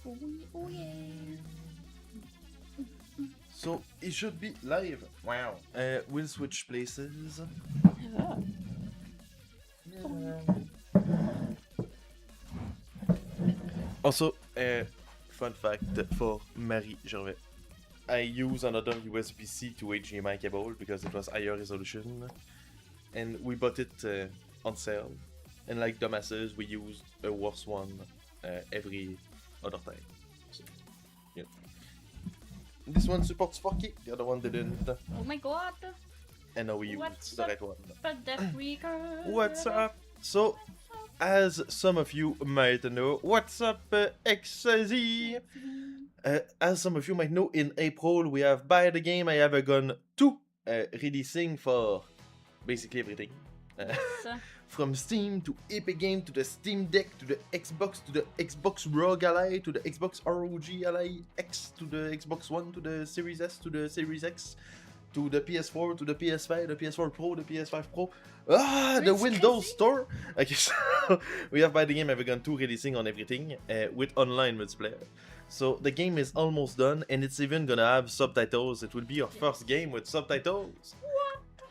Oh yeah. So it should be live. Wow. We'll switch places. Yeah. Also, fun fact for Marie Gervais. I use another USB-C to HDMI cable because it was higher resolution, and we bought it on sale. And like dumbasses, we used a worse one every other time. So, yeah. This one supports 4K, the other one didn't. Oh my god. And now we use What's the up? right one. But the freaker. What's up? So, as some of you might know, what's up, XZ? As some of you might know, in April we have Buy the Game I Have a Gun 2 releasing for basically everything. From Steam to Epic Game to the Steam Deck to the Xbox to the Xbox ROG Ally to the Xbox ROG Ally X to the Xbox One to the Series S to the Series X to the PS4 to the PS5, the PS4 Pro, the PS5 Pro. The Windows Store! Okay, so we have Buy the Game I Have a Gun 2 releasing on everything with online multiplayer. So the game is almost done and it's even gonna have subtitles. It will be your first game with subtitles.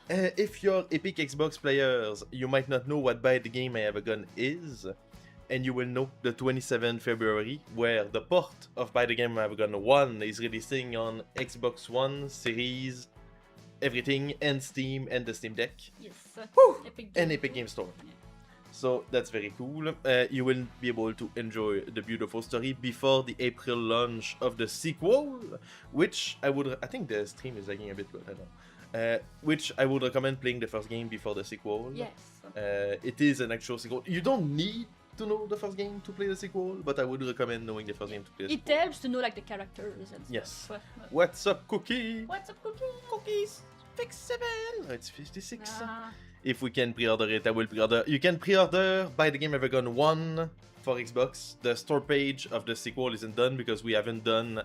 If you're Epic Xbox players, you might not know what Buy the Game I Have a Gun is, and you will know the 27th February, where the port of Buy the Game I Have a Gun 1 is releasing on Xbox One, Series, everything, and Steam, and the Steam Deck. Yes. Epic and Epic Game Store. Yeah. So that's very cool. You will be able to enjoy the beautiful story before the April launch of the sequel, which I think the stream is lagging a bit, but I don't know. Which I would recommend playing the first game before the sequel. Yes. It is an actual sequel. You don't need to know the first game to play the sequel, but I would recommend knowing the first game to play the sequel. It helps to know like the characters and yes. stuff. What's up, Cookie? What's up, Cookie? Cookies! 57! Oh, it's 56. If we can pre-order it, I will pre-order. You can pre-order Buy the Game I Have a Gun 1 for Xbox. The store page of the sequel isn't done because we haven't done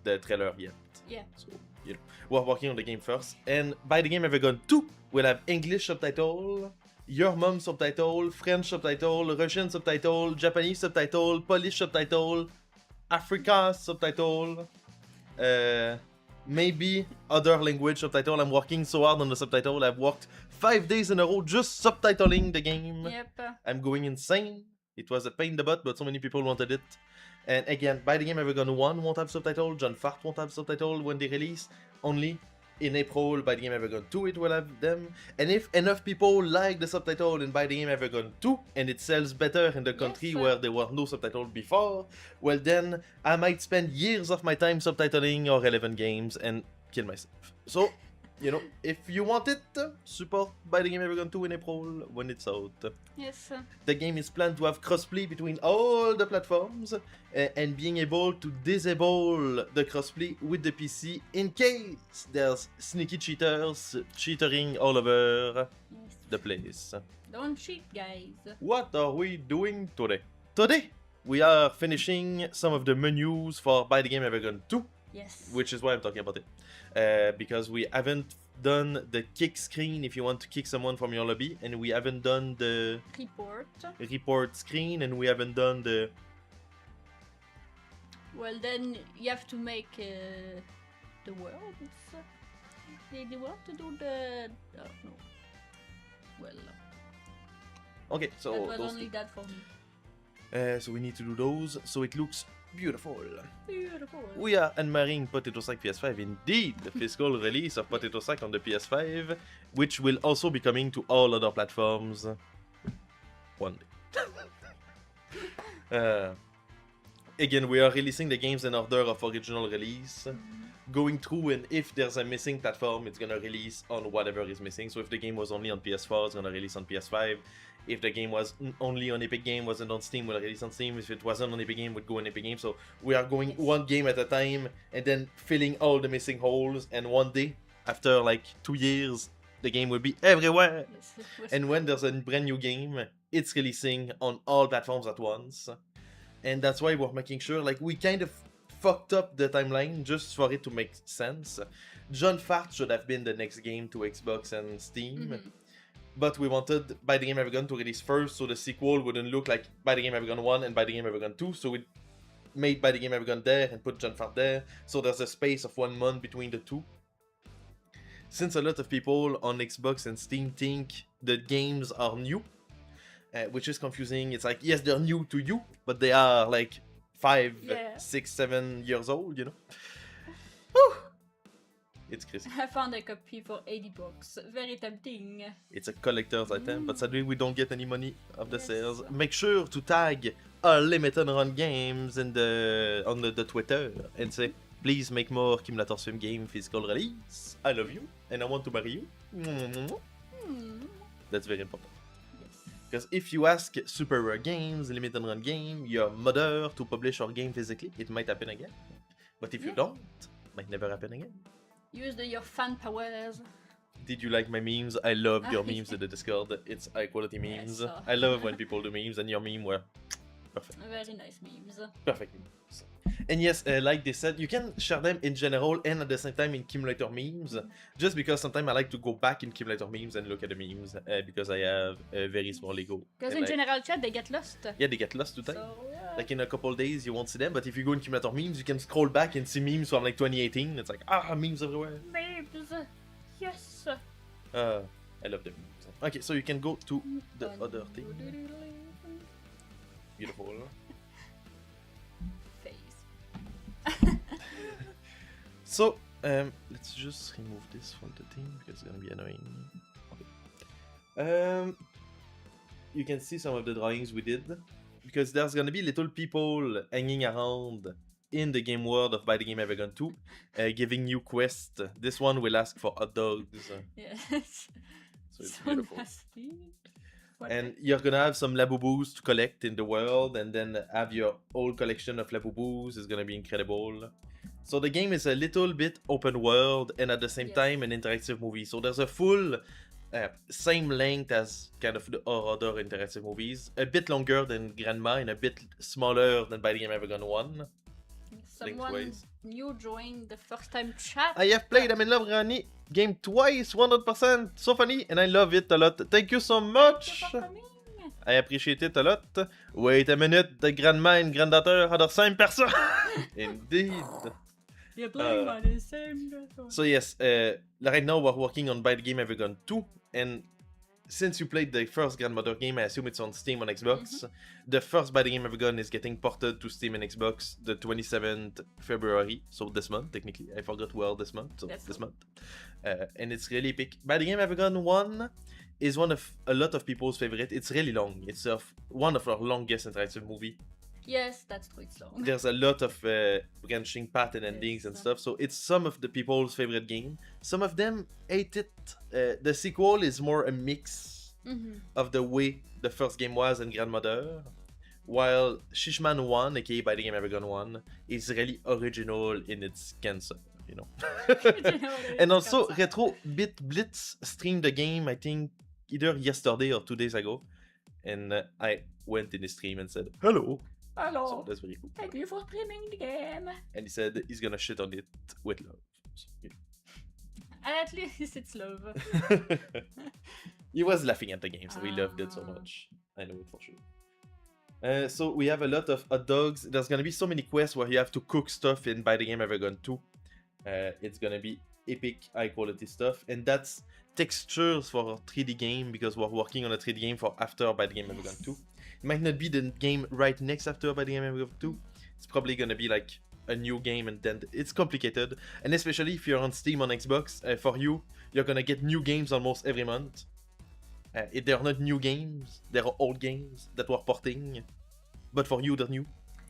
the trailer yet. Yeah. So, you know, we're working on the game first. And Buy the Game I Have a Gun 2 will have English subtitle, Your Mom subtitle, French subtitle, Russian subtitle, Japanese subtitle, Polish subtitle, Africa subtitle, maybe other language subtitle. I'm working so hard on the subtitle. I've worked 5 days in a row just subtitling the game. Yep. I'm going insane. It was a pain in the butt, but so many people wanted it. And again, Buy the Game I Have a Gun 1 won't have subtitle, John Fart won't have subtitle when they release. Only in April, Buy the Game I Have a Gun 2 it will have them. And if enough people like the subtitle in Buy the Game I Have a Gun 2, and it sells better in the country where there were no subtitles before, well then, I might spend years of my time subtitling or relevant games and kill myself. So, you know, if you want it, support Buy the Game I Have a Gun 2 in April when it's out. Yes. The game is planned to have crossplay between all the platforms and being able to disable the crossplay with the PC in case there's sneaky cheaters cheating all over the place. Don't cheat, guys. What are we doing today? Today, we are finishing some of the menus for Buy the Game I Have a Gun 2. Yes. Which is why I'm talking about it. Because we haven't done the kick screen if you want to kick someone from your lobby, and we haven't done the report screen, and we haven't done the... Well, then you have to make the world. The world to do the... Oh, no. Well... Okay, so that was those only that for me. So we need to do those, so it looks beautiful. Beautiful. We are unmarrying Potato Sack PS5, indeed, the physical release of Potato Sack on the PS5, which will also be coming to all other platforms one day. Again, we are releasing the games in order of original release, going through, and if there's a missing platform, it's gonna release on whatever is missing. So if the game was only on PS4, it's gonna release on PS5. If the game was only on Epic Game, wasn't on Steam, we'll release on Steam. If it wasn't on Epic Game, would go on Epic Game. So we are going one game at a time and then filling all the missing holes. And one day, after like 2 years, the game will be everywhere. And when there's a brand new game, it's releasing on all platforms at once. And that's why we're making sure, like, we kind of fucked up the timeline just for it to make sense. John Fart should have been the next game to Xbox and Steam. But we wanted Buy the Game I Have a Gun to release first, so the sequel wouldn't look like Buy the Game I Have a Gun 1 and Buy the Game I Have a Gun 2, so made by the game I've gone there and put John Fart there. So there's a space of 1 month between the two. Since a lot of people on Xbox and Steam think the games are new, which is confusing. It's like, yes, they're new to you, but they are like 5, 6, 7 years old, you know? Whew. It's crazy. I found a copy for $80. Very tempting. It's a collector's item, but sadly we don't get any money of the sales. Make sure to tag Unlimited Run Games in on the Twitter and say, please make more Kimulator Swim game physical release. I love you and I want to marry you. That's very important. Because if you ask Super Rare Games, Limited Run Game, your mother to publish your game physically, it might happen again. But if you don't, it might never happen again. Use your fan powers. Did you like my memes? I loved your memes in the Discord. It's high quality memes. Yes, I love when people do memes, and your meme were perfect. Very nice memes. Perfect memes. And yes, like they said, you can share them in general and at the same time in Kimulator memes. Just because sometimes I like to go back in Kimulator memes and look at the memes because I have a very small ego. Because in general chat they get lost. Yeah, they get lost to time. So, like in a couple days you won't see them, but if you go in Kimulator memes, you can scroll back and see memes from like 2018. It's like, memes everywhere. Memes! Yes! I love the memes. Okay, so you can go to the other thing. Beautiful. So, let's just remove this from the thing because it's gonna be annoying. Okay. You can see some of the drawings we did because there's gonna be little people hanging around in the game world of By the Game Ever Gone 2, giving you quests. This one will ask for hot dogs. Yes. So it's beautiful. Nasty. And you're gonna have some Labubus to collect in the world, and then have your whole collection of Labubus. Is gonna be incredible. So the game is a little bit open world, and at the same time an interactive movie. So there's a full same length as kind of the other interactive movies, a bit longer than Grandma and a bit smaller than By the Game Ever Gone 1. Someone new joined the first time chat. I have played I'm in Love Granny game twice, 100%. So funny, and I love it a lot. Thank you so much. Thank you for coming. I appreciate it a lot. Wait a minute, the grandma and granddaughter are the same person. Indeed. You're playing by the same person. So yes, right now we're working on By the Game Ever Gone 2, and since you played the first Grandmother game, I assume it's on Steam on Xbox. The first By the Game Ever Gone is getting ported to Steam and Xbox the 27th February, so this month technically. I forgot where this month, so this month. And it's really epic. By the Game Ever Gone 1 is one of a lot of people's favorite. It's really long. It's one of our longest interactive movie. Yes, that's true, it's long. There's a lot of branching path and endings and stuff, so it's some of the people's favorite game. Some of them hate it. The sequel is more a mix of the way the first game was and Grandmother, while Shishman 1, aka By the Game Ever Gone 1, is really original in its cancer, you know. And also, Retro Bit Blitz streamed the game, I think, either yesterday or 2 days ago, and I went in the stream and said, hello. Hello. So that's very cool. Thank you for streaming the game. And he said he's gonna shit on it with love. So, yeah. And at least it's love. He was laughing at the game, so we loved it so much. I know it for sure. So we have a lot of hot dogs. There's gonna be so many quests where you have to cook stuff in By the Game Ever Gone 2. It's gonna be epic, high quality stuff, and that's textures for a 3D game because we're working on a 3D game for after By the Game Ever Gone 2. It might not be the game right next after By the Game Ever Gone 2. It's probably gonna be like a new game, and then it's complicated. And especially if you're on Steam on Xbox, for you, you're gonna get new games almost every month. If they're not new games, they're old games that were porting, but for you they're new.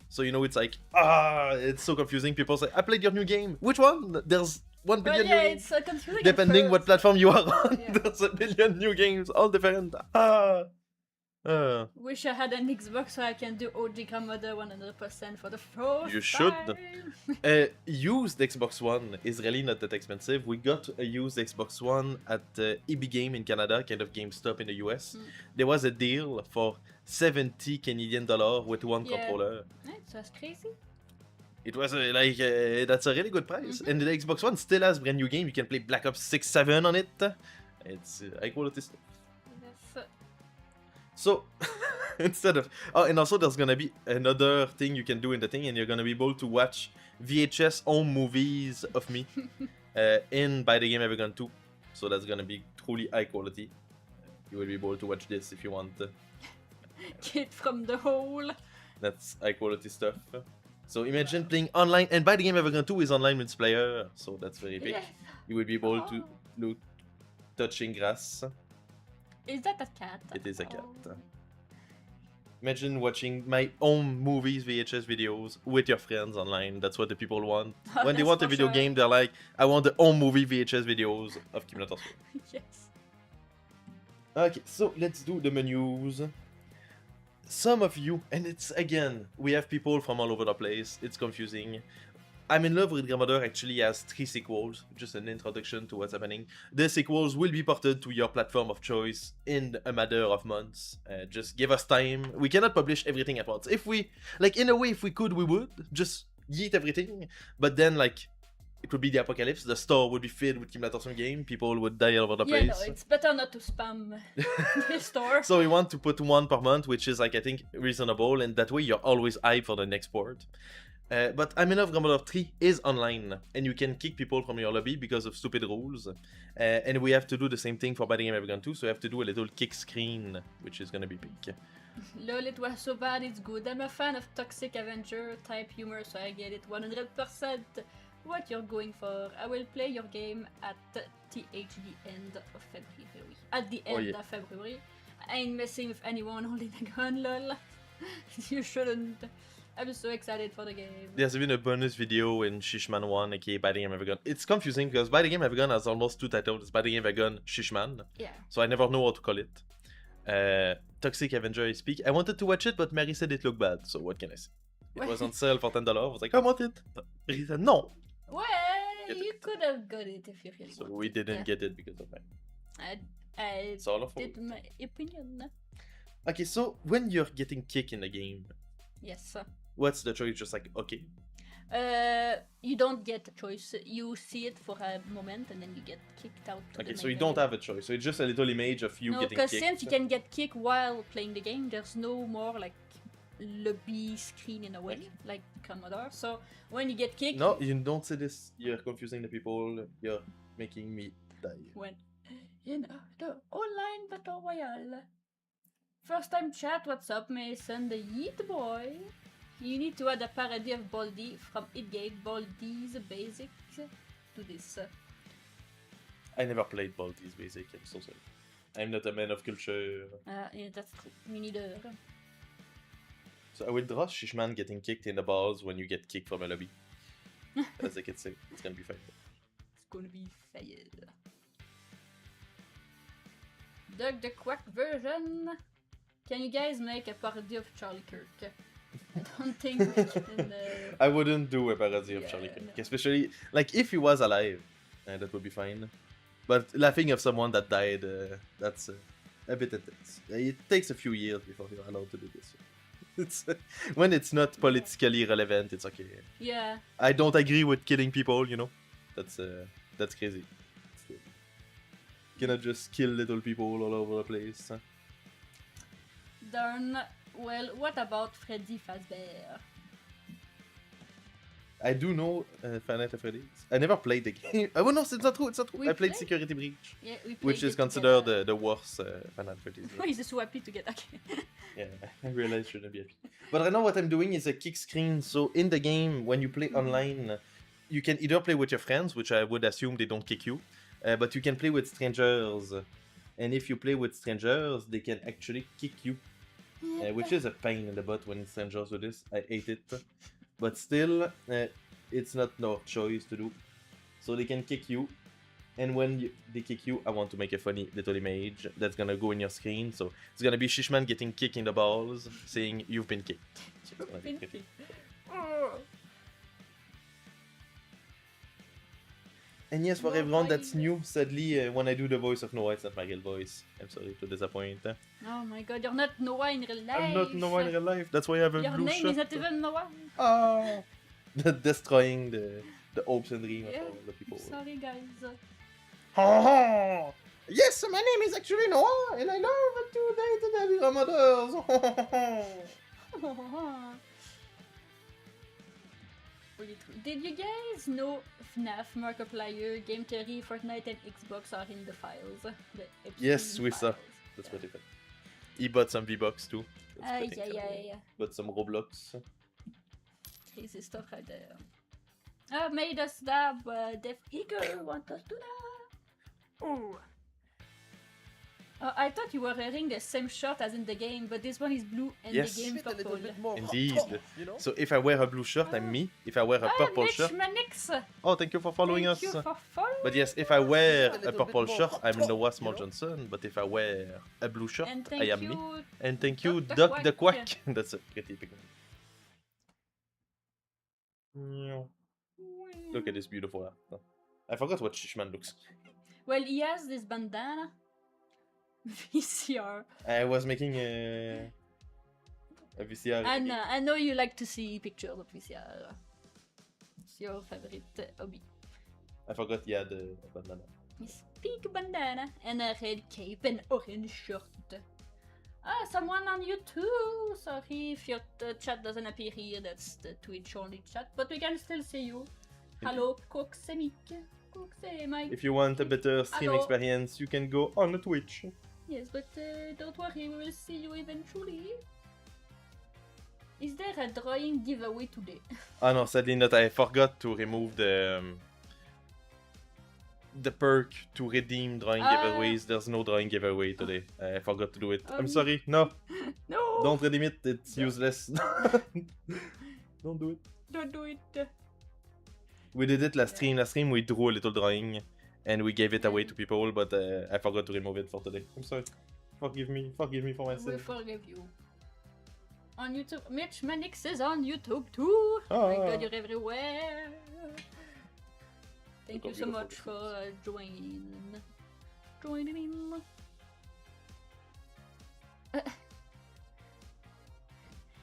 So you know it's like it's so confusing. People say, "I played your new game. Which one?" There's 1 billion new games. It's so confusing. Depending what platform you are on, there's a billion new games, all different. Wish I had an Xbox so I can do OG Grandmother 100% for the first You should. time. Used Xbox One is really not that expensive. We got a used Xbox One at EB Game in Canada, kind of GameStop in the US. There was a deal for 70 Canadian dollars with one controller. That's crazy. It was that's a really good price. And the Xbox One still has brand new game. You can play Black Ops 6, 7 on it. It's high quality stuff. Yes. So, Instead of and also there's gonna be another thing you can do in the thing, and you're gonna be able to watch VHS home movies of me in By the Game Ever Gone 2. So that's gonna be truly high quality. You will be able to watch this if you want. Kid from the hole. That's high quality stuff. So imagine playing online, and By the Game Ever Gone 2 is online multiplayer, so that's very big. Yeah. You will be able to look touching grass. Is that a cat? It is a cat. Oh. Imagine watching my own movies, VHS videos with your friends online. That's what the people want. When they That's want a for video sure. game, they're like, I want the home movie VHS videos of Kimulator. Yes. Okay, so let's do the menus. Some of you, and it's again, we have people from all over the place. It's confusing. I'm in Love with Grandmother actually has 3 sequels, just an introduction to what's happening. The sequels will be ported to your platform of choice in a matter of months. Just give us time. We cannot publish everything at once. If we, like, in a way, if we could, we would just yeet everything. But then, like, it would be the apocalypse. The store would be filled with Kimulator game. People would die all over the Yeah, place. no, it's better not to spam the store. So we want to put 1 per month, which is, like, I think reasonable, and that way you're always hyped for the next port. But I'm in Love Grandmother 3 is online, and you can kick people from your lobby because of stupid rules. And we have to do the same thing for By the Game Ever Gone 2, so we have to do a little kick screen, which is gonna be big. Lol, it was so bad, it's good. I'm a fan of Toxic Avenger type humor, so I get it 100%. What you're going for. I will play your game at the end of February. At the end of February. I ain't messing with anyone holding a gun, lol. You shouldn't. I'm so excited for the game. There's been a bonus video in Shishman 1, aka By the Game Ever Gone. It's confusing because By the Game Ever Gone has almost 2 titles. It's By the Game Ever Gone Shishman. Yeah. So I never know how to call it. Toxic Avenger I speak. I wanted to watch it, but Mary said it looked bad, so what can I say? It was on sale for $10. I was like, I want it. Mary said, no. Well, you could have got it if you really So wanted. we didn't get it because of that. I It's all of did my opinion. Okay, so when you're getting kicked in the game, Yes. what's the choice? Just like, okay. You don't get a choice. You see it for a moment and then you get kicked out. To Okay, the so main you don't menu. have a choice. So it's just a little image of you No, getting because kicked. since you can get kicked while playing the game, there's no more like lobby screen in a way, Okay. like Commodore. So when you get kicked, No, you don't say this. You're confusing the people. You're making me die. when in the online battle royale. First time chat, what's up, Mason? The Yeet Boy. You need to add a parody of Baldi from It Gave Baldi's Basics to this. I never played Baldi's Basic. I'm so sorry. I'm not a man of culture. Yeah, that's true. Me neither. So I will draw Shishman getting kicked in the balls when you get kicked from a lobby. As I can say, it's gonna be fine. It's gonna be fire. Doug the Quack version. Can you guys make a parody of Charlie Kirk? I don't think we can. I wouldn't do a parody of Yeah, Charlie Kirk, no. especially like if he was alive, that would be fine. But laughing of someone that died, that's a bit intense. It takes a few years before you're allowed to do this. It's when it's not politically relevant, it's okay. Yeah. I don't agree with killing people, you know. That's crazy. You cannot just kill little people all over the place. Darn. Well, what about Freddy Fazbear? I do know Final Fantasy Freddy's. I never played the game. Oh no, it's not true. It's not true. We I played played? Security Breach, Yeah, we played which is it considered together. the worst Final Fantasy. Why is so happy to get okay? Yeah, I realized I shouldn't be happy. But right now what I'm doing is a kick screen. So in the game, when you play online, you can either play with your friends, which I would assume they don't kick you, but you can play with strangers. And if you play with strangers, they can actually kick you, which is a pain in the butt when strangers do this. I hate it. But still, it's not no choice to do. So they can kick you. And when they kick you, I want to make a funny little image that's gonna go in your screen. So it's gonna be Shishman getting kicked in the balls, saying you've been kicked. So it's gonna be pretty. And yes, for No, everyone that's why? new, sadly, when I do the voice of Noah, it's not my real voice. I'm sorry to disappoint. Oh my god, you're not Noah in real life. I'm not Noah in real life. That's why I have a Your blue name shirt. is not even Noah. Ah, destroying the hopes and dreams Yeah, of all the people. Sorry guys. Yes, my name is actually Noah, and I love to date the grandmothers. Really true. Did you guys know FNAF, Markiplier, Game Theory, Fortnite, and Xbox are in the files? The Yes, Epstein we saw. files. That's what he said. He bought some V-Bucks too. That's Yeah, pretty yeah, cool. yeah. Bought some Roblox. Crazy stuff right there. Made us dab, Def Eagle want us to dab. Oh. I thought you were wearing the same shirt as in the game, but this one is blue and Yes. the game's purple. Indeed. So if I wear a blue shirt, I'm me. If I wear a purple Mitch shirt... Manix! Oh, thank you for following Thank us. you for following. But yes, if I wear Just a a little purple bit shirt, more I'm hot, Noah you Small know? Johnson. But if I wear a blue shirt, And I thank am me. you. And thank you, Doc Doc the the Quack. Quack. That's a pretty big name. Look at this beautiful art. I forgot what Shishman looks. Well, he has this bandana. VCR. I was making a VCR. And I know you like to see pictures of VCR. It's your favorite hobby. I forgot he had a bandana. His pink bandana and a red cape and orange shirt. Someone on YouTube! Sorry if your chat doesn't appear here, that's the Twitch only chat, but we can still see you. Hello, Coxemic. Coxemic. If you want a better stream Hello. experience, you can go on Twitch. Yes, but don't worry, we will see you eventually. Is there a drawing giveaway today? Ah no, sadly not. I forgot to remove the perk to redeem drawing giveaways. There's no drawing giveaway today. I forgot to do it. I'm sorry. No, No! don't redeem it. It's useless. Don't do it. Don't do it. We did it last stream. Last stream we drew a little drawing and we gave it away to people, but I forgot to remove it for today. I'm sorry. Forgive me for We myself. forgive you. On YouTube, Mitch Manix is on YouTube too. Oh my god, you're everywhere. Thank you so much for joining. Joining in.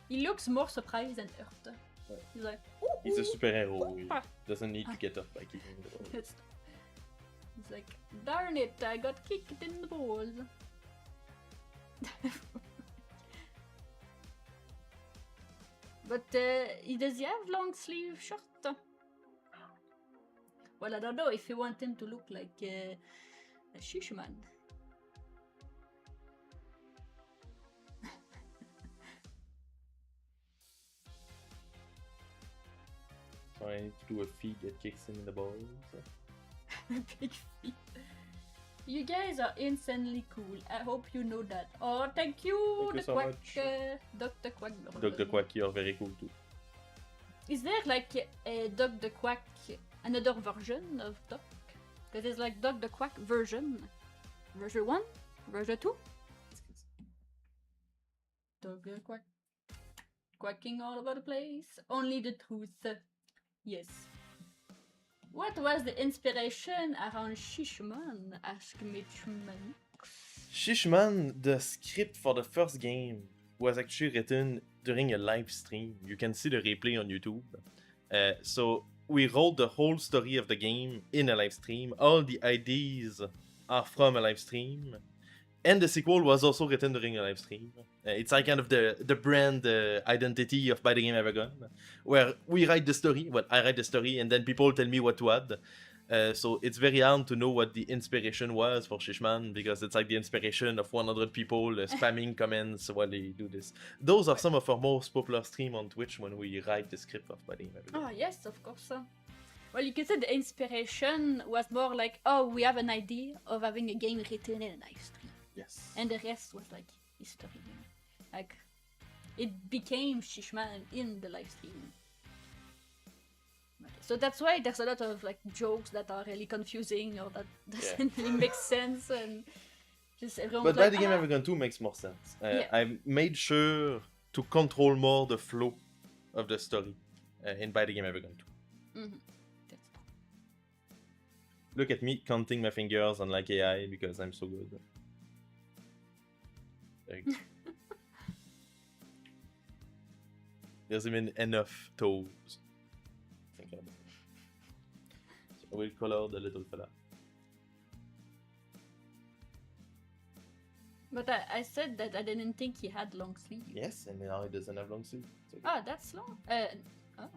He looks more surprised than hurt. Ouais. He's like, He's a super hero. He Ah. doesn't need to get up by kicking the ball. He's like, darn it, I got kicked in the balls. But does he have long sleeve shirt? Well, I don't know if you want him to look like a shish man. So I need to do a feed that kicks him in the balls. Big feet. You guys are insanely cool. I hope you know that. Oh, thank you, Thank you the so Quack, much. Dr. Quack. Dr. Quack, you're very cool too. Is there like a Doc the Quack, another version of Doc? Because it's like Doc the Quack version. Version 1? Version 2? Doc the Quack. Quacking all over the place. Only the truth. Yes. What was the inspiration around Shishman? Asked Mitch Manix. Shishman, the script for the first game, was actually written during a live stream. You can see the replay on YouTube. So we wrote the whole story of the game in a live stream. All the ideas are from a live stream. And the sequel was also written during a live stream. It's like kind of the brand identity of By the Game Ever Gone, where we write the story. Well, I write the story, and then people tell me what to add. So it's very hard to know what the inspiration was for Shishman, because it's like the inspiration of 100 people spamming comments while they do this. Those are some of our most popular streams on Twitch when we write the script of By the Game Ever Gone. Oh, yes, of course. Well, you could say the inspiration was more like, oh, we have an idea of having a game written in a live stream. Yes. And the rest was like history. You know? Like, it became Shishman in the live stream. So that's why there's a lot of like jokes that are really confusing or that doesn't really make sense, and just everyone. But was By like, the Game Ever Gone 2 makes more sense. Yeah. I made sure to control more the flow of the story in By the Game Ever Gone 2. Mhm. That's true. Look at me counting my fingers on like AI because I'm so good. Very good. There's even enough toes. It's incredible. So I will color the little fella. But I said that I didn't think he had long sleeves. Yes, and now he doesn't have long sleeves. Ah, that's long. Oh.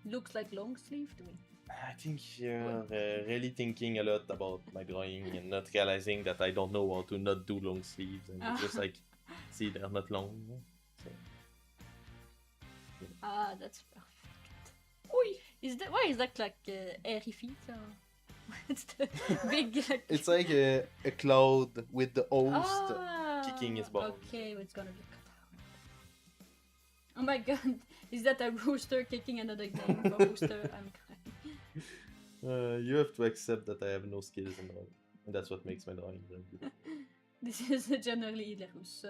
Looks like long sleeve to me. I think you're really thinking a lot about my drawing and not realizing that I don't know how to not do long sleeves and it's just like, see, they're not long. So. Ah, that's perfect. Oi, why is that like airy feet? Or... it's the big. Like... It's like a cloud with the host kicking his ball. Okay, it's gonna be cut out. Oh my god, is that a rooster kicking another game for rooster? I'm crying. You have to accept that I have no skills in drawing, and that's what makes my drawing very good. This is generally the russe.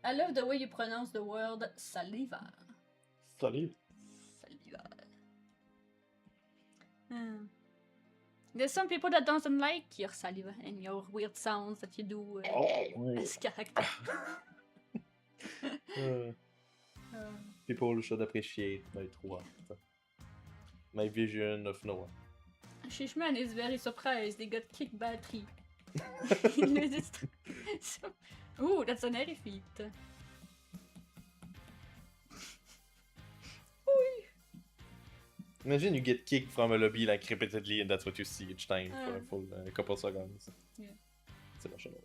I love the way you pronounce the word saliva. Saliva. There's some people that doesn't like your saliva and your weird sounds that you do as character. People should appreciate my true art. My vision of Noah. Shishman is very surprised he got kicked by a tree. So, ooh, that's an airy feat. Imagine you get kicked from a lobby like repeatedly and that's what you see each time for a full couple seconds. Yeah. It's emotional.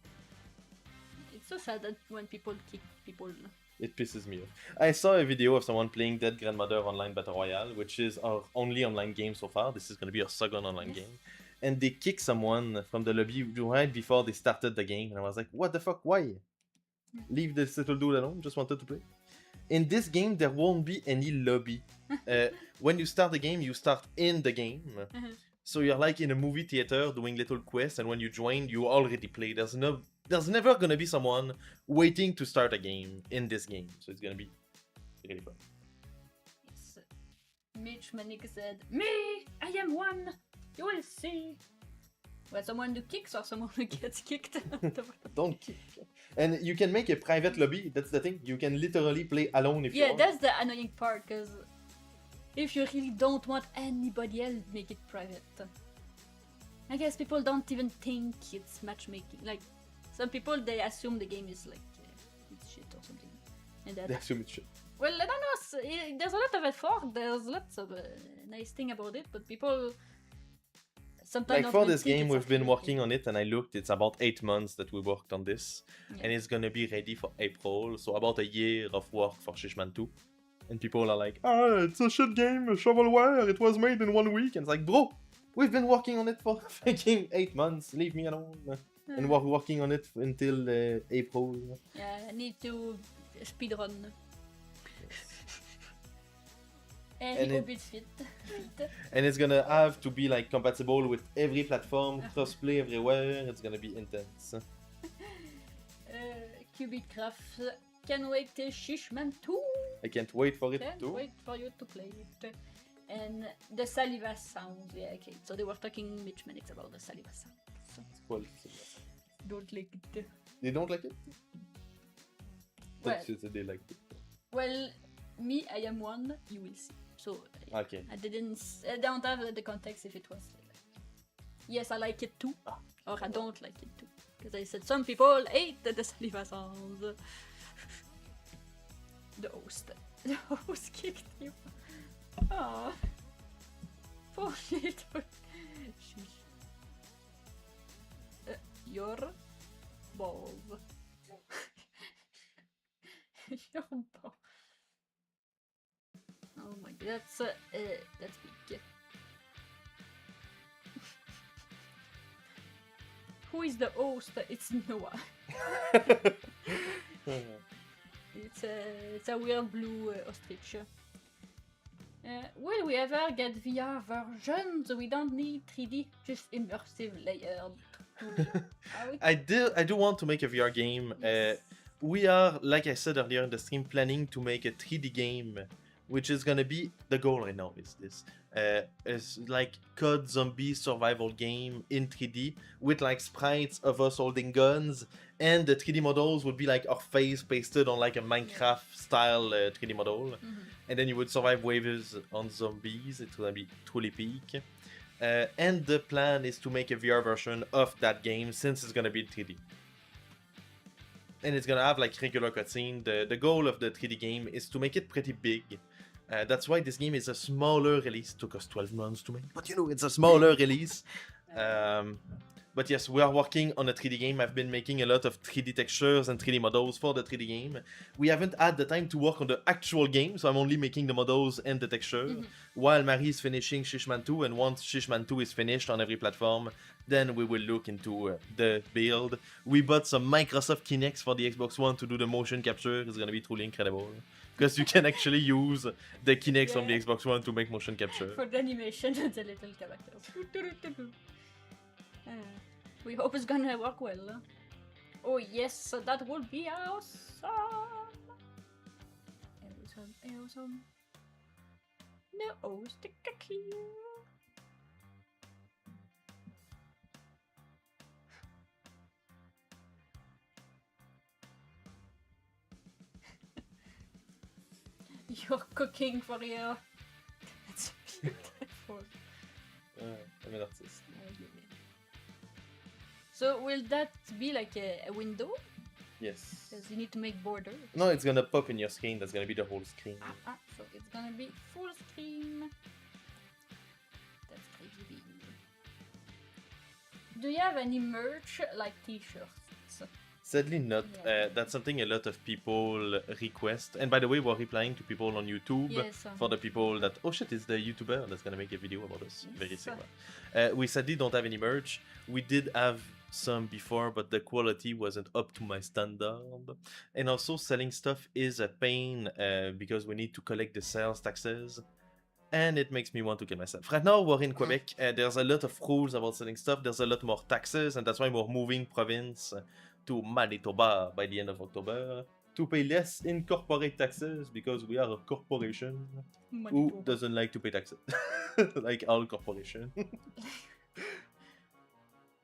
It's so sad that when people kick people. It pisses me off. I saw a video of someone playing Dead Grandmother Online Battle Royale, which is our only online game so far. This is going to be our second online game. And they kicked someone from the lobby right before they started the game. And I was like, what the fuck? Why? Leave this little dude alone. Just wanted to play. In this game, there won't be any lobby. When you start the game, you start in the game. So you're like in a movie theater doing little quests, and when you join, you already play. There's never gonna be someone waiting to start a game in this game. So it's gonna be really fun. Yes. Mitch Manick said, "Me, I am one. You will see." Well, someone who kicks or someone who gets kicked. Don't kick. And you can make a private lobby. That's the thing. You can literally play alone if you want. Yeah, that's the annoying part, because if you really don't want anybody else, make it private. I guess people don't even think it's matchmaking. Like, some people, they assume the game is like, it's shit or something. And They assume it's shit. well, I don't know, there's a lot of effort, there's lots of nice thing about it, but people... Like for this game, we've been working on it, and I looked, it's about 8 months that we worked on this, and it's gonna be ready for April, so about a year of work for Shishman 2. And people are like, it's a shit game, shovelware, it was made in 1 week, and it's like, bro, we've been working on it for freaking 8 months, leave me alone. And we're working on it until April. Yeah, I need to speedrun. And it's gonna have to be like compatible with every platform, crossplay everywhere. It's gonna be intense. Cubicraft, can wait till Shishman 2. I can't wait for it Can't too. wait for you to play it. And the saliva sounds, yeah, okay. So they were talking Mitch Manix about the saliva sounds. Well, Don't like it. they don't like it? Well, They like it. Well, me, I am one, you will see. So Okay. I don't have the context if it was like, yes, I like it too, or I don't like it too. Because I said some people hate the saliva sounds. The host kicked you. Aww. Poor little. Your balls. Your balls. Oh my god, that's big. Who is the host? It's Noah. It's a weird blue ostrich. Will we ever get VR versions? We don't need 3D, just immersive layered. I do want to make a VR game. Yes. We are, like I said earlier in the stream, planning to make a 3D game, which is gonna be the goal right now. Is this? It's like COD zombie survival game in 3D with like sprites of us holding guns, and the 3D models would be like our face pasted on like a Minecraft style 3D model, and then you would survive waves on zombies. It's gonna be truly peak. And the plan is to make a VR version of that game since it's gonna be 3D. and it's gonna have like regular cutscene. The goal of the 3D game is to make it pretty big. That's why this game is a smaller release. It took us 12 months to make, but you know, it's a smaller release. But yes, we are working on a 3D game. I've been making a lot of 3D textures and 3D models for the 3D game. We haven't had the time to work on the actual game, so I'm only making the models and the texture, while Marie is finishing Shishman 2, and once Shishman 2 is finished on every platform, then we will look into the build. We bought some Microsoft Kinects for the Xbox One to do the motion capture. It's gonna be truly incredible. Because you can actually use the Kinects from the Xbox One to make motion capture. For the animation of the little characters. We hope it's gonna work well. Oh yes, so that would be awesome. Awesome. No, stick here. You're cooking for you. That's beautiful. I'm an artist. So will that be like a window? Yes. Because you need to make borders. No, it's gonna pop in your screen. That's gonna be the whole screen. So it's gonna be full screen. That's crazy big. Do you have any merch like t-shirts? Sadly not. That's something a lot of people request. And by the way, we're replying to people on YouTube. Yes, for the people that... Oh shit, it's the YouTuber that's gonna make a video about us. Yes. Very similar. We sadly don't have any merch. We did have some before, but the quality wasn't up to my standard. And also selling stuff is a pain because we need to collect the sales taxes. And it makes me want to kill myself. Right now, we're in Quebec. There's a lot of rules about selling stuff. There's a lot more taxes, and that's why we're moving province to Manitoba by the end of October to pay less in corporate taxes because we are a corporation who doesn't like to pay taxes. Like all corporation.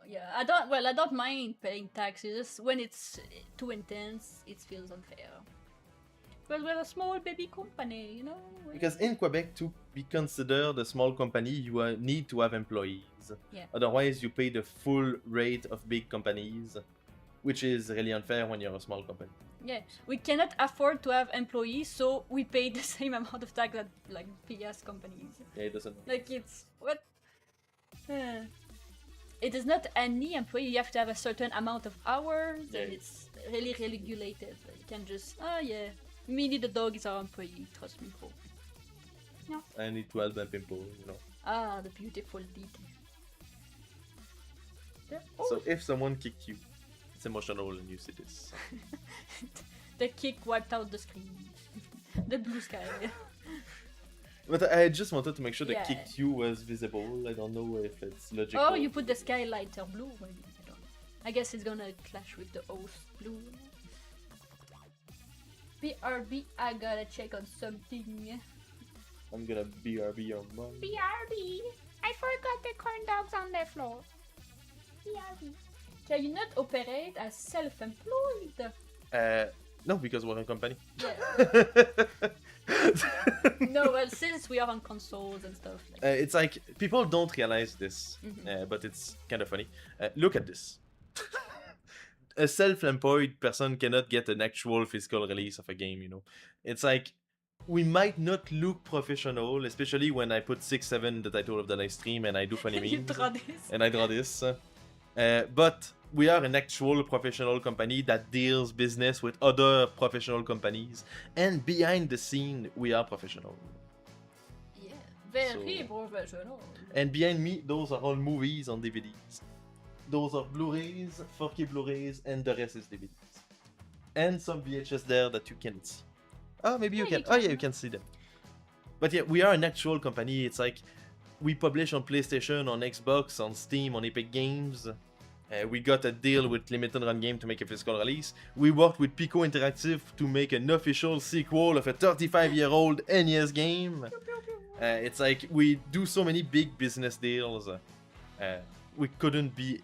Yeah, I don't mind paying taxes. When it's too intense, it feels unfair. Well, we're a small baby company, you know? Because in Quebec, to be considered a small company, you need to have employees. Yeah. Otherwise, you pay the full rate of big companies, which is really unfair when you're a small company. Yeah, we cannot afford to have employees, so we pay the same amount of tax that like big-ass companies. Yeah, it doesn't. Like it's what? It is not any employee. You have to have a certain amount of hours, and it's really regulated. You can just me the dog is our employee. Trust me, bro. No. I need to help my people, you know. Ah, the beautiful detail. So if someone kicked you, it's emotional and you see this. The kick wiped out the screen. The blue sky. But I just wanted to make sure the kicked you was visible. I don't know if it's logical. Oh, you put the sky lighter blue, maybe. I don't know. I guess it's gonna clash with the oath blue. BRB, I gotta check on something. I'm gonna BRB your mom. BRB, I forgot the corn dogs on the floor. BRB. Can you not operate as self-employed? No, because we're a company. Yeah. No, well, since we are on consoles and stuff. Like it's like, people don't realize this, but it's kind of funny. Look at this. A self-employed person cannot get an actual physical release of a game, you know. It's like, we might not look professional, especially when I put 6-7 in the title of the live stream and I do funny memes. You draw this. And I draw this. But we are an actual professional company that deals business with other professional companies. And behind the scene, we are professional. Yeah, very professional. And behind me, those are all movies on DVDs. Those are Blu-rays, 4K Blu-rays, and the rest is DVDs. And some VHS there that you can't see. Oh, maybe you can. Oh, yeah, you can see them. But yeah, we are an actual company. It's like, we publish on PlayStation, on Xbox, on Steam, on Epic Games. We got a deal with Limited Run Game to make a physical release. We worked with Pico Interactive to make an official sequel of a 35-year-old NES game. It's like, we do so many big business deals. We couldn't be,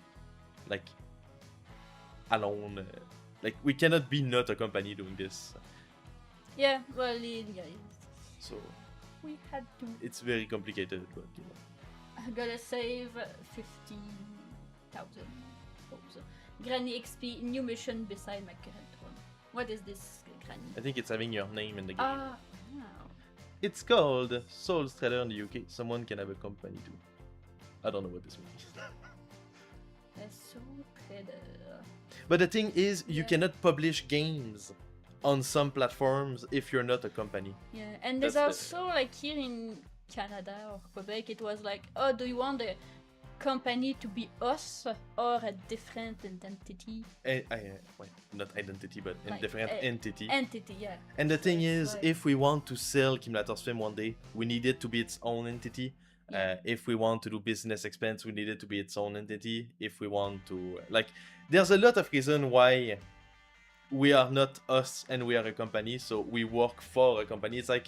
like, alone. Like, we cannot be not a company doing this. Yeah, well, yeah. So, we had to. It's very complicated, but, you know. I gotta save 50,000. Granny XP, new mission beside my current one. What is this, Granny? I think it's having your name in the game. Ah, wow. It's called Soul Trader in the UK. Someone can have a company too. I don't know what this means. Soul Trader. But the thing is, you Yeah. cannot publish games on some platforms if you're not a company. Yeah, and there's That's also like here in Canada or Quebec, it was like, oh, do you want the company to be us or a different identity? Well, not identity, but a Like, different entity. Entity, yeah. And the So thing it's is, like- if we want to sell Kimulator's film one day, we need it to be its own entity. Yeah. If we want to do business expense, we need it to be its own entity. If we want to, like, there's a lot of reason why we are not us and we are a company, so we work for a company. It's like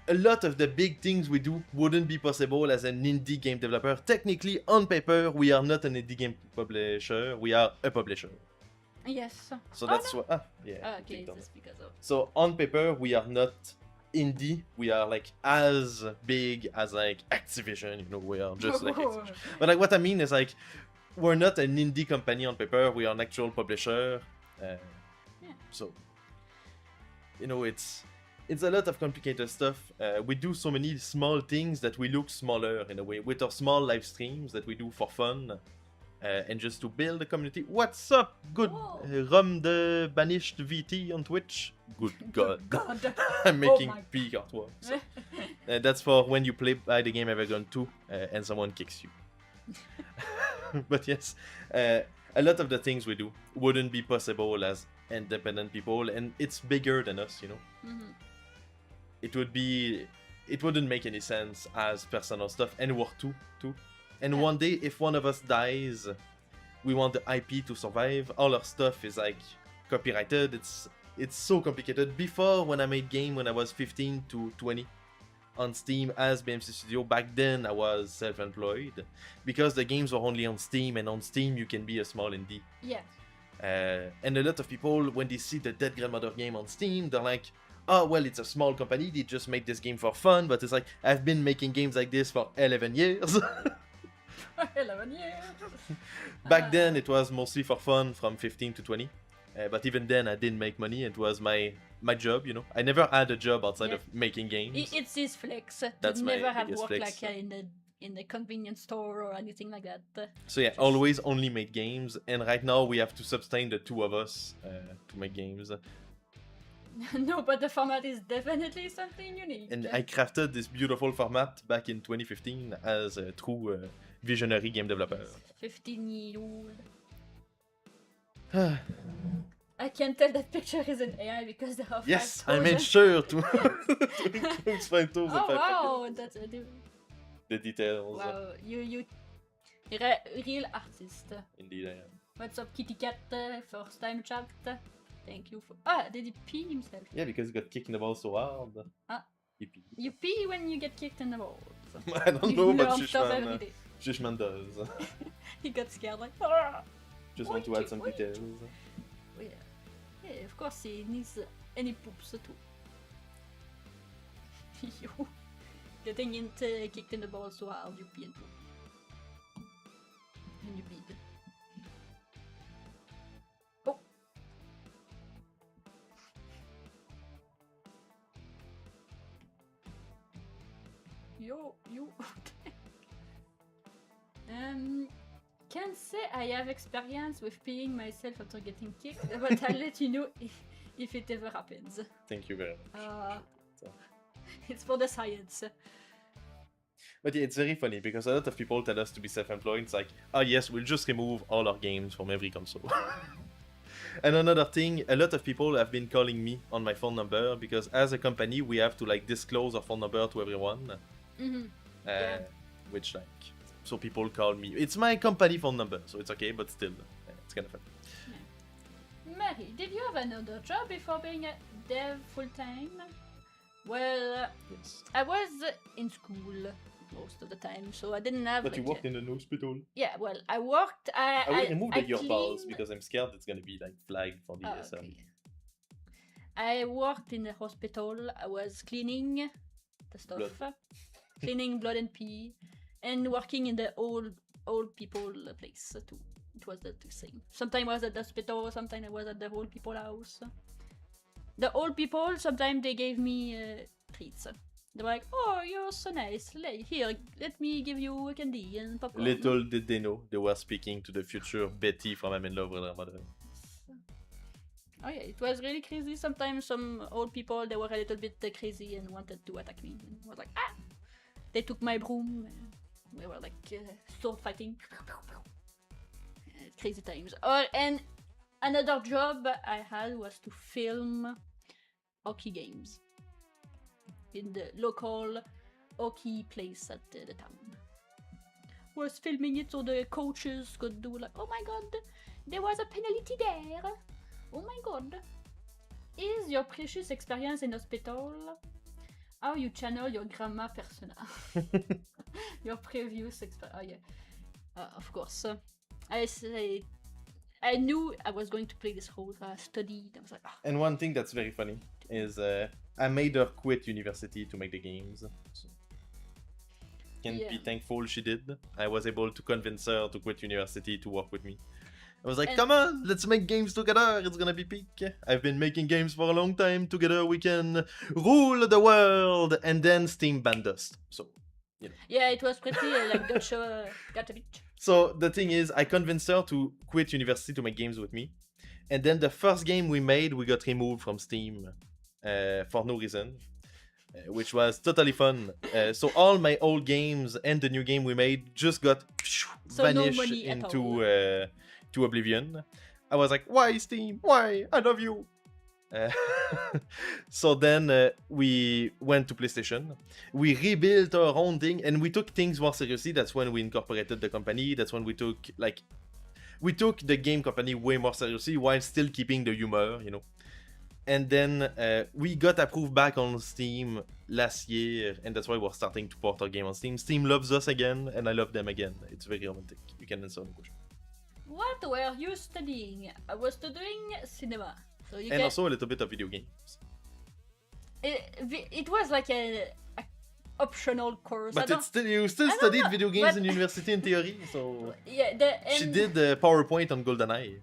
a lot of the big things we do wouldn't be possible as an indie game developer. Technically, on paper, we are not an indie game publisher, we are a publisher. Yes. So that's what. Yeah. Ah, okay, TikTok. it's because of. So on paper, we are not indie. We are like as big as like Activision. You know, we are just like. Activision. But like what I mean is like, we're not an indie company on paper. We are an actual publisher. So, you know, it's a lot of complicated stuff. We do so many small things that we look smaller in a way with our small live streams that we do for fun. And just to build a community. What's up, good Rum the Banished VT on Twitch? Good God. I'm making peak artworks. That's for when you play by the game Evergon 2 and someone kicks you. But yes, a lot of the things we do wouldn't be possible as independent people, and it's bigger than us, you know? Mm-hmm. It wouldn't make any sense as personal stuff, and we're two. And Yeah. one day, if one of us dies, we want the IP to survive. All our stuff is like copyrighted. It's so complicated. Before, when I made game when I was 15 to 20 on Steam as BMC Studio, back then I was self-employed because the games were only on Steam, and on Steam you can be a small indie. Yeah. And a lot of people, when they see the Dead Grandmother game on Steam, they're like, oh, well, it's a small company, they just made this game for fun. But it's like, I've been making games like this for 11 years. 11 years. Back then, it was mostly for fun from 15 to 20. But even then, I didn't make money. It was my job, you know. I never had a job outside Yeah. of making games. It's his flex to That's my never have biggest worked flex. like in the convenience store or anything like that. So yeah, always only made games. And right now, we have to sustain the two of us to make games. No, but the format is definitely something unique. And I crafted this beautiful format back in 2015 as a true visionary game developer. 15-year-old. I can tell that picture is an AI because there are Yes, 5,000. I made sure to include 5,000 Oh wow, that's a the details. wow. You're a real artist. Indeed, I am. What's up, Kitty Cat? First time chat. Thank you for. Did he pee himself? Yeah, because he got kicked in the ball so hard. Ah. He peed. You pee when you get kicked in the balls. I don't know, You but learn stuff every Shishman, day. Shishman does. He got scared like. "Ah!" Just want to add some details. Oh, yeah. Yeah, of course he needs any poops too. You getting into kicked in the balls so hard, you pee and poop. And you peed. Oh. Yo, you. Can't say I have experience with peeing myself after getting kicked, but I'll let you know if it ever happens. Thank you very much. It's for the science. But yeah, it's very funny because a lot of people tell us to be self-employed. It's like, oh yes, we'll just remove all our games from every console. And another thing, a lot of people have been calling me on my phone number because as a company, we have to like disclose our phone number to everyone. Mm-hmm. Yeah. Which like, so people call me. It's my company phone number, so it's okay, but still, it's kind of fun. Yeah. Mary, did you have another job before being a dev full-time? Well, Yes. I was in school most of the time, so I didn't have. But you like, worked in an hospital. Yeah, well, I worked. I will remove the earbuds cleaned- because I'm scared it's gonna be like flagged for the ESL. Okay. I worked in a hospital. I was cleaning the stuff, cleaning blood and pee, and working in the old people place too. it was the same. Sometimes I was at the hospital, sometimes I was at the old people house. The old people, sometimes they gave me treats. They were like, "Oh, you're so nice. Here, let me give you a candy and popcorn." Little did they know they were speaking to the future Betty from I'm in Love with Her Mother. Oh yeah, it was really crazy. Sometimes some old people, they were a little bit crazy and wanted to attack me. And I was like, ah! They took my broom. We were like sword fighting. Crazy times. And another job I had was to film hockey games in the local hockey place at the town. Was filming it so the coaches could do like, oh my god, there was a penalty there. Oh my god. Is your precious experience in hospital how you channel your grandma persona? Your previous experience. Oh yeah. Of course. I knew I was going to play this role. I studied. I was like, oh. And one thing that's very funny is I made her quit university to make the games. So can be thankful she did. I was able to convince her to quit university to work with me. I was like, come on, let's make games together. It's gonna be peak. I've been making games for a long time. Together we can rule the world. And then Steam banned us. So, you know. Yeah, it was pretty like gotcha bitch. So the thing is, I convinced her to quit university to make games with me. And then the first game we made, we got removed from Steam for no reason. Which was totally fun. So all my old games and the new game we made just got vanished into to oblivion. I was like, why Steam? Why? I love you. So then we went to PlayStation. We rebuilt our own thing and we took things more seriously. That's when we incorporated the company. That's when we took the game company way more seriously while still keeping the humor, you know. And then we got approved back on Steam last year, and that's why we're starting to port our game on Steam. Steam loves us again, and I love them again. It's very romantic. You can answer the question. What were you studying? I was studying cinema. So you also a little bit of video games. It was like a optional course. But you still studied video games in university in theory, so... Yeah, she did PowerPoint on GoldenEye.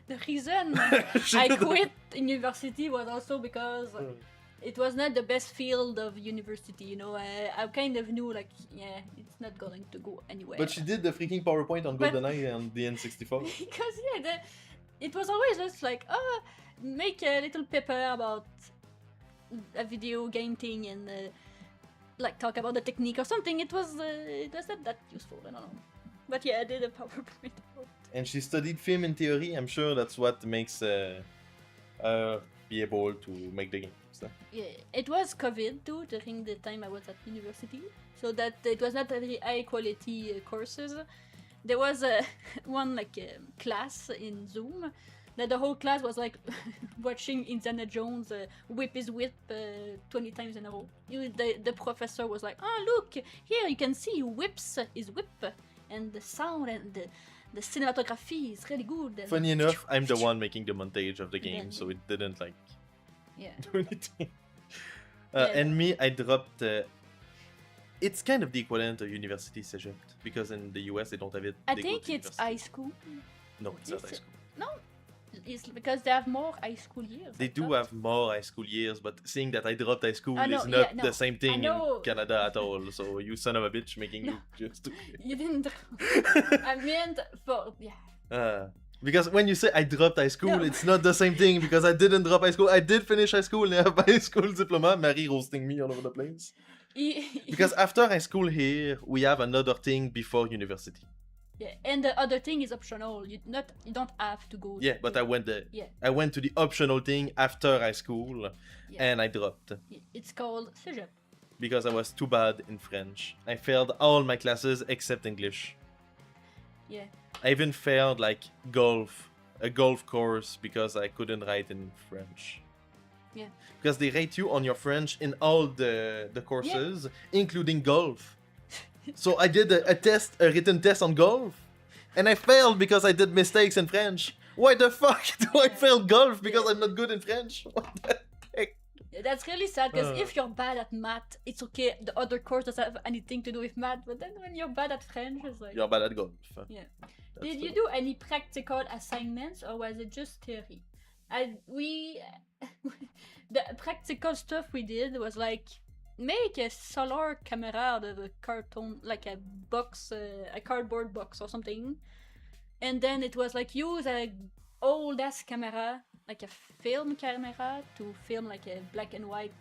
The reason I quit university was also because it was not the best field of university, you know. I kind of knew, like, yeah, it's not going to go anywhere. But she did the freaking PowerPoint on GoldenEye on the N64. Because, yeah, it was always just like, make a little paper about a video game thing and, like, talk about the technique or something. It was not that useful, I don't know. But yeah, I did a PowerPoint. And she studied film in theory. I'm sure that's what makes her be able to make the game. So. Yeah, it was COVID too during the time I was at university, so that it was not very high quality courses. There was one class in Zoom that the whole class was like watching Indiana Jones whip his whip 20 times in a row. The professor was like, "Oh look, here you can see whips his whip, and the sound and the cinematography is really good." Funny enough, I'm the one making the montage of the game, so it didn't do anything. And me, I dropped. It's kind of the equivalent of university cégep, because in the US they don't have it. I think it's high school. No, it's not high school. No, it's because they have more high school years. They do have more high school years, but seeing that I dropped high school is not the same thing in Canada at all. So you son of a bitch making you just. You didn't. I meant for because when you say I dropped high school, it's not the same thing because I didn't drop high school. I did finish high school and I have my high school diploma. Marie roasting me all over the place. Because after high school here, we have another thing before university. Yeah, and the other thing is optional. You don't have to go. Yeah, but I went there. Yeah. I went to the optional thing after high school, and I dropped. It's called cégep. Because I was too bad in French. I failed all my classes except English. Yeah. I even failed a golf course because I couldn't write in French. Yeah. Because they rate you on your French in all the courses, including golf. So I did a written test on golf, and I failed because I did mistakes in French. Why the fuck do I fail golf because I'm not good in French? What the heck? That's really sad, because if you're bad at math, it's okay. The other course doesn't have anything to do with math, but then when you're bad at French, it's like... You're bad at golf. Yeah. Did you do any practical assignments or was it just theory? The practical stuff we did was like make a solar camera out of a carton, like a box, a cardboard box or something, and then it was like use a old ass camera, like a film camera, to film like a black and white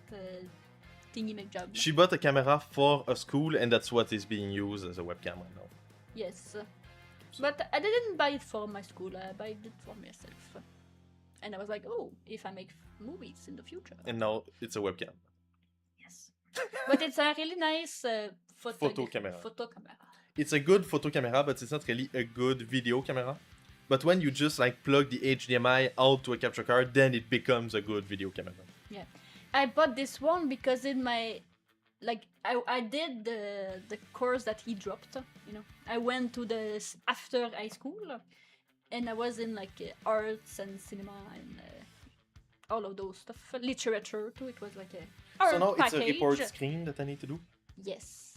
thingy make job. She bought a camera for a school, and that's what is being used as a webcam right now. Yes, but I didn't buy it for my school. I bought it for myself, and I was like, oh, if I make movies in the future. And now it's a webcam. Yes, but it's a really nice Photo camera. Photo camera. It's a good photo camera, but it's not really a good video camera. But when you just like plug the HDMI out to a capture card, then it becomes a good video camera. Yeah, I bought this one because in my, like, I did the course that he dropped. You know, I went to the after high school, and I was in like arts and cinema and all of those stuff, literature too. It was like a art So now package. it's a report screen that I need to do. Yes.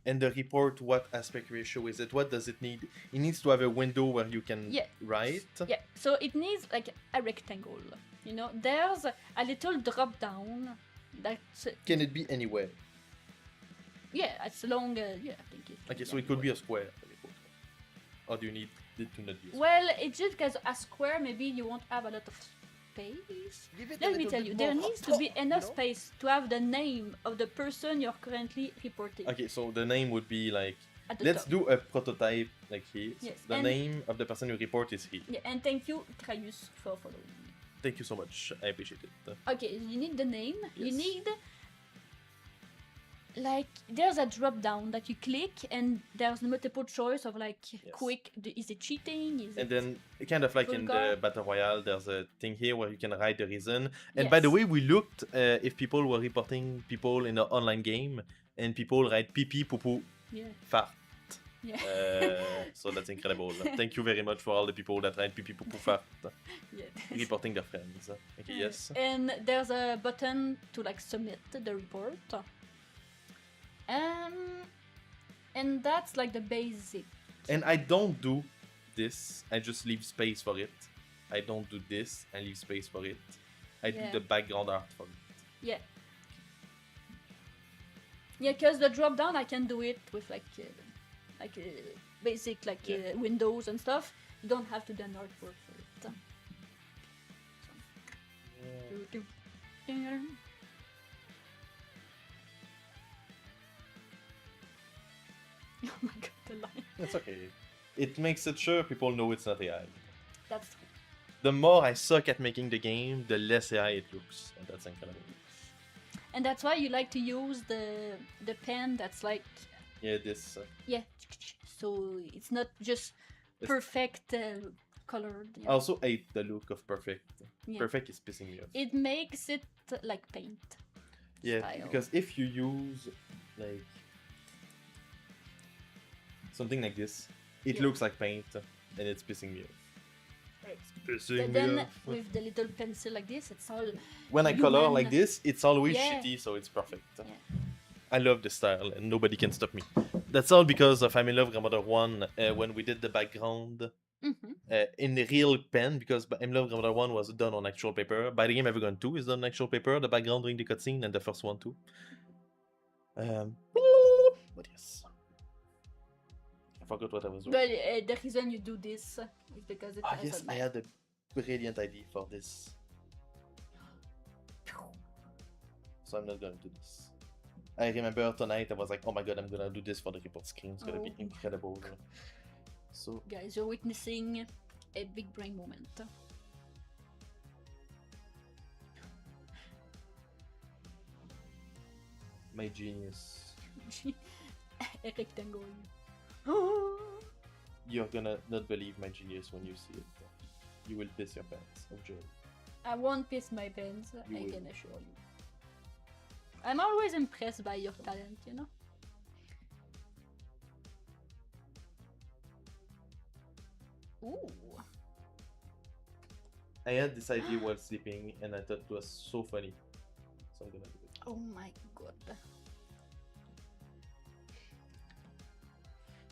And the report, what aspect ratio is it? What does it need? It needs to have a window where you can write. Yeah, so it needs like a rectangle. You know, there's a little drop down. That's Can it be anywhere? yeah, it's long. Yeah, I think it. Okay, so it could be a square. Or do you need it to not be a square? Well, it's just because a square maybe you won't have a lot of space. Let me tell you, there needs to be enough space to have the name of the person you're currently reporting. Okay, so the name would be like, At the let's top. do a prototype like here. Yes, The and- name of the person you report is here. Yeah, and thank you, Traius, for following me. Thank you so much. I appreciate it. Okay, you need the name. You Yes. need like there's a drop down that you click and there's multiple choice of like quick. Is it cheating? Is And it then, kind of like in Vulgar. the Battle Royale, there's a thing here where you can write the reason. And by the way, we looked if people were reporting people in an online game, and people write pee pee poo poo yeah fart. yeah So that's incredible. Thank you very much for all the people that write pee pee poo poo fart, yeah. reporting their friends. Okay, yes. And there's a button to like submit the report. And that's like the basic. And I don't do this. I just leave space for it. I don't do this and leave space for it. I do Yeah. the background art for it. Yeah. Yeah, because the drop down I can do it with like basic like windows and stuff. You don't have to do an artwork for it. Oh my god, the line. It's okay. It makes it sure people know it's not AI. That's true. The more I suck at making the game, the less AI it looks. And that's incredible. And that's why you like to use the pen that's like Yeah, this. yeah, so it's not just It's- perfect colored. I also hate the look of perfect. Yeah. Perfect is pissing me off. It makes it like paint. Yeah, style. because if you use like something like this, it Yeah. looks like paint and it's pissing me off. Pissing But me then off. with the little pencil like this, it's all When I color human. like this, it's always Yeah. shitty, so it's perfect. Yeah. I love the style and nobody can stop me. That's all because of I'm in Love Grandmother 1 when we did the background in the real pen, because I'm in Love Grandmother 1 was done on actual paper. By the game Evergone 2 is done on actual paper, the background during the cutscene, and the first one too. But yes. I forgot what I was doing. But the reason you do this is because it Ah has yes, a I had a brilliant idea for this. So I'm not gonna do this. I remember tonight I was like, oh my god, I'm gonna do this for the report screen. It's gonna be Oh. incredible. So Guys, you're witnessing a big brain moment. my genius. A rectangle. You're gonna not believe my genius when you see it. You will piss your pants of joy. I won't piss my pants, You I will. can assure you. I'm always impressed by your talent, you know? Ooh. I had this idea while sleeping and I thought it was so funny. So I'm gonna do it. Oh my god.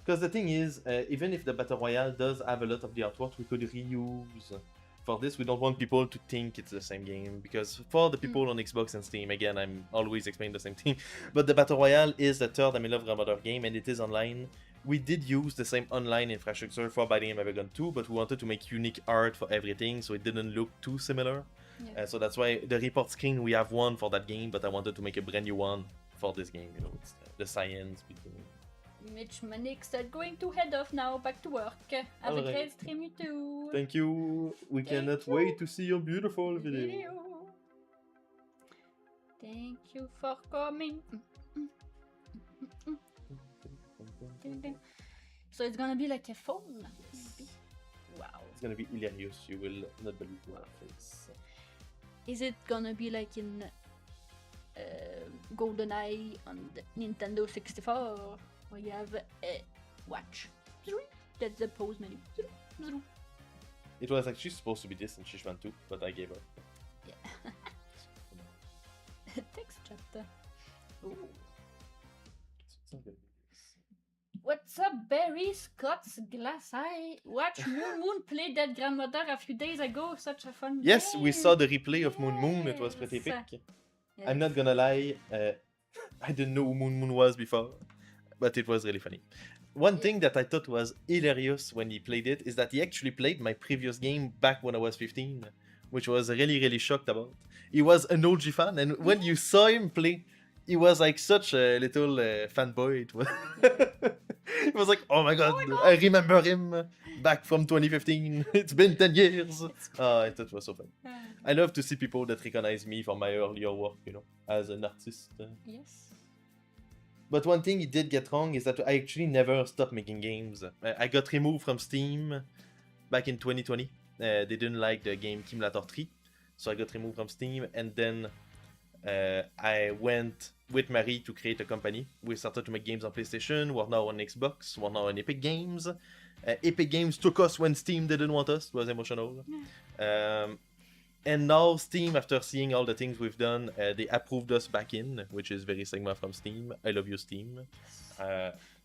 Because the thing is, even if the Battle Royale does have a lot of the artwork we could reuse for this, we don't want people to think it's the same game. Because for the people on Xbox and Steam, again, I'm always explaining the same thing, but the Battle Royale is the third I'm in Love Grandmother game, and it is online. We did use the same online infrastructure for By the Game I've Ever Gone 2, but we wanted to make unique art for everything, so it didn't look too similar. Yeah. So that's why the report screen, we have one for that game, but I wanted to make a brand new one for this game. You know, it's the science between. Mitch Manick said going to head off now, back to work. Have a Alright. great stream, you too. Thank you. We Thank cannot you. wait to see your beautiful video. Thank you for coming. So it's gonna be like a phone. Maybe. Wow. It's gonna be hilarious. You will not believe my face. Is it gonna be like in GoldenEye on the Nintendo 64? Where you have a watch. That's the pose menu. It was actually supposed to be this in Shishman 2, but I gave up. Yeah. Text chat. Ooh. It's not gonna be this. What's up, Barry? Scott's Glass Eye? Watch Moon play Dead Grandmother a few days ago. Such a fun Yes, game. we saw the replay of Moon. It was pretty Yes. epic. Yes. I'm not gonna lie, I didn't know who Moon was before, but it was really funny. One thing that I thought was hilarious when he played it is that he actually played my previous game back when I was 15, which I was really shocked about. He was an OG fan, and when you saw him play, he was like such a little fanboy. It was, it was like, oh my god, I remember him back from 2015. It's been 10 years. Oh, I thought it was so fun. I love to see people that recognize me for my earlier work, you know, as an artist. Yes. But one thing he did get wrong is that I actually never stopped making games. I got removed from Steam back in 2020. They didn't like the game Kimulator 3, so I got removed from Steam, and then I went with Marie to create a company. We started to make games on PlayStation, we're now on Xbox, we're now on Epic Games. Epic Games took us when Steam didn't want us, it was emotional. And now Steam, after seeing all the things we've done, they approved us back in, which is very Sigma from Steam. I love you, Steam.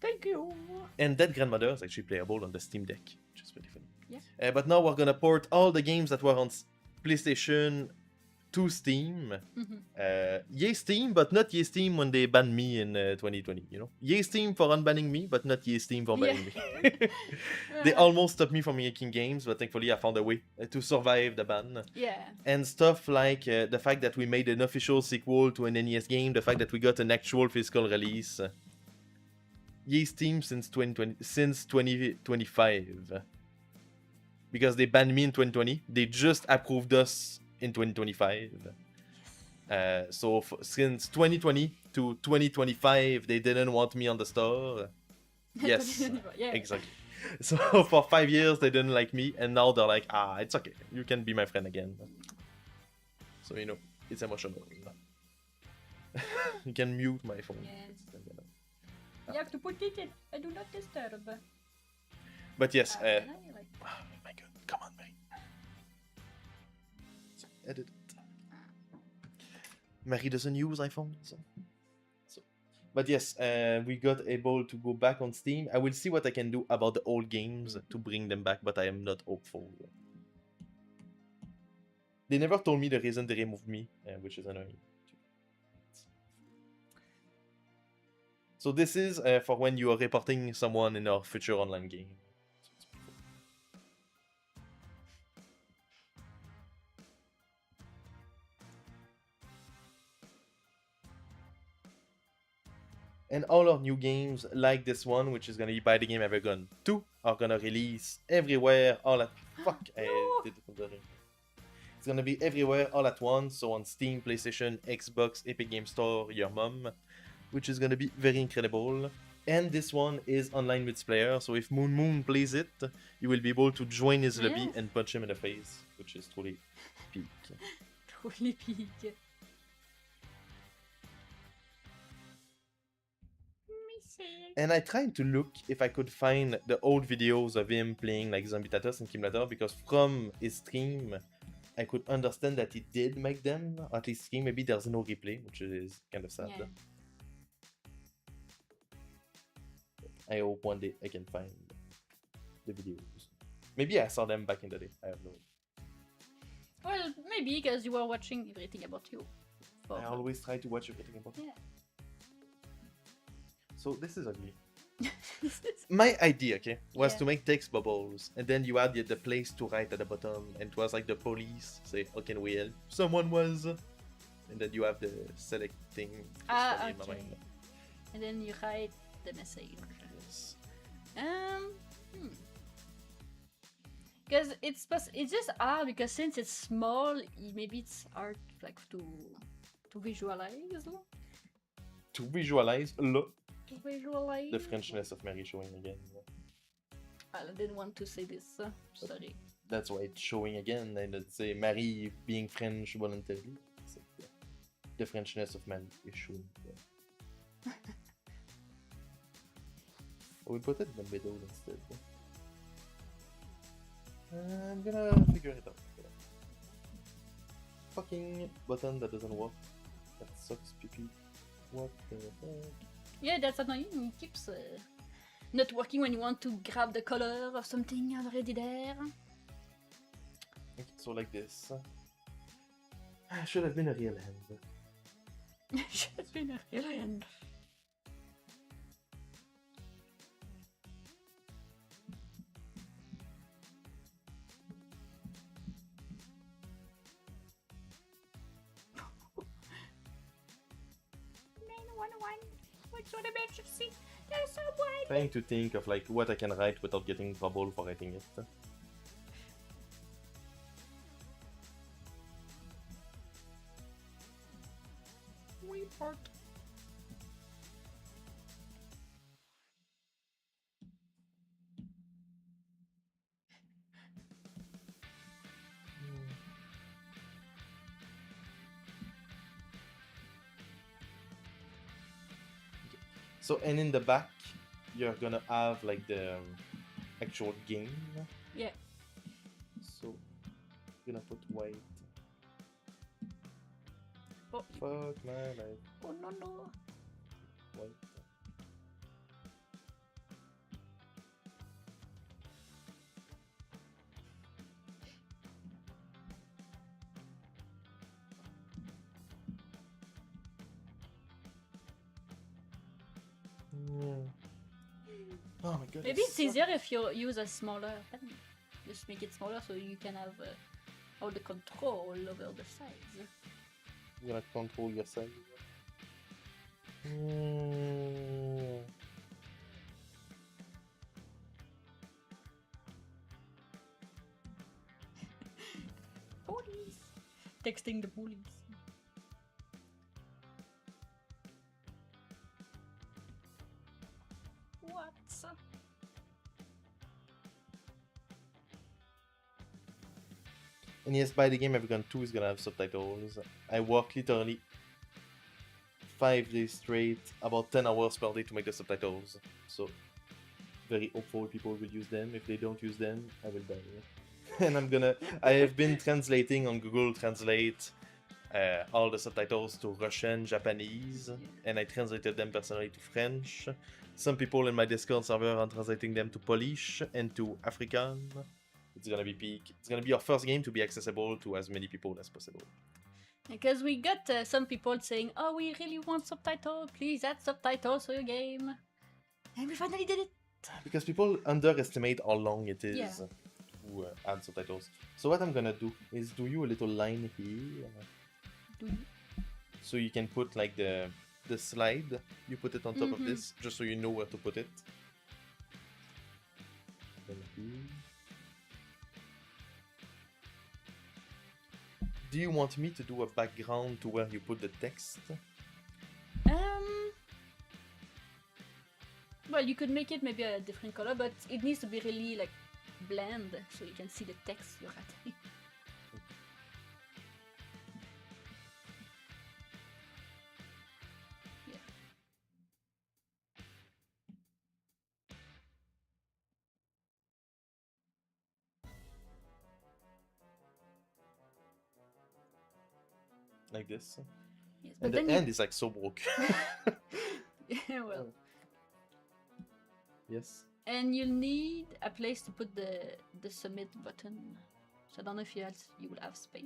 Thank you. And Dead Grandmother is actually playable on the Steam Deck, which is pretty funny. Yeah. But now we're gonna port all the games that were on PlayStation to Steam. Yay Steam, but not Yay Steam when they banned me in 2020, you know? Yay Steam for unbanning me, but not Yay Steam for banning me. They almost stopped me from making games, but thankfully I found a way to survive the ban. Yeah. And stuff like the fact that we made an official sequel to an NES game, the fact that we got an actual physical release. Yay Steam since 2025. Because they banned me in 2020, they just approved us in 2025. So since 2020 to 2025, they didn't want me on the store. Yes, Yeah. exactly. So for 5 years, they didn't like me, and now they're like, it's okay, you can be my friend again. So, you know, it's emotional. You can mute my phone. Yes. You have to put it in. I do not disturb. But yes, Like, oh my god, come on, Marie. So, edit it. Marie doesn't use iPhones. So. But yes, we got able to go back on Steam. I will see what I can do about the old games to bring them back, but I am not hopeful. They never told me the reason they removed me, which is annoying. So this is for when you are reporting someone in our future online game. And all our new games, like this one, which is gonna be By the Game I've Ever Gone 2, are gonna release everywhere, all at... Fuck, I did it from the ring. It's gonna be everywhere, all at once, so on Steam, PlayStation, Xbox, Epic Game Store, your mom, which is gonna be very incredible. And this one is online multiplayer, so if Moon plays it, you will be able to join his lobby and punch him in the face, which is truly peak. Truly peak. And I tried to look if I could find the old videos of him playing like Zombie Tatters and Kimulator, because from his stream, I could understand that he did make them, or at least stream. Maybe there's no replay, which is kind of sad. Yeah. I hope one day I can find the videos. Maybe I saw them back in the day. I have no. Well, maybe because you were watching everything about you. I always try to watch everything about. Yeah. So this is ugly. My idea, okay, was to make text bubbles, and then you had the place to write at the bottom, and it was like the police say, "How can we help?" Someone was, and then you have the selecting. Okay. And then you write the message. Yes. Because it's just hard because since it's small, maybe it's hard like to visualize. To visualize To visualize. the Frenchness of Mary showing again. I didn't want to say this. Sorry. That's why it's showing again, and it's say Marie being French voluntarily. So, yeah. The Frenchness of Mary is showing. Yeah. We put it in the middle instead. I'm gonna figure it out. Fucking button that doesn't work. That sucks, PP. What the heck? Yeah, that's annoying. It keeps not working when you want to grab the color of something already there. Okay, so like this. Should have been a real hand. Should have been a real hand. There's someone. Trying to think of like what I can write without getting in trouble for writing it. Report. So, and in the back, you're gonna have like the actual game. Yeah. So, I'm gonna put white. Oh. Fuck my life. Oh no. White. Oh my god. Maybe it's easier if you use a smaller pen. Just make it smaller so you can have all the control over the size. You're gonna control your size. Police! Texting the police. What? And yes, by the game Everyone 2 is gonna have subtitles. I work literally 5 days straight, about 10 hours per day to make the subtitles. So, very hopeful people will use them. If they don't use them, I will die. And I have been translating on Google Translate all the subtitles to Russian, Japanese, and I translated them personally to French. Some people in my Discord server are translating them to Polish and to African. It's gonna be peak. It's gonna be our first game to be accessible to as many people as possible. Because we got some people saying, "Oh, we really want subtitles. Please add subtitles to your game." And we finally did it. Because people underestimate how long it is Yeah. to add subtitles. So what I'm gonna do is do you a little line here. Do you? So you can put like the slide, you put it on top of this, just so you know where to put it. Do you want me to do a background to where you put the text? Well, you could make it maybe a different color, but it needs to be really like blend so you can see the text you're writing. Like this. Yes, And the end is like so broke. Yeah, well. Yes. And you'll need a place to put the submit button. So I don't know if you will have space.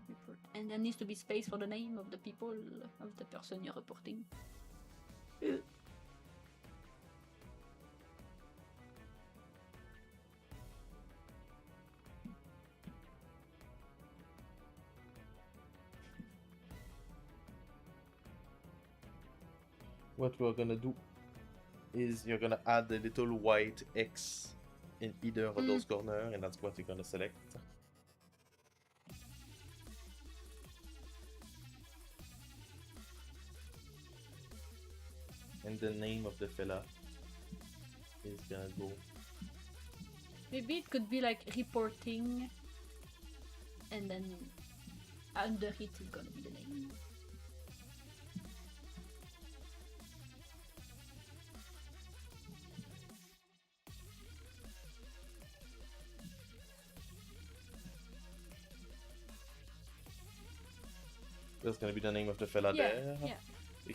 Report. And there needs to be space for the name of the people, of the person you're reporting. What we're gonna do is you're gonna add a little white X in either of those corners, and that's what you're gonna select. And the name of the fella is gonna go. Maybe it could be like reporting, and then under it is gonna be the name. That's gonna be the name of the fella Yeah, there. yeah.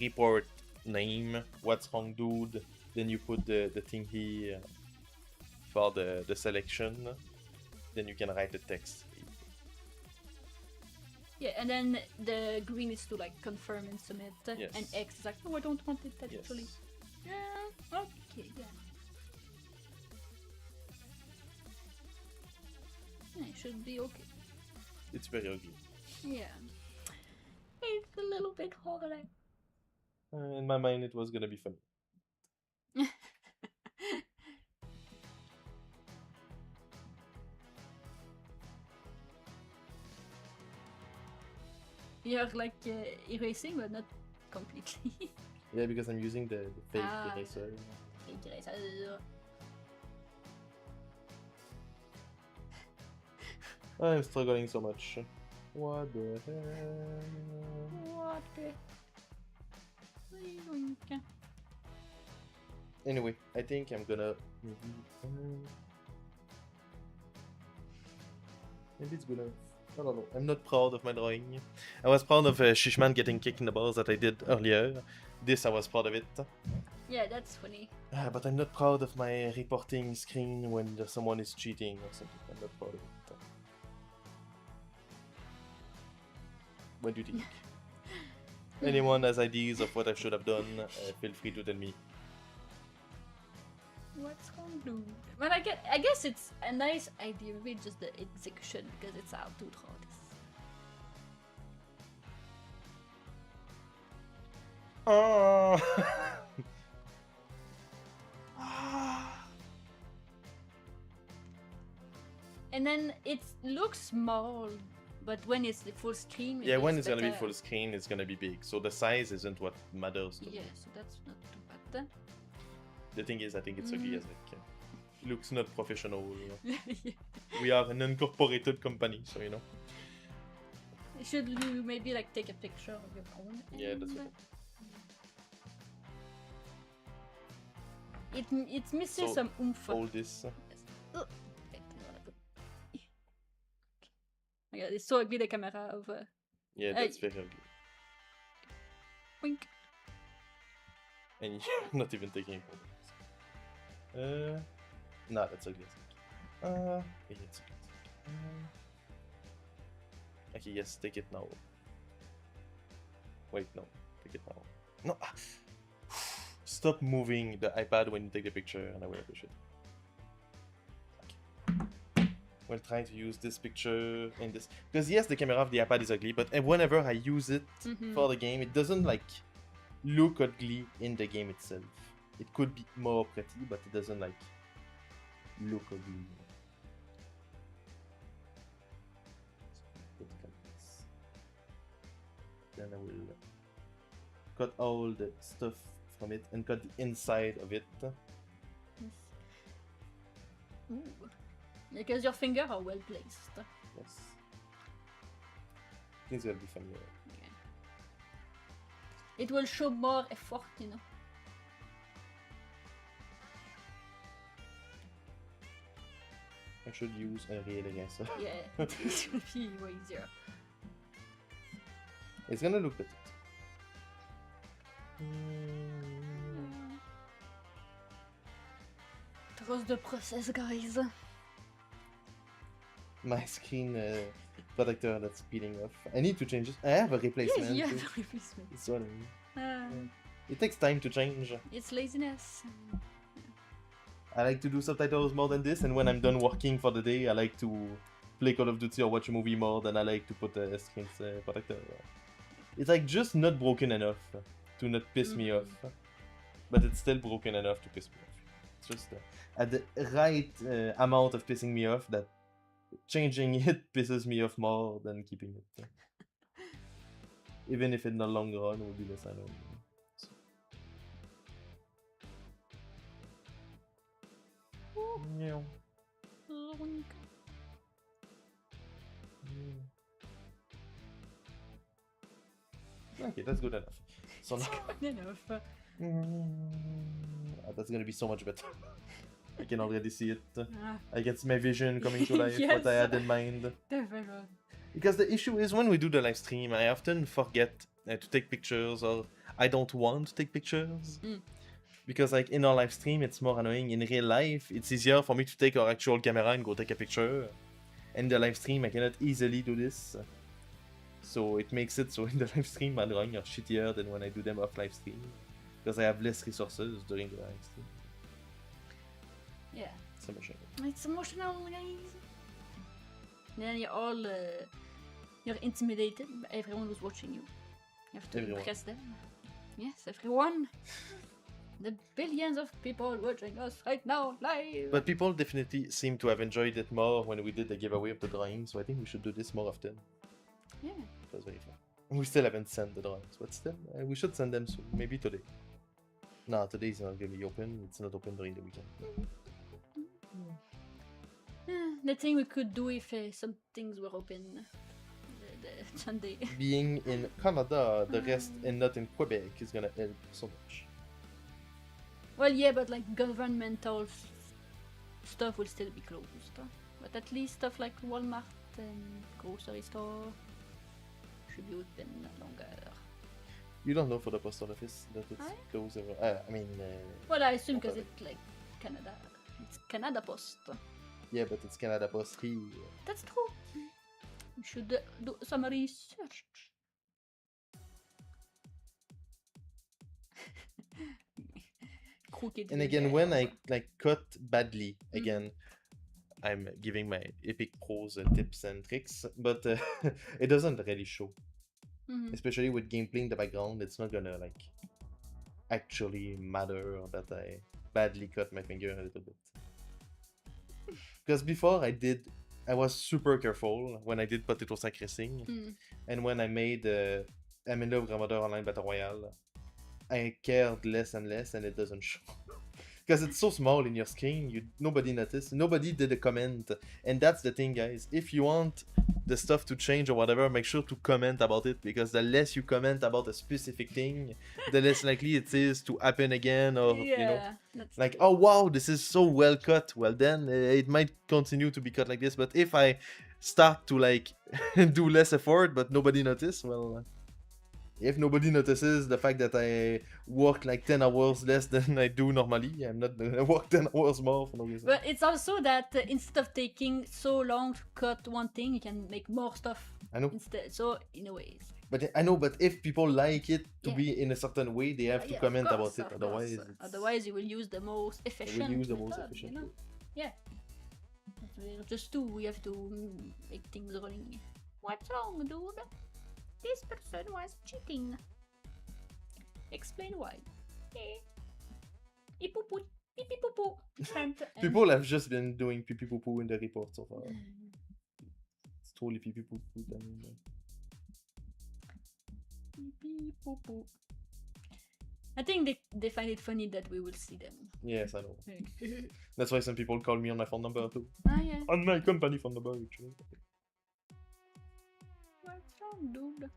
Report name, what's wrong, dude. Then you put the thing here for the selection. Then you can write the text. Yeah, and then the green is to like confirm and submit, Yes. and X is like, oh, I don't want it actually. Yes. Yeah, okay, yeah. Yeah, it should be okay. It's very ugly. Yeah. It's a little bit hard. In my mind, it was gonna be funny. You're like erasing, but not completely. Yeah, because I'm using the fake eraser. I'm struggling so much. What the hell? What the? Anyway, I think I'm gonna maybe it's good enough. I don't know. I'm not proud of my drawing. I was proud of Shishman getting kicked in the balls that I did earlier. This I was proud of it. Yeah, that's funny. But I'm not proud of my reporting screen when someone is cheating or something. I'm not proud of it. What do you think? Anyone has ideas of what I should have done, feel free to tell me. What's wrong, dude? But I guess it's a nice idea, maybe just the execution, because it's how to draw this. Oh. And then it looks small, but when it's the full screen, Yeah, when it's better. gonna be full screen, it's gonna be big. So the size isn't what matters to me. Yeah, so that's not too bad. The thing is, I think it's ugly as heck. Looks not professional. Yeah. We are an unincorporated company, so you know. Should you maybe like take a picture of your own? Yeah, that's what. It misses So, some oomph. All this. Regarde, it's so ugly the camera of. Yeah, that's very ugly. Wink. And you're not even taking photos. Nah, that's ugly. Yeah, it's ugly. Okay, yes, take it now. Wait, no, take it now. No. Stop moving the iPad when you take a picture, and I will appreciate it. Okay. We'll try to use this picture in this, because yes, the camera of the iPad is ugly, but whenever I use it for the game, it doesn't like look ugly in the game itself. It could be more pretty, but it doesn't like look ugly. Then I will cut all the stuff from it and cut the inside of it. Ooh. Because your fingers are well placed. Yes. Things will be familiar. Okay. It will show more effort, you know. I should use a real eraser. Yeah, it will be way easier. It's gonna look better. Trust the process, guys. My screen protector that's peeling off. I need to change it. I have a replacement. Yeah, too. the replacement. It's what I mean. Uh, It takes time to change. It's laziness. I like to do subtitles more than this, and when I'm done working for the day, I like to play Call of Duty or watch a movie more than I like to put a screen protector. It's like just not broken enough to not piss me off, but it's still broken enough to piss me off. It's just at the right amount of pissing me off that changing it pisses me off more than keeping it. Even if in the long run will be less annoying. So. Yeah. Okay, that's good enough. So now... Good enough. That's gonna be so much better. I can already see it. Ah. I get my vision coming to life, Yes. what I had in mind. Definitely. Because the issue is when we do the live stream, I often forget to take pictures, or I don't want to take pictures. Because like in our live stream, it's more annoying. In real life, it's easier for me to take our actual camera and go take a picture. In the live stream, I cannot easily do this. So it makes it so in the live stream, my drawings are shittier than when I do them off live stream. Because I have less resources during the live stream. Yeah. It's emotional. It's emotional, guys. Then you're all you're intimidated by everyone who's watching you. You have to impress them. Yes, everyone. The billions of people watching us right now live. But people definitely seem to have enjoyed it more when we did the giveaway of the drawings, so I think we should do this more often. Yeah. It was very fun. We still haven't sent the drawings, but still, we should send them soon. Maybe today. No, today is not going to be open. It's not open during the weekend. The thing we could do if some things were open the Sunday. Being in Canada, the rest, and not in Quebec is gonna help so much. Well, yeah, but like governmental stuff will still be closed. But at least stuff like Walmart and grocery store should be open longer. You don't know for the postal office that it's closed. I mean. Well, I assume because it's like Canada. It's Canada Post. Yeah, but it's Canada Post here. That's true. You should do some research. And again, when I like cut badly, again, I'm giving my epic pros tips and tricks, but it doesn't really show. Especially with gameplay in the background, it's not gonna like actually matter that I badly cut my finger a little bit. Because before I was super careful when I did Potato Sack Racing, and when I made Amanda Grandmother Online Battle Royale, I cared less and less, and it doesn't show. Because it's so small in your screen, nobody noticed, nobody did a comment, and that's the thing, guys. If you want the stuff to change or whatever, make sure to comment about it, because the less you comment about a specific thing, the less likely it is to happen again, or you know, like true. Oh wow, this is so well cut. Well then, it might continue to be cut like this. But if I start to like do less effort, but nobody notice, well. If nobody notices the fact that I work like 10 hours less than I do normally, I'm not gonna work 10 hours more for no reason. But it's also that instead of taking so long to cut one thing, you can make more stuff instead. So, in a way. But I know, but if people like it to be in a certain way, they have to comment about it. Otherwise, you will use the most efficient method, you know? Yeah. Just we have to make things running. What's wrong, dude? This person was cheating. Explain why. People have just been doing pee pee poo poo in the report so far. It's totally pee pee poo poo. I think they find it funny that we will see them. Yes, I know. That's why some people call me on my phone number too. Ah, yeah. On my company phone number, actually. What's wrong, dude?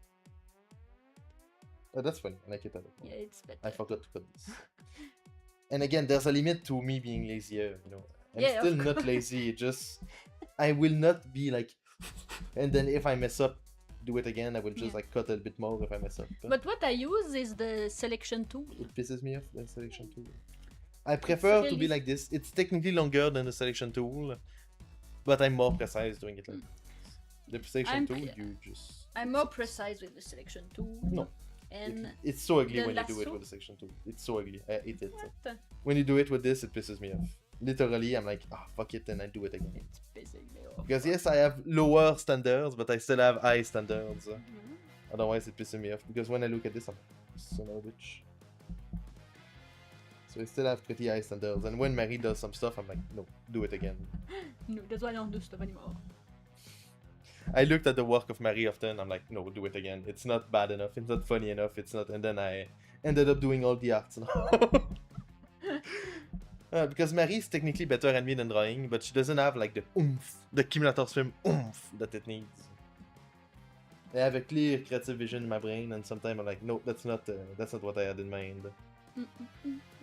That's funny. I like it a lot. Yeah, it's better. I forgot to cut this. And again, there's a limit to me being lazier, you know. I'm still not lazy, just I will not be like and then if I mess up, do it again. I will just like cut a bit more if I mess up. But what I use is the selection tool. It pisses me off, the selection tool. I prefer to be really- like this. It's technically longer than the selection tool, but I'm more precise doing it like this. The selection tool, you just... I'm more precise with the selection tool. No. And It's so ugly the when you do it lasso? with the selection tool. It's so ugly. I hate it. what? When you do it with this, it pisses me off. Literally, I'm like, ah, fuck it, and I do it again. It's pissing me off. Because yes, I have lower standards, but I still have high standards. Mhm. Otherwise, it pisses me off. Because when I look at this, I'm like, son of a bitch. So I still have pretty high standards. And when Marie does some stuff, I'm like, no, do it again. No, that's why I don't do stuff anymore. I looked at the work of Marie often. I'm like, no, do it again. It's not bad enough. It's not funny enough. It's not. And then I ended up doing all the arts now. Because Marie is technically better at me than drawing, but she doesn't have like the oomph, the Kimulator swim oomph that it needs. I have a clear creative vision in my brain, and sometimes I'm like, no, that's not what I had in mind.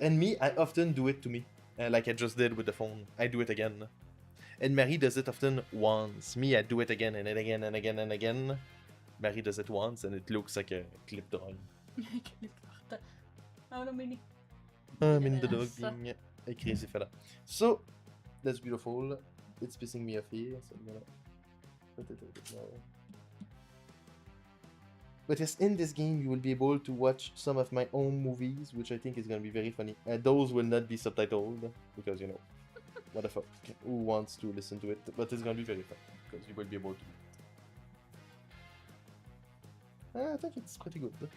And me, I often do it to me, like I just did with the phone. I do it again. And Marie does it often once. Me, I do it again and again and again and again. Marie does it once, and it looks like a clip drawing. I'm in the dog being a crazy fella. So, that's beautiful. It's pissing me off here, so I'm gonna put it a bit more. But yes, in this game you will be able to watch some of my own movies, which I think is gonna be very funny. Those will not be subtitled, because you know, what the fuck, who wants to listen to it? But it's gonna be very fun, because you will be able to do it. I think it's pretty good.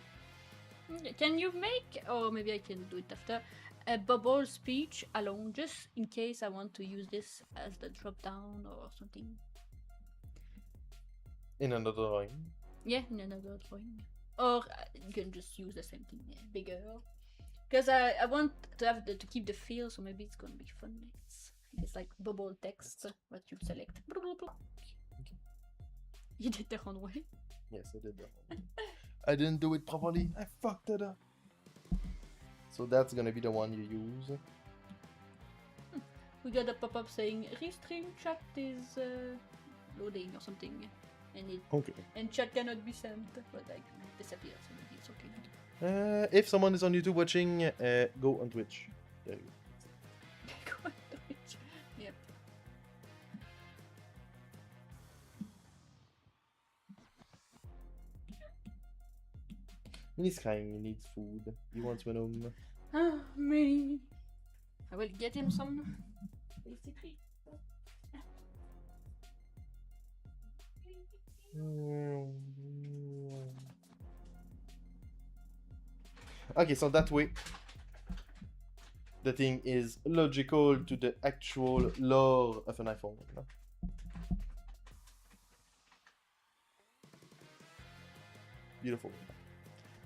Can you make, or maybe I can do it after, a bubble speech alone, just in case I want to use this as the drop down or something? In another drawing. Yeah, in another drawing. Or you can just use the same thing, bigger. Because I want to have to keep the feel, so maybe it's gonna be fun. It's like bubble text, what you select. Okay. You did the wrong way. Yes, I did that one. I didn't do it properly. I fucked it up. So that's gonna be the one you use. We got a pop-up saying restream chat is loading or something, and chat cannot be sent, but like disappears. So maybe it's okay now. If someone is on YouTube watching, go on Twitch. There you go. Go on Twitch. Yep. He's crying, he needs food. He wants one home. Ah, me. I will get him some. Basically. Okay, so that way the thing is logical to the actual lore of an iPhone. No? Beautiful.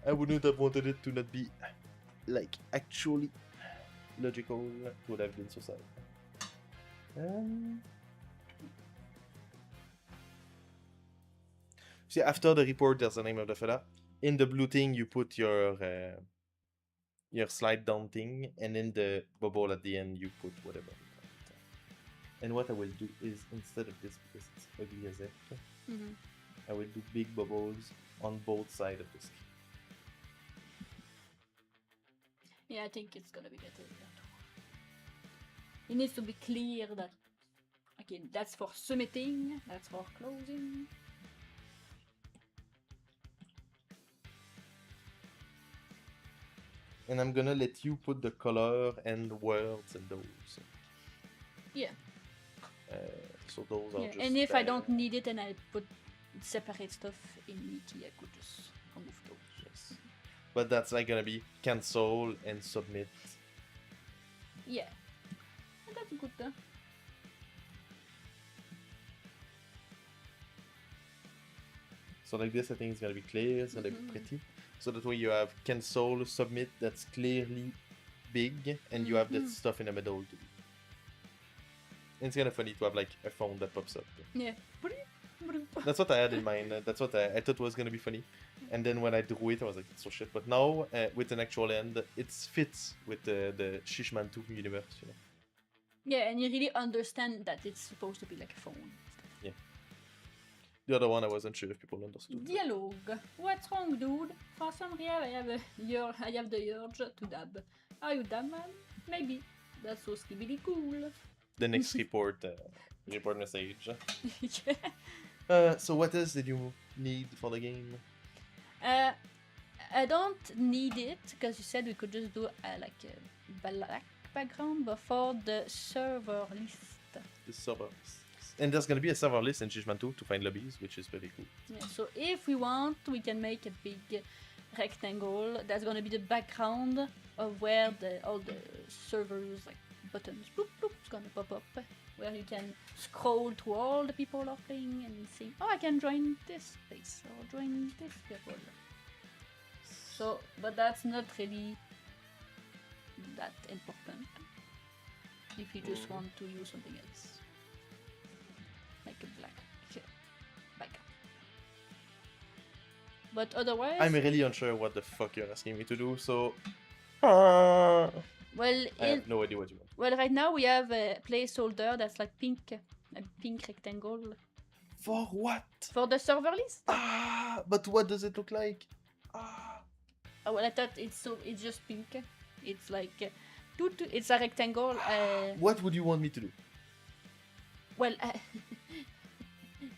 I wouldn't have wanted it to not be like actually logical. It would have been so sad. See, after the report, there's the name of the fella. In the blue thing, you put your slide down thing, and in the bubble at the end, you put whatever. And what I will do is, instead of this, because it's ugly as heck, I will do big bubbles on both sides of the screen. Yeah, I think it's gonna be better than that. It needs to be clear that, again, that's for submitting, that's for closing. And I'm gonna let you put the color and the words in those. Yeah. So those are just... And if I don't need it and I put separate stuff in Wiki, I could just remove those. Yes. But that's like gonna be cancel and submit. Yeah. And that's good though. So like this, I think it's gonna be clear, it's gonna be pretty. So that way you have cancel, submit, that's clearly big, and you have that stuff in the middle too. And it's kind of funny to have like a phone that pops up. Yeah. That's what I had in mind. That's what I thought was gonna be funny. And then when I drew it, I was like, it's so shit. But now, with an actual end, it fits with the Shishman 2 universe, you know. Yeah, and you really understand that it's supposed to be like a phone. Yeah. The other one, I wasn't sure if people understood. Dialogue. What's wrong, dude? For some reason, I have the urge to dab. Are you that man? Maybe. That's so skibidi cool. The next report message. Yeah. So what else did you need for the game? I don't need it because you said we could just do like a black background, but for the server list. The server list. And there's gonna be a server list in Judgment 2 to find lobbies, which is very cool. Yeah, so if we want, we can make a big rectangle. That's gonna be the background of where all the servers, like buttons, boop, boop, it's gonna pop up. Where you can scroll to all the people are playing and see, oh, I can join this place or join this people. So, but that's not really that important if you just want to use something else. Like a black background. But otherwise... I'm really unsure what the fuck you're asking me to do, so... Well, I have no idea what you want. Well, right now we have a placeholder that's like pink, a pink rectangle. For what? For the server list? But what does it look like? Oh, well, I thought it's just pink. It's like, it's a rectangle. What would you want me to do? Well,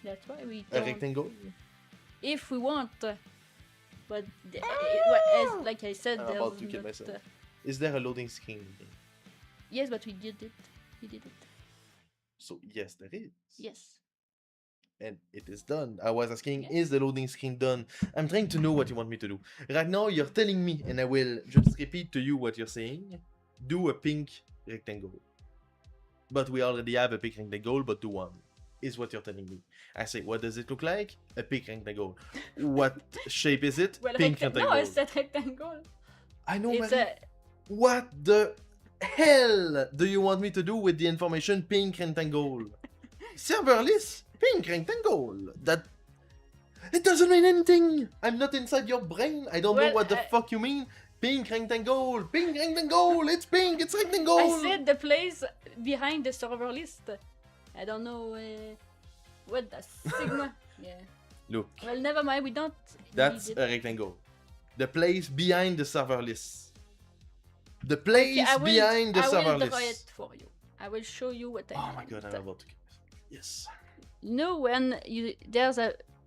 that's why we A don't... rectangle? If we want, but as like I said, I'm there's about to kill not, myself. Is there a loading screen? yes, but we did it. We did it. So yes, there is. Yes. And it is done. I was asking, Yes. is the loading screen done? I'm trying to know what you want me to do. Right now, you're telling me, and I will just repeat to you what you're saying. Do a pink rectangle. But we already have a pink rectangle, but do one. Is what you're telling me. I say, what does it look like? A pink rectangle. What shape is it? Well, Pink rectangle. no, it's a rectangle. I know, It's Marie. What the hell do you want me to do with the information pink rectangle? Server list, pink rectangle. That... It doesn't mean anything. I'm not inside your brain. I don't know what the fuck you mean. Pink rectangle, pink rectangle. It's pink, it's rectangle. I said the place behind the server list. I don't know what the sigma. Yeah. Look, Well, never mind. We don't. that's need a it. rectangle. The place behind the server list. The place behind the server I will draw list. it for you. I will show you what I Oh my want. god, I'm about to kill myself. Yes. You know when there's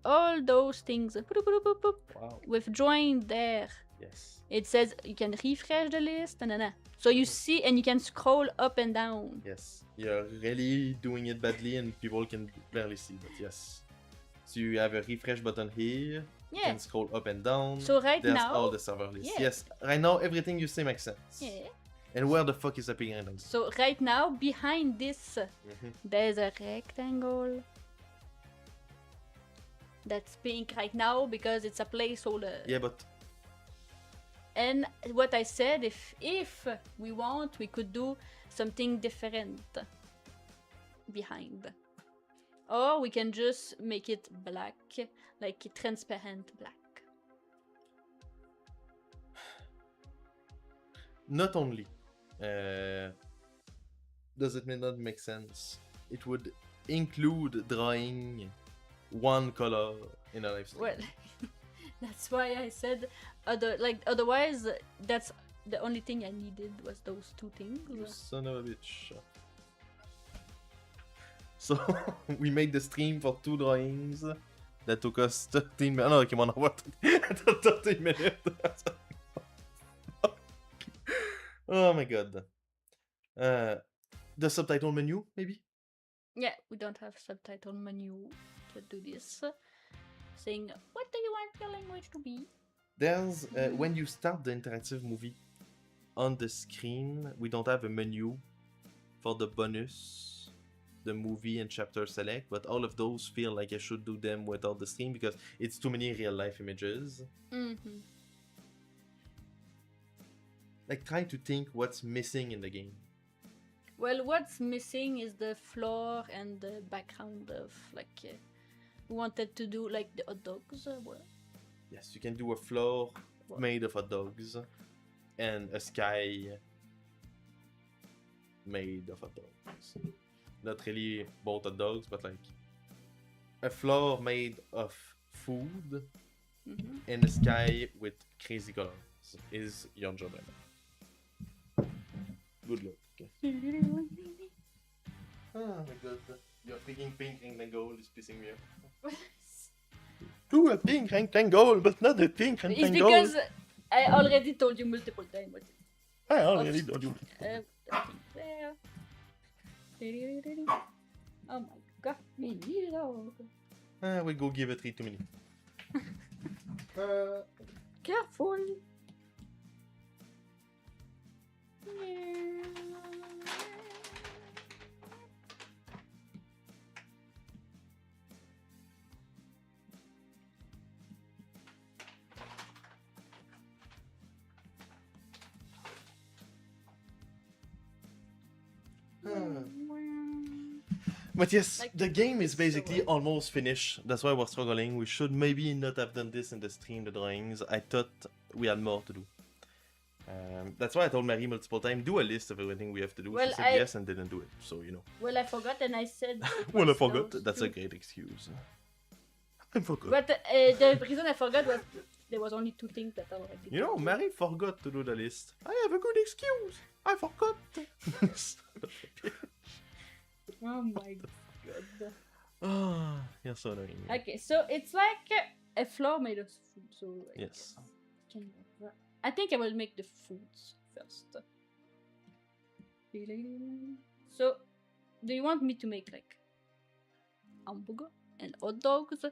all those things boop, boop, boop, boop, Wow. with join there. Yes. It says you can refresh the list and so you see and you can scroll up and down. Yes. You're really doing it badly and people can barely see, but yes. So you have a refresh button here. You Yeah. can scroll up and down. So right There's now, all the server lists. yeah. Yes. Right now, everything you say makes sense. yeah. And where the fuck is the pink rectangle? So right now behind this, Mhm. there's a rectangle. That's pink right now because it's a placeholder. Yeah, but And what I said, if we want, we could do something different behind. Or we can just make it black, like transparent black. not only does it not make sense, it would include drawing one color in a live stream. Well, that's why I said otherwise that's the only thing I needed was those two things. You son of a bitch. So we made the stream for 2 drawings that took us 13 minutes. No, okay, 1 hour. 13 minutes. Oh my god. The subtitle menu, maybe? Yeah, we don't have subtitle menu to do this. Saying, what do you want your language to be? There's, when you start the interactive movie on the screen, we don't have a menu for the bonus, the movie and chapter select, but all of those feel like I should do them without the stream because it's too many real life images. Mm-hmm. Like, try to think what's missing in the game. Well, what's missing is the floor and the background of, like, we wanted to do, like, the hot dogs. Well, Yes, you can do a floor What? made of hot dogs and a sky made of hot dogs. Not really both hot dogs, but like a floor made of food mhm. and a sky with crazy colors is your job right now. Good luck. Oh my god. Your freaking pink rectangle is pissing me off. Do a pink rectangle, but not a pink It's rectangle. because I already told you multiple times what it is. I already told you. There. Oh my god, me neither. We go give a treat to me. Careful. But yes, Like, the game is so basically well. almost finished. That's why we're struggling. We should maybe not have done this in the stream, the drawings. I thought we had more to do. That's why I told Marie multiple times, do a list of everything we have to do. Well, she said yes and didn't do it, so you know. Well, I forgot and I said... Well, I forgot. those That's two. a great excuse. I forgot. But the reason I forgot was there was only 2 things that I already You know, Marie forgot to do the list. I have a good excuse. I forgot. Oh my god. Ah, you're so annoying. Okay, so it's like a floor made of food, so... Yes. I think I will make the foods first. So, do you want me to make like hamburger and hot dogs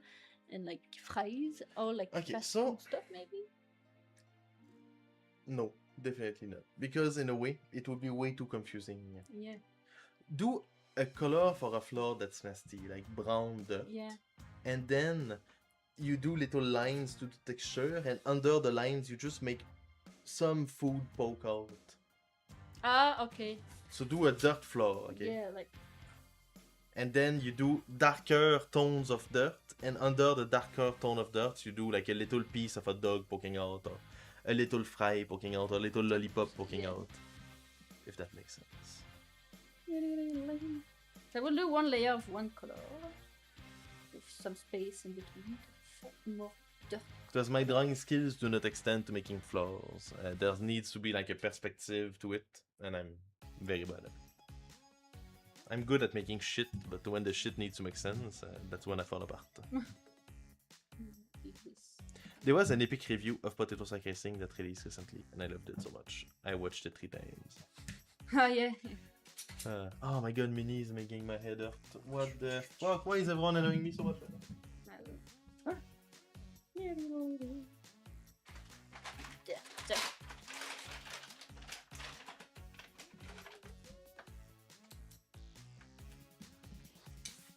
and like fries or like Okay, fast so- food stuff maybe? No, definitely not. Because in a way, it would be way too confusing. Yeah, Do a color for a floor that's nasty, like brown dirt. yeah. And then you do little lines to the texture, and under the lines you just make some food poke out. Ah, okay. So do a dirt floor, okay? Yeah, like And then you do darker tones of dirt, and under the darker tone of dirt you do like a little piece of a dog poking out, or a little fry poking out, or a little lollipop poking Yeah. out. If that makes sense. so I will do 1 layer of 1 color with some space in between for more dirt. Because my drawing skills do not extend to making floors. There needs to be like a perspective to it, and I'm very bad at it. I'm good at making shit, but when the shit needs to make sense, that's when I fall apart. There was an epic review of Potato Sack Racing that released recently, and I loved it so much. I watched it 3 times. Oh yeah. Oh my god, Minnie is making my head hurt. What the fuck? Why is everyone annoying me so much?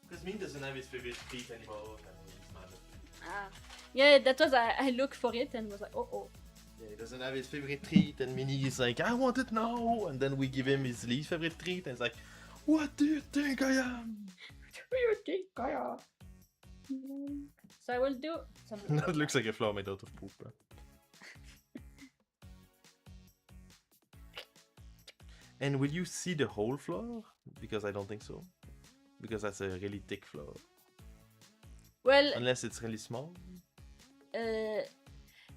Because Min doesn't have his favorite treat anymore. Yeah, that was I looked for it and was like, oh. Yeah, he doesn't have his favorite treat, and Minnie is like, I want it now! And then we give him his least favorite treat, and it's like, what do you think I am? What do you think I am? So I will do some. That looks like a flower made out of poop. And will you see the whole floor? Because I don't think so. Because that's a really thick floor. Well, Unless it's really small.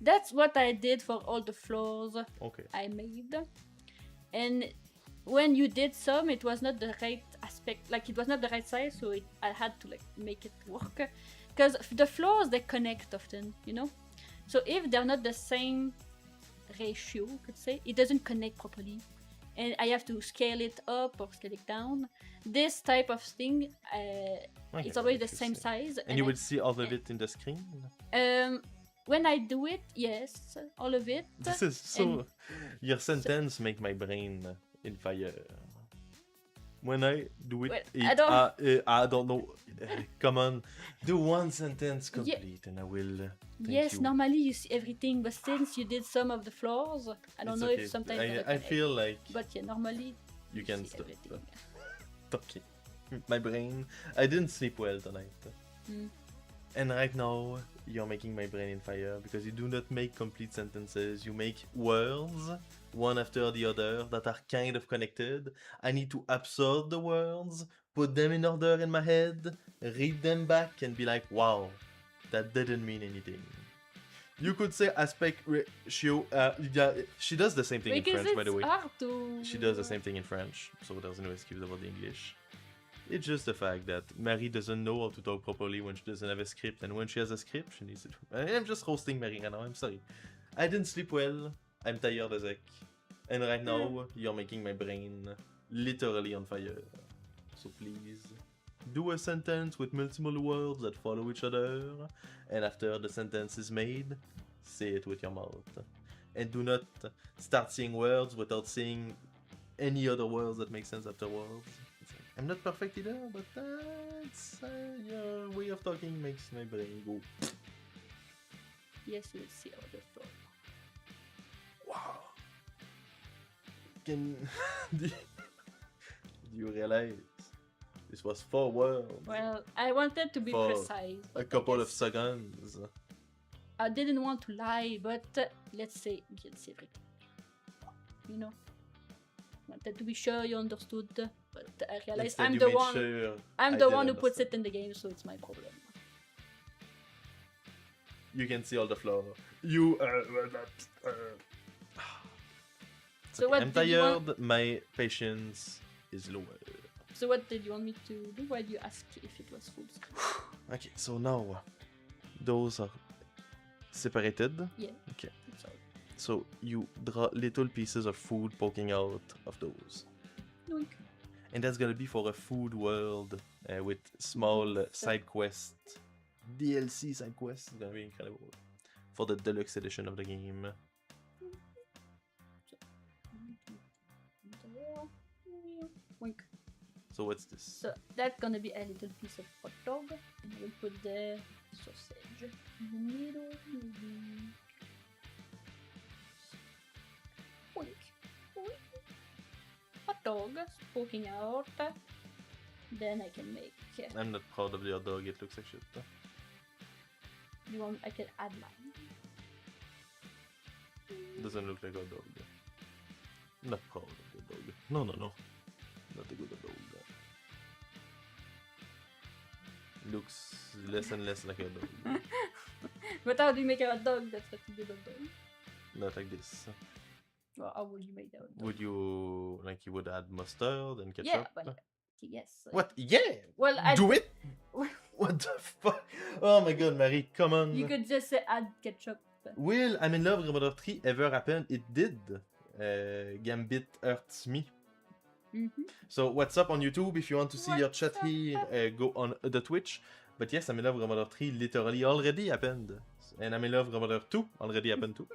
that's what I did for all the floors Okay. I made. And when you did some, it was not the right aspect, like it was not the right size, so I had to like make it work. Because the floors they connect often, you know. So if they're not the same ratio, could say, it doesn't connect properly, and I have to scale it up or scale it down. This type of thing, Okay, it's always that the makes same sense. size. And you I- will see all of it in the screen? When I do it, yes, all of it. This is so... And- Your sentence make my brain in fire. When I do it, Well, I don't know. Come on, do one sentence complete, and I will. Thank Yes, you. normally you see everything, but since you did some of the floors, I don't It's know okay. if sometimes. I feel like But yeah, normally you can see stop. everything. Okay. My brain. I didn't sleep well tonight. Mm. And right now, you're making my brain in fire because you do not make complete sentences. You make words, one after the other, that are kind of connected. I need to absorb the words, put them in order in my head, read them back, and be like, wow, that didn't mean anything. You could say aspect ratio. Yeah, she does the same thing in Because French, by the way. it's hard to... She does the same thing in French, so there's no excuse about the English. It's just the fact that Marie doesn't know how to talk properly when she doesn't have a script, and when she has a script, she needs it. I'm just roasting Marie right now, I'm sorry. I didn't sleep well, I'm tired as heck. And right now, you're making my brain literally on fire. So please, do a sentence with multiple words that follow each other, and after the sentence is made, say it with your mouth. And do not start saying words without saying any other words that make sense afterwards. I'm not perfect either, but your way of talking makes my brain go. Yes, we'll see how the flow. Wow. Do you realize this was 4 words? Well, I wanted to be For precise. A couple of seconds. I didn't want to lie, but let's say everything. You know? Wanted to be sure you understood, but I realized Instead, I'm you the made one. sure I'm I the did one who puts understand. it in the game, so it's my problem. You can see all the flaw. You So what I'm did you tired, want? my patience is lower. So what did you want me to do? Why do you ask if it was full screen? Okay, so now those are separated. Yeah. Okay. It's all. So you draw little pieces of food poking out of those. Yoink. And that's gonna be for a food world with small side quests. DLC side quests. It's gonna be incredible. For the deluxe edition of the game. Yoink. So what's this? So that's gonna be a little piece of hot dog. And we'll put the sausage in the middle. Oink. Oink. Hot dog poking out. Then I can make. I'm not proud of the hot dog, it looks like shit. You want? I can add mine. Doesn't look like a dog. Not proud of the dog. No. Not a good dog. Looks less and less like a dog. But how do you make a hot dog? That's what you do, hot dog. Not like this. Well, how would you make that hot dog? Would you like you would add mustard and ketchup? Yeah, but yes. What? Yeah. Well, I Do it. What the fuck? Oh my god, Marie, come on. You could just add ketchup. Will I'm in Love Grandmother 3 ever happen? It did. Gambit hurts me. Mm-hmm. So what's up on YouTube? If you want to see your What's chat up? here, go on the Twitch. But yes, I'm in Love Grandmother 3 literally already happened. And I'm in Love Grandmother 2 already happened too.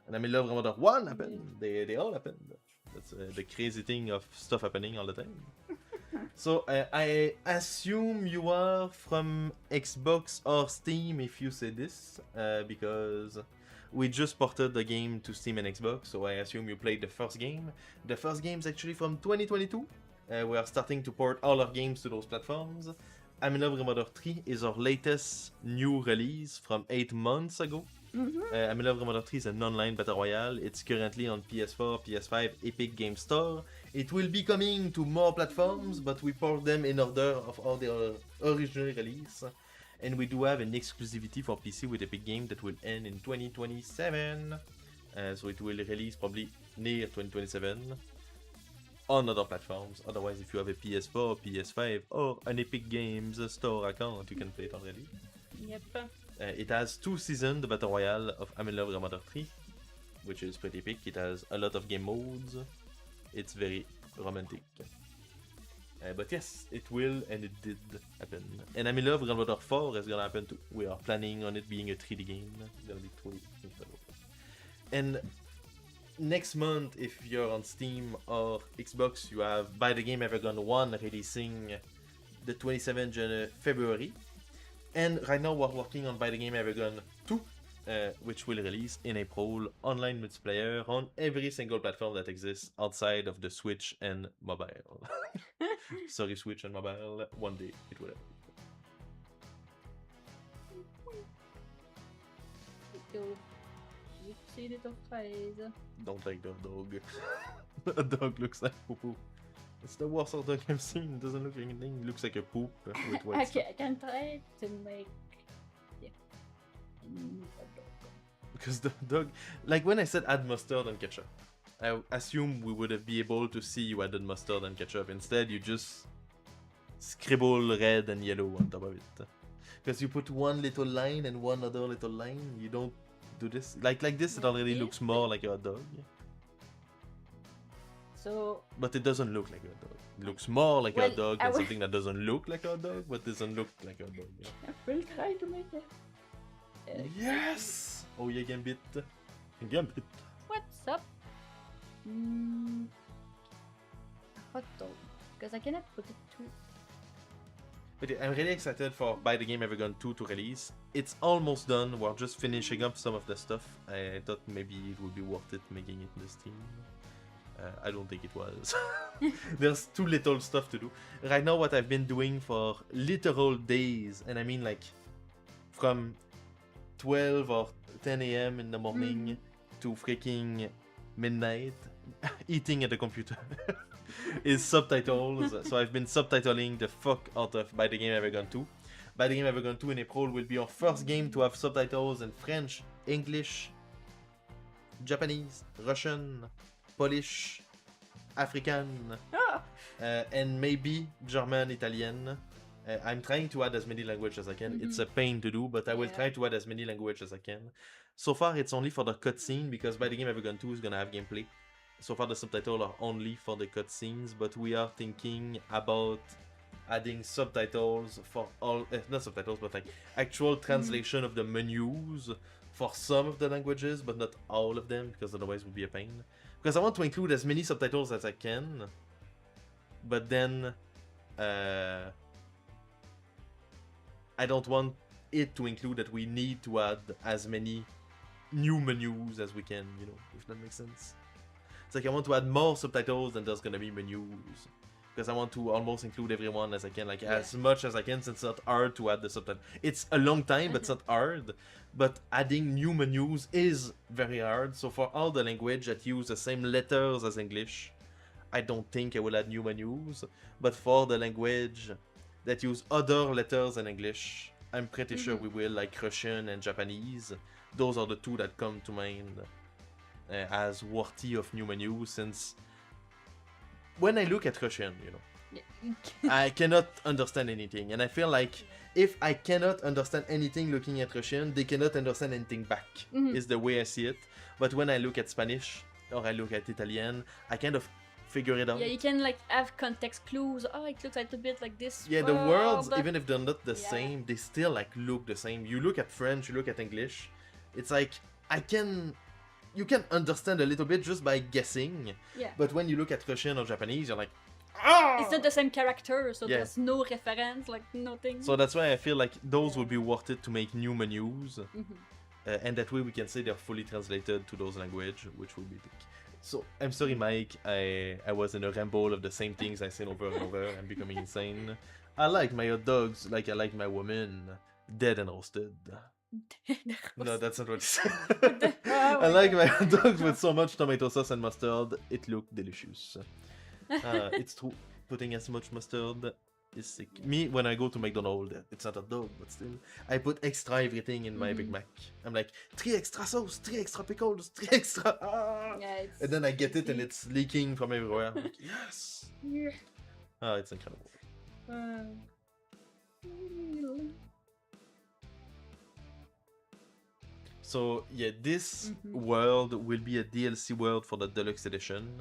And I'm in Love Grandmother 1 happened. They all happened. That's the crazy thing of stuff happening all the time. So I assume you are from Xbox or Steam if you say this, because we just ported the game to Steam and Xbox, so I assume you played the first game. The first game is actually from 2022. We are starting to port all our games to those platforms. I'm in Love Grandmother 3 is our latest new release from 8 months ago. Mm-hmm. I'm in Love Grandmother 3 is an online battle royale. It's currently on PS4, PS5, Epic Game Store. It will be coming to more platforms, but we port them in order of all the original release. And we do have an exclusivity for PC with Epic Game that will end in 2027. So it will release probably near 2027 on other platforms. Otherwise, if you have a PS4, PS5, or an Epic Games Store account, you can play it already. Yep. It has 2 seasons, the Battle Royale of I'm in Love Grandmother 3, which is pretty epic. It has a lot of game modes. It's very romantic. But yes, it will and it did happen. And I'm in Love Grandmother 4 is gonna happen too. We are planning on it being a 3D game. It's gonna be truly incredible. And next month, if you're on Steam or Xbox, you have Buy the Game Evergone 1 releasing the 27th of February. And right now we're working on Buy the Game Evergone 2, which will release in April, online multiplayer on every single platform that exists outside of the Switch and mobile. Sorry, Switch and mobile, one day it will happen. So, you see little fries. Don't like the dog. The dog looks like poo-poo. It's the worst hot dog I've seen. It doesn't look like anything. It looks like a poop with white stuff. I can try to make a new hot dog. because the dog, like when I said add mustard and ketchup, I assume we would have been able to see you added mustard and ketchup. Instead, you just scribble red and yellow on top of it. Because you put one little line and one other little line, you don't do this. Like this, it already looks more like a hot dog. So... But it doesn't look like a hot dog. It looks more like a hot dog I than will... something that doesn't look like a hot dog, but doesn't look like a hot dog. I will try to make it. Yes! Oh yeah, Gambit. Gambit. What's up? A hot dog. Because I cannot put it too... But yeah, I'm really excited for Buy the Game Ever Gone 2 to release. It's almost done. We're just finishing up some of the stuff. I thought maybe it would be worth it making it in the Steam. I don't think it was. There's too little stuff to do. Right now, what I've been doing for literal days, and I mean like from 12 or 10 a.m. in the morning to freaking midnight, eating at the computer, is subtitles. So I've been subtitling the fuck out of Buy the Game Ever Gone 2. Buy the Game Ever Gone 2 in April will be our first game to have subtitles in French, English, Japanese, Russian, Polish, African, and maybe German, Italian. I'm trying to add as many languages as I can. It's a pain to do, but I will try to add as many languages as I can. So far, it's only for the cutscene, because Buy the Game Ever Gone 2 is gonna have gameplay. So far, the subtitles are only for the cutscenes, but we are thinking about adding subtitles for all, not subtitles, but like actual translation of the menus for some of the languages, but not all of them, because otherwise it would be a pain. Because I want to include as many subtitles as I can, but then I don't want it to include that we need to add as many new menus as we can, you know, if that makes sense. It's like I want to add more subtitles than there's gonna be menus. Because I want to almost include everyone as I can, like as much as I can, since it's not hard to add the subtitle. It's a long time, but it's not hard. But adding new menus is very hard. So for all the language that use the same letters as English, I don't think I will add new menus. But for the language that use other letters than English, I'm pretty sure we will, like Russian and Japanese. Those are the two that come to mind as worthy of new menus, since when I look at Russian, you know, I cannot understand anything, and I feel like if I cannot understand anything looking at Russian, they cannot understand anything back, is the way I see it. But when I look at Spanish, or I look at Italian, I kind of figure it out. Yeah, you can like have context clues. Oh, it looks like a bit like this. Yeah, the words, even if they're not the same, they still like look the same. You look at French, you look at English, it's like you can understand a little bit just by guessing. Yeah. But when you look at Russian or Japanese, you're like, ah! It's not the same character, so there's no reference, like nothing. So that's why I feel like those would be worth it to make new menus. And that way we can say they're fully translated to those languages, which would be big. So, I'm sorry, Mike, I was in a ramble of the same things I said over and over. I'm becoming insane. I like my hot dogs like I like my woman, dead and roasted. No, that's not what he said. I like my hot dogs with so much tomato sauce and mustard, it looked delicious. It's true, putting as much mustard is sick. Me, when I go to McDonald's, it's not a dog, but still, I put extra everything in my Big Mac. I'm like, 3 extra sauce, 3 extra pickles, 3 extra... And then I get it and it's leaking from everywhere. I'm like, yes! Oh, it's incredible. So, yeah, this world will be a DLC world for the Deluxe Edition.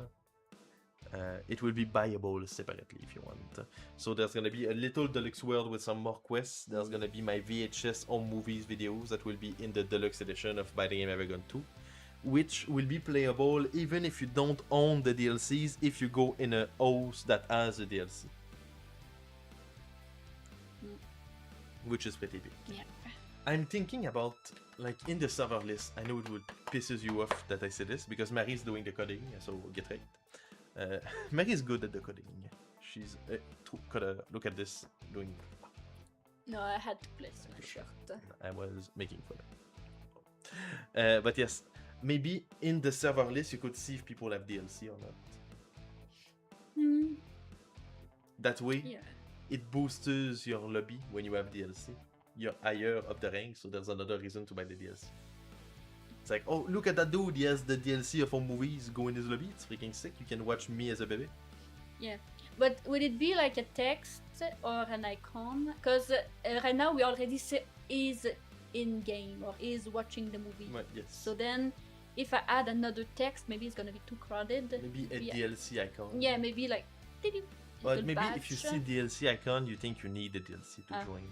It will be buyable separately if you want. So there's gonna be a little deluxe world with some more quests. There's gonna be my VHS home movies videos that will be in the deluxe edition of Buy the Game Ever Gone 2, which will be playable even if you don't own the DLCs, if you go in a house that has a DLC. Which is pretty big. Yeah. I'm thinking about, like, in the server list, I know it would pisses you off that I say this, because Marie's doing the coding, so get right. Mary's good at the coding. She's look at this doing. No, I had to place my shirt. I was making fun. But yes, maybe in the server list you could see if people have DLC or not. That way, it boosts your lobby when you have DLC. You're higher up the rank, so there's another reason to buy the DLC. It's It's like, oh, look at that dude, he has the DLC of all movies, go in his lobby, it's freaking sick, you can watch me as a baby. Yeah. But would it be like a text or an icon? Because right now we already say is in game or is watching the movie. Well, yes. So then if I add another text, maybe it's gonna be too crowded. Maybe a DLC icon. Yeah, maybe like. But maybe if you see DLC icon, you think you need the DLC to join.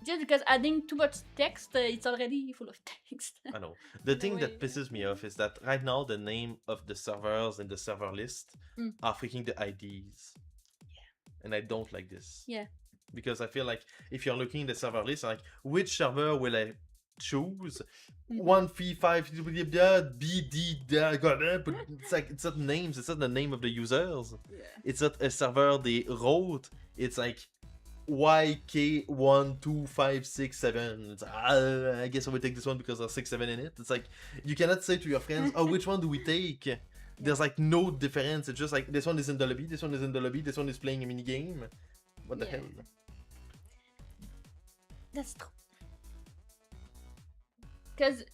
Just because adding too much text, it's already full of text. I know. The thing that pisses me off is that right now the name of the servers in the server list are freaking the IDs. Yeah. And I don't like this. Yeah. Because I feel like if you're looking at the server list, like which server will I choose? 1, 3, 5, BD, but it's like it's not names, it's not the name of the users. Yeah. It's not a server they wrote. It's like YK1256 It's, I guess I will take this one because there's 6, 7 in it. It's like you cannot say to your friends, oh, which one do we take? There's like no difference. It's just like this one is in the lobby, this one is in the lobby, this one is playing a mini game. What the hell? That's true. Because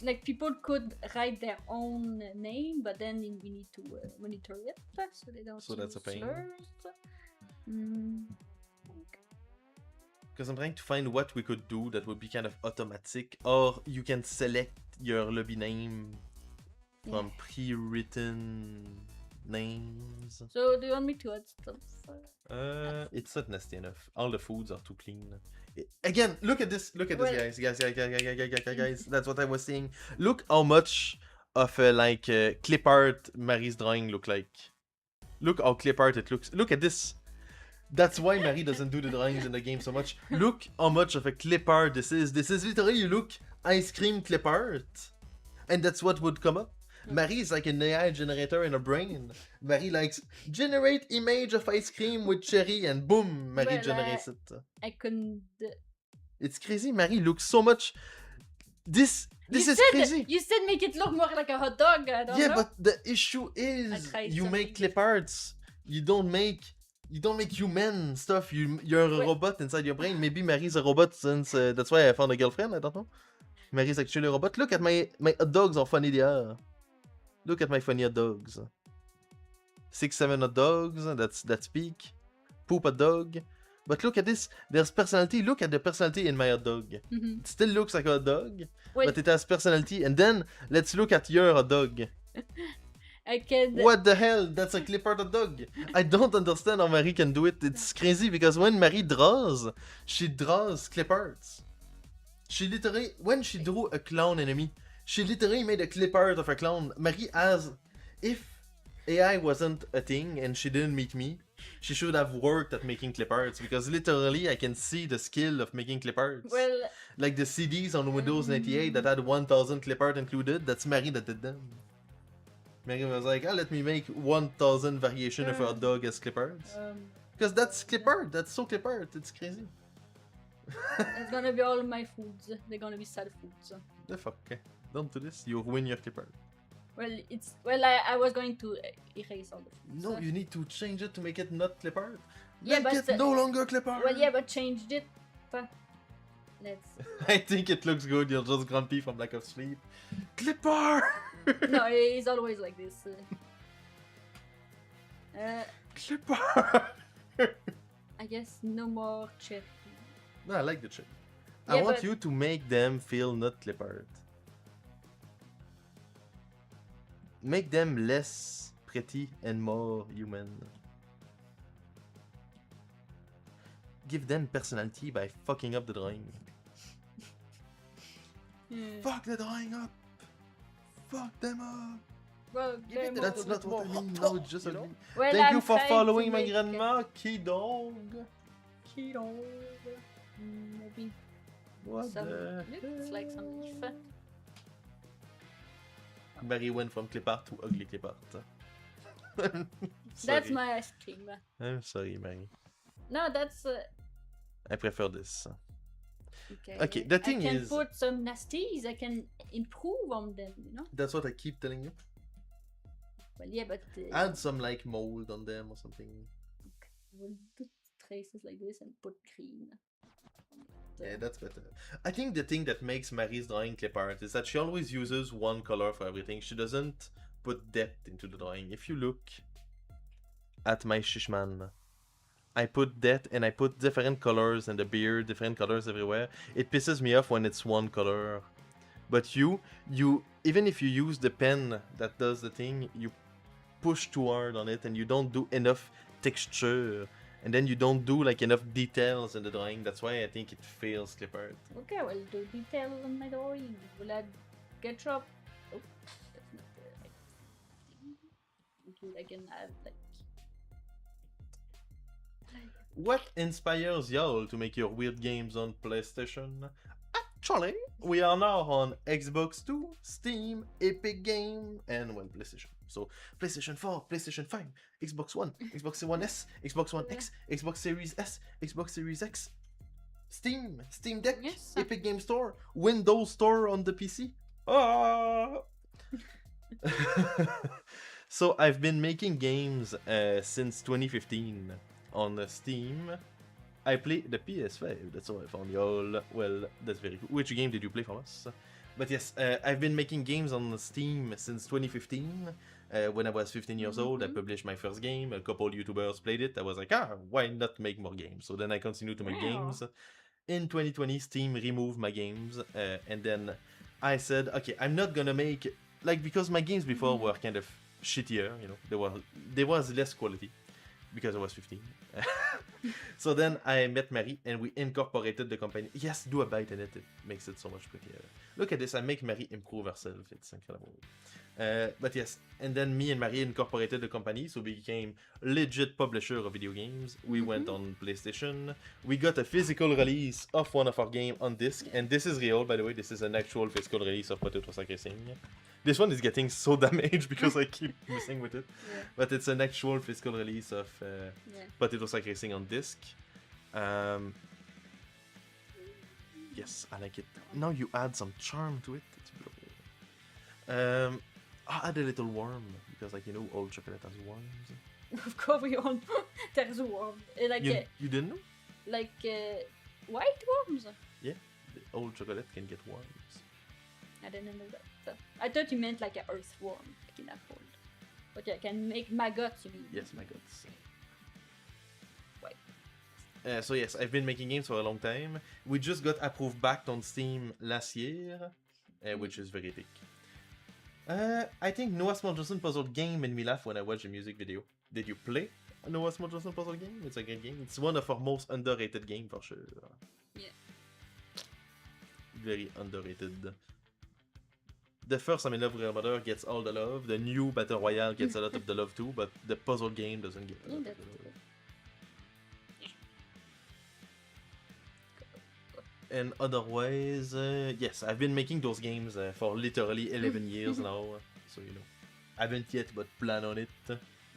like people could write their own name, but then we need to monitor it so they don't. So that's a pain. Mm. Because I'm trying to find what we could do that would be kind of automatic, or you can select your lobby name from pre-written names. So do you want me to add stuff? It's not nasty enough. All the foods are too clean. Again, look at this. Look at this, guys. That's what I was saying. Look how much of a clip art Marie's drawing look like. Look how clip art it looks. Look at this. That's why Marie doesn't do the drawings in the game so much. Look how much of a clip art this is. This is literally, you look, ice cream clip art. And that's what would come up. Marie is like an AI generator in her brain. Marie likes, generate image of ice cream with cherry, and boom, Marie generates it. I couldn't... It's crazy. Marie looks so much... This is crazy. You said make it look more like a hot dog. I don't know. Yeah, but the issue is you make clip arts. You don't make human stuff. You're a robot inside your brain. Maybe Marie's a robot since that's why I found a girlfriend. I don't know. Marie's actually a robot. Look at my hot dogs. How funny they are. Look at my funny hot dogs. 6, 7 hot dogs. That's peak. Poop hot dog. But look at this. There's personality. Look at the personality in my hot dog. It still looks like a hot dog, but it has personality. And then let's look at your hot dog. What the hell? That's a clip art hot dog. I don't understand how Marie can do it. It's crazy because when Marie draws, she draws clip arts. She literally, when she drew a clown enemy, she literally made a clip art of a clown. Marie has, if AI wasn't a thing and she didn't meet me, she should have worked at making clip arts because literally I can see the skill of making clip arts. Well, like the CDs on Windows 98 that had 1000 clip art included, that's Marie that did them. Marie was like, oh, let me make 1000 variation of a dog as clip arts. Because that's clip art, that's so clip art, it's crazy. It's gonna be all my foods, they're gonna be sad foods. The fuck, don't do this, you ruin your clip art. Well, I was going to erase all the foods. No, you need to change it to make it not clip art. Yeah, make it no longer clip art. Well, yeah, but changed it. Let's... I think it looks good, you're just grumpy from lack of sleep. Clip art! No, he's always like this. Clip art! I guess no more cherry. No, I like the cherry. Yeah, I want you to make them feel not clip art. Make them less pretty and more human. Give them personality by fucking up the drawing. Fuck the drawing up! Fuck them up! Well, that's not what I mean, no, it's just ugly. Well, Thank you for following my grandma, Key Dog. Key Dog. Maybe. What the Looks like some leaf. Marie went from clip art to ugly clip art. That's my ice cream. I'm sorry, Marie. No, that's... I prefer this. Okay, the thing I is... can put some nasties, I can improve on them, you know? That's what I keep telling you. Well, yeah, but... Add some, like, mold on them or something. We'll do traces like this and put green. Yeah, that's better. I think the thing that makes Marie's drawing clip art is that she always uses one color for everything. She doesn't put depth into the drawing. If you look at my Shishman, I put that and I put different colors in the beard, different colors everywhere. It pisses me off when it's one color. But you even if you use the pen that does the thing, you push too hard on it and you don't do enough texture. And then you don't do like enough details in the drawing. That's why I think it fails clip art. Okay, I will do detail on my drawing. Will I get up? Oh, that's not the right thing. I can add like. What inspires y'all to make your weird games on PlayStation? Actually, we are now on Xbox 2, Steam, Epic Game, and well, PlayStation. So, PlayStation 4, PlayStation 5, Xbox One, Xbox One S, Xbox One X, Xbox Series S, Xbox Series X, Steam, Steam Deck, Yes. Epic Game Store, Windows Store on the PC. Ah! So, I've been making games since 2015 on Steam. I play the PS5, that's how I found y'all. Well, that's very cool. Which game did you play from us? But yes, I've been making games on Steam since 2015. When I was 15 years old, I published my first game. A couple YouTubers played it. I was like, why not make more games? So then I continued to make games. In 2020, Steam removed my games. And then I said, okay, I'm not gonna make... Like, because my games before were kind of shittier, you know. There was less quality. Because I was 15. So then I met Marie and we incorporated the company. Yes, do a bite in it. It makes it so much prettier. Look at this. I make Marie improve herself. It's incredible. But yes, and then me and Marie incorporated the company, so we became legit publisher of video games. We went on PlayStation. We got a physical release of one of our game on disc, and this is real, by the way. This is an actual physical release of Potato Sack Racing. This one is getting so damaged because I keep messing with it. Yeah. But it's an actual physical release of Potato Sack Racing on disc. Yes, I like it. Now you add some charm to it. It's beautiful. I'll add a little worm because, like, you know, old chocolate has worms. Of course, we all know there's a worm. Like You didn't know? like white worms. Yeah, the old chocolate can get worms. I didn't know that. I thought you meant like an earthworm, like in that fold. But yeah, can make maggots, you mean? Yes, maggots. White. So yes, I've been making games for a long time. We just got approved back on Steam last year, which is very big. I think Noah Small Johnson puzzle game made me laugh when I watched a music video. Did you play a Noah Small Johnson puzzle game? It's a great game. It's one of our most underrated games for sure. Yeah. Very underrated. The first I'm in love with your mother gets all the love. The new Battle Royale gets a lot of the love too, but the puzzle game doesn't get a lot of the love. And otherwise, yes, I've been making those games for literally 11 years now. So, you know, I haven't yet, but plan on it.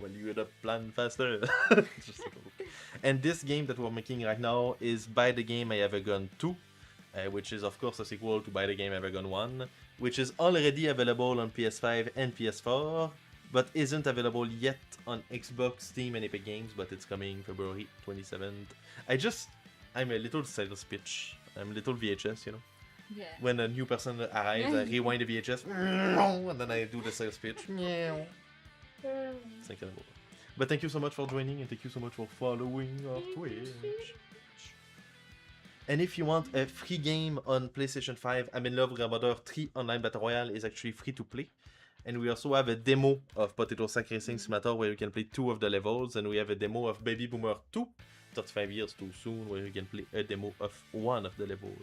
Well, you gotta plan faster. Just a joke. And this game that we're making right now is Buy the Game I Have a Gun 2, which is, of course, a sequel to Buy the Game I Have a Gun 1, which is already available on PS5 and PS4, but isn't available yet on Xbox, Steam, and Epic Games, but it's coming February 27th. I'm a little sales pitch. I'm a little VHS, you know? Yeah. When a new person arrives, I rewind the VHS, and then I do the sales pitch. It's incredible. But thank you so much for joining, and thank you so much for following our Twitch. And if you want a free game on PlayStation 5, I'm in Love with Your Mother 3 Online Battle Royale is actually free to play. And we also have a demo of Potato Sack Racing Simulator where you can play 2 of the levels, and we have a demo of Baby Boomer 2, 35 years too soon, where you can play a demo of 1 of the levels.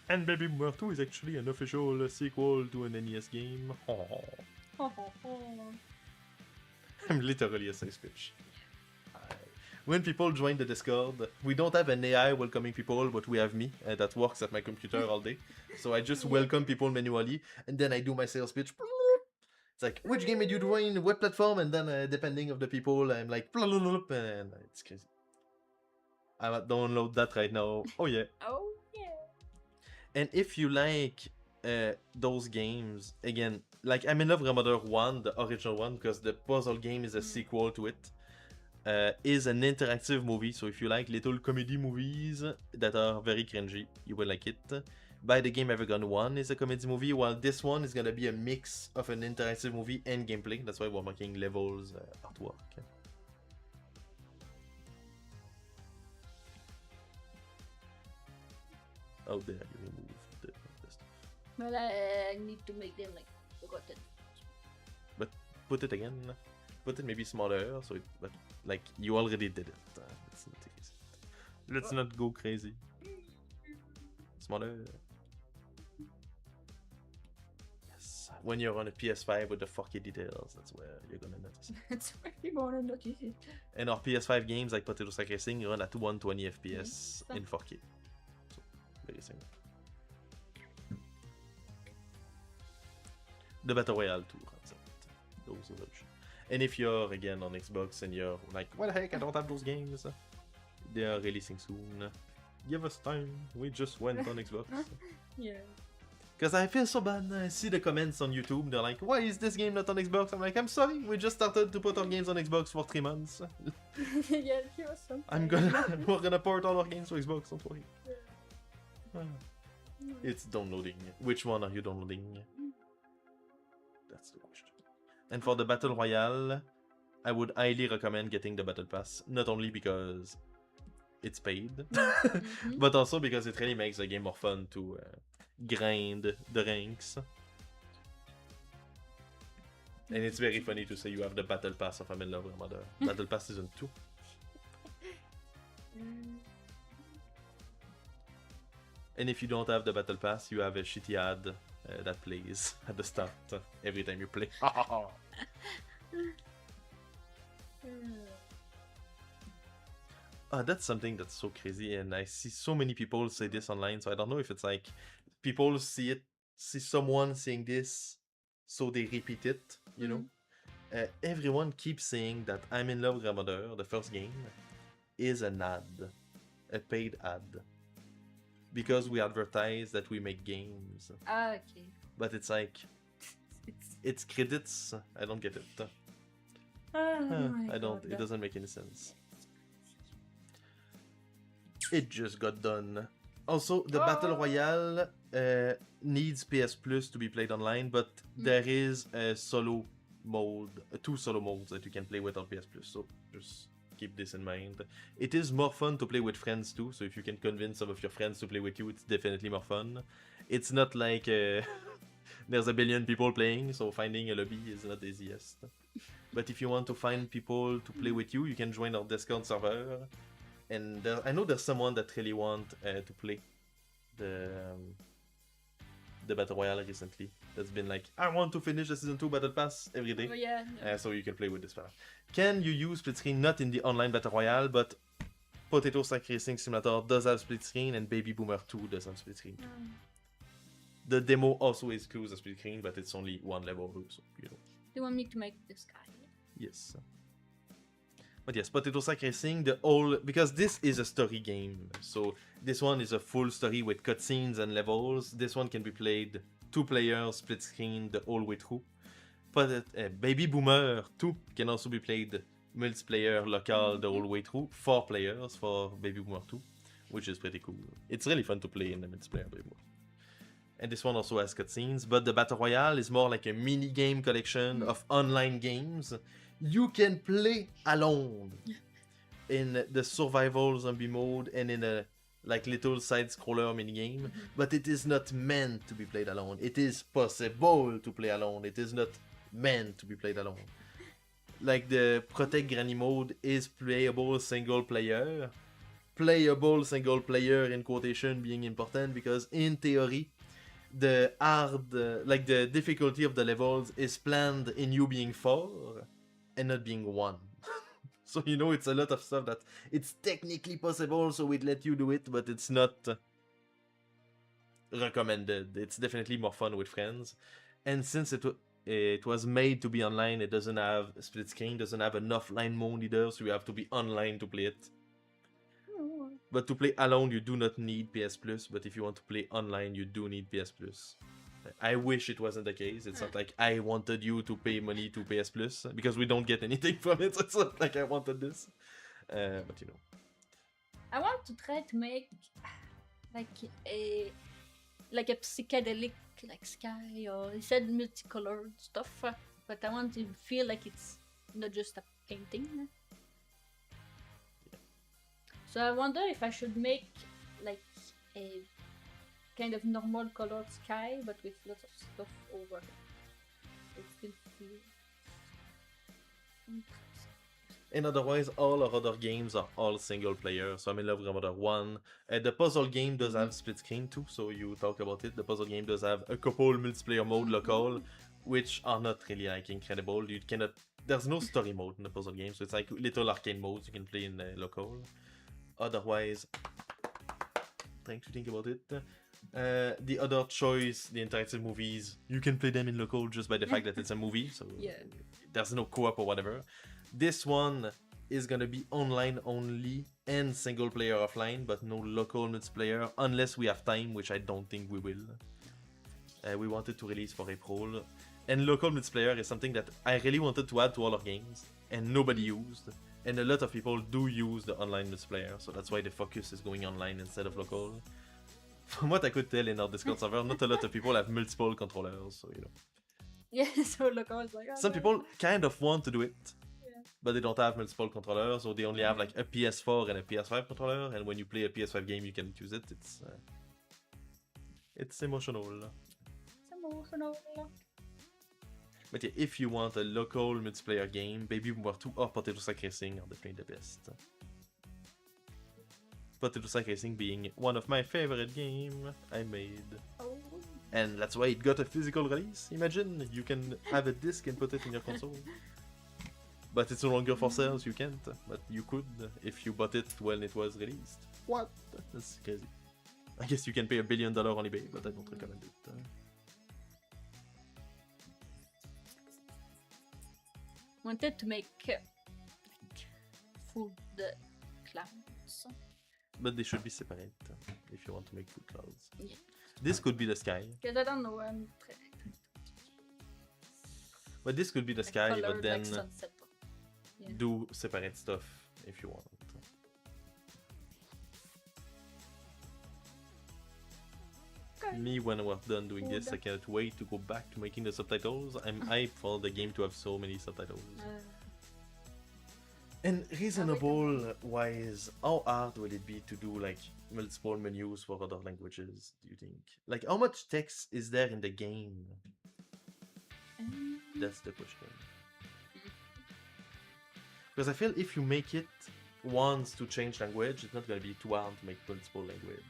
And Baby Boomer 2 is actually an official sequel to an NES game. I'm literally a sales pitch. When people join the Discord, we don't have an AI welcoming people, but we have me that works at my computer all day. So I just welcome people manually, and then I do my sales pitch. It's like, which game did you join, what platform, and then depending of the people, I'm like, and it's crazy. I'm gonna download that right now. Oh yeah. Oh yeah. And if you like those games, again, like I'm in Love with Your Mother 1, the original one, because the puzzle game is a sequel to it. is an interactive movie. So if you like little comedy movies that are very cringy, you will like it. By the Game Evergone 1 is a comedy movie, while this one is gonna be a mix of an interactive movie and gameplay. That's why we're making levels artwork. Oh, there, you remove the stuff. Well, I need to make them like forgotten. But put it again. Put it maybe smaller, so it, but like you already did it. Let's not go crazy. Smaller. Yes. When you're on a PS5 with the 4K details, that's where you're gonna notice it. That's where you wanna notice it. And our PS5 games like Potato Sack Racing run at 120 FPS in 4K. So, very simple. The Battle Royale too runs at those resolutions. And if you're again on Xbox and you're like, what the heck, I don't have those games. They are releasing soon. Give us time. We just went on Xbox. Yeah. Because I feel so bad. I see the comments on YouTube. They're like, why is this game not on Xbox? I'm like, I'm sorry. We just started to put our games on Xbox for 3 months. Yeah, give us some time. We're gonna port all our games to Xbox, don't worry. Yeah. It's downloading. Which one are you downloading? That's the question. And for the Battle Royale, I would highly recommend getting the Battle Pass. Not only because it's paid, but also because it really makes the game more fun to grind the ranks. And it's very funny to say you have the Battle Pass of I'm in Love with Mother. Battle Pass Season 2. And if you don't have the Battle Pass, you have a shitty ad that plays at the start every time you play. That's something that's so crazy, and I see so many people say this online, so I don't know if it's like people see someone saying this, so they repeat it, you know? Everyone keeps saying that I'm in Love with Grandmother, the first game, is an ad, a paid ad. Because we advertise that we make games. Okay. But it's like, it's credits. I don't get it. I don't. It doesn't make any sense. It just got done. Also, the Battle Royale needs PS Plus to be played online, but there is a solo mode, 2 solo modes that you can play without PS Plus. So just keep this in mind. It is more fun to play with friends too, so if you can convince some of your friends to play with you, it's definitely more fun. It's not like there's a billion people playing, so finding a lobby is not the easiest. But if you want to find people to play with you, you can join our Discord server. And I know there's someone that really want to play the Battle Royale recently. That's been like, I want to finish the Season 2 Battle Pass every day. Oh, yeah. So you can play with this fella. Can you use split screen? Not in the online Battle Royale, but Potato Sack Racing Simulator does have split screen, and Baby Boomer 2 does have split screen. The demo also excludes a split screen, but it's only one level, so you know. You want me to make this guy? Yes. But yes, Potato Sack Racing, the whole, because this is a story game, so this one is a full story with cutscenes and levels. This one can be played 2 players, split screen the whole way through. But Baby Boomer 2 can also be played multiplayer, local the whole way through. 4 players for Baby Boomer 2, which is pretty cool. It's really fun to play in the multiplayer Baby Boomer. And this one also has cutscenes, but the Battle Royale is more like a mini-game collection of online games you can play alone in the survival zombie mode and in a like little side-scroller mini-game, but it is not meant to be played alone. It is possible to play alone. It is not meant to be played alone. Like the Protect Granny mode is playable single player. Playable single player in quotation being important because in theory, the hard, like the difficulty of the levels is planned in you being 4 and not being 1. So you know it's a lot of stuff that it's technically possible, so we'd let you do it, but it's not recommended. It's definitely more fun with friends. And since it was made to be online, it doesn't have a split screen, doesn't have an offline mode either, so you have to be online to play it. But to play alone, you do not need PS Plus, but if you want to play online, you do need PS Plus. I wish it wasn't the case. It's not like I wanted you to pay money to PS Plus because we don't get anything from it. So it's not like I wanted this. But you know. I want to try to make like a psychedelic like sky, or he said multicolored stuff, but I want to feel like it's not just a painting. Yeah. So I wonder if I should make like a kind of normal colored sky, but with lots of stuff over it. It still feels interesting. And otherwise, all our other games are all single player. So I'm in love with Mother 1. The puzzle game does have split screen too, so you talk about it. The puzzle game does have a couple multiplayer mode local, which are not really like incredible. You cannot. There's no story mode in the puzzle game, so it's like little arcade modes you can play in local. Otherwise, trying to think about it. The other choice, the interactive movies, you can play them in local just by the fact that it's a movie, so there's no co-op or whatever. This one is gonna be online only and single player offline, but no local multiplayer unless we have time, which I don't think we will. We wanted to release for April, and local multiplayer is something that I really wanted to add to all our games, and nobody used. And a lot of people do use the online multiplayer, so that's why the focus is going online instead of local. From what I could tell in our Discord server, not a lot of people have multiple controllers, so you know. Yeah, so local is like... Oh, some people kind of want to do it, but they don't have multiple controllers, or they only have like a PS4 and a PS5 controller, and when you play a PS5 game you can't use it. It's emotional. It's emotional. But yeah, if you want a local multiplayer game, Baby Boomer 2 or Potato Sack Racing are definitely the best. Potato Sack Racing being one of my favorite games I made. Oh. And that's why it got a physical release. Imagine, you can have a disc and put it in your console. But it's no longer for sale, so you can't. But you could if you bought it when it was released. What? That's crazy. I guess you can pay $1 billion on eBay, but I don't recommend it. Wanted to make like food clouds. But they should be separate if you want to make food clouds. Yeah. This could be the sky. Because I don't know, But this could be the sky, colored, but then like sunset. Yeah. do separate stuff if you want. Okay. Me, when we're done doing this, I can't wait to go back to making the subtitles. I'm hyped for the game to have so many subtitles. And reasonable wise, how hard will it be to do like multiple menus for other languages, do you think? Like, how much text is there in the game? That's the question. Because I feel if you make it once to change language, it's not gonna be too hard to make multiple language.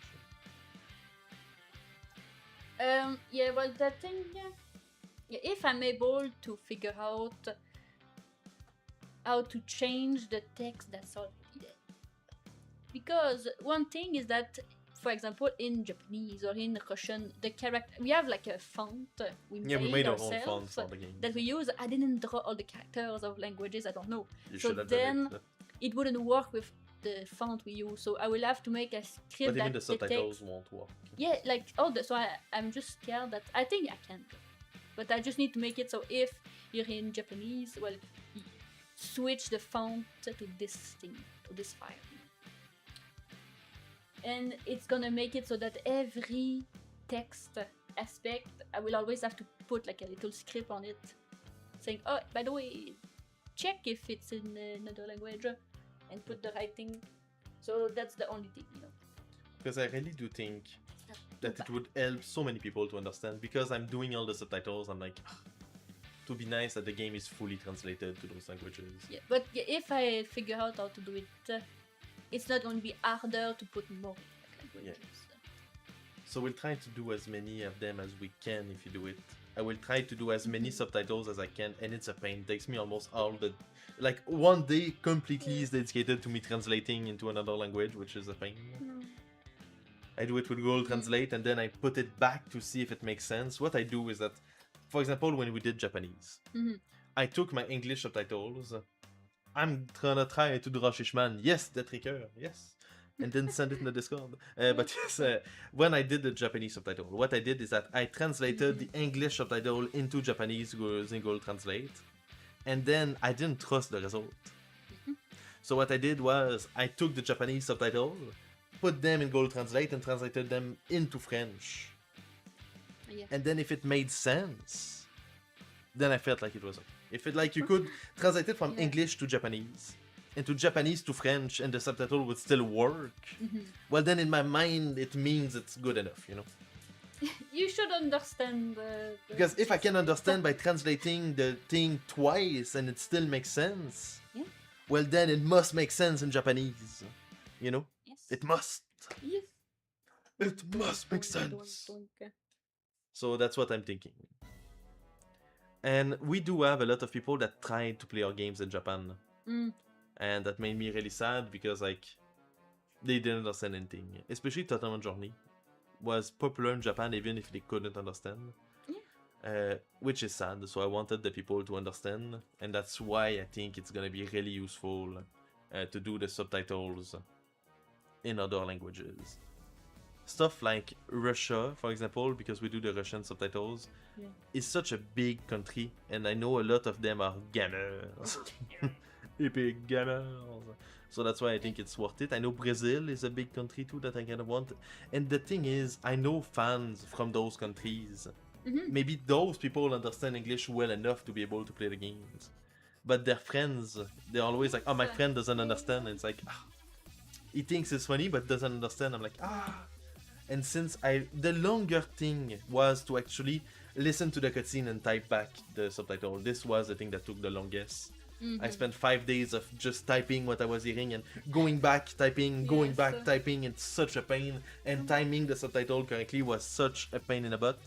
Yeah, well, the thing, yeah, if I'm able to figure out how to change the text that's already there. Because one thing is that, for example, in Japanese or in Russian, the character, we have like a font we made our ourselves own font for the game. that we use. I didn't draw all the characters of languages, I don't know. You So should have then done it. it wouldn't work with the font we use, so I will have to make a script But that even the subtitles detects... won't work. Yeah, like all the... So I'm just scared that... I think I can. But I just need to make it so if you're in Japanese, well, switch the font to this thing, to this file. And it's gonna make it so that every text aspect, I will always have to put like a little script on it, saying, oh, by the way, check if it's in another language, and put the right thing. So that's the only thing, you know. Because I really do think that it would help so many people to understand. Because I'm doing all the subtitles, I'm like, to be nice that the game is fully translated to those languages. Yeah, but if I figure out how to do it, it's not going to be harder to put more languages. Yeah. So we'll try to do as many of them as we can if you do it. I will try to do as many subtitles as I can, and it's a pain. It takes me almost all the... Like, one day completely is dedicated to me translating into another language, which is a pain. I do it with Google Translate, and then I put it back to see if it makes sense. What I do is that, for example, when we did Japanese, I took my English subtitles. I'm gonna try to draw Shishman. Yes, the tricker, yes. and then send it in the Discord. But yes, when I did the Japanese subtitle, what I did is that I translated the English subtitle into Japanese using Google Translate, and then I didn't trust the result. So what I did was I took the Japanese subtitle, put them in Google Translate, and translated them into French. Yeah. And then if it made sense, then I felt like it was okay. If it like you could translate it from English to Japanese, and to Japanese to French, and the subtitle would still work, well then in my mind it means it's good enough, you know? You should understand Because if I can understand by translating the thing twice and it still makes sense, well then it must make sense in Japanese, you know? Yes. It must. Yes. It must make sense. So that's what I'm thinking. And we do have a lot of people that tried to play our games in Japan. And that made me really sad because like they didn't understand anything. Especially Tournament Journey was popular in Japan even if they couldn't understand. Which is sad, so I wanted the people to understand, and that's why I think it's gonna be really useful to do the subtitles in other languages. Stuff like Russia, for example, because we do the Russian subtitles, is such a big country, and I know a lot of them are gamers. Epic gamers. So that's why I think it's worth it. I know Brazil is a big country too that I kind of want. And the thing is, I know fans from those countries. Maybe those people understand English well enough to be able to play the games. But their friends, they're always like, oh, my friend doesn't understand. And it's like, he thinks it's funny but doesn't understand. I'm like, And since the longer thing was to actually listen to the cutscene and type back the subtitle. This was the thing that took the longest. I spent 5 days of just typing what I was hearing and going back, typing, going back, typing. It's such a pain. And timing the subtitle correctly was such a pain in the butt.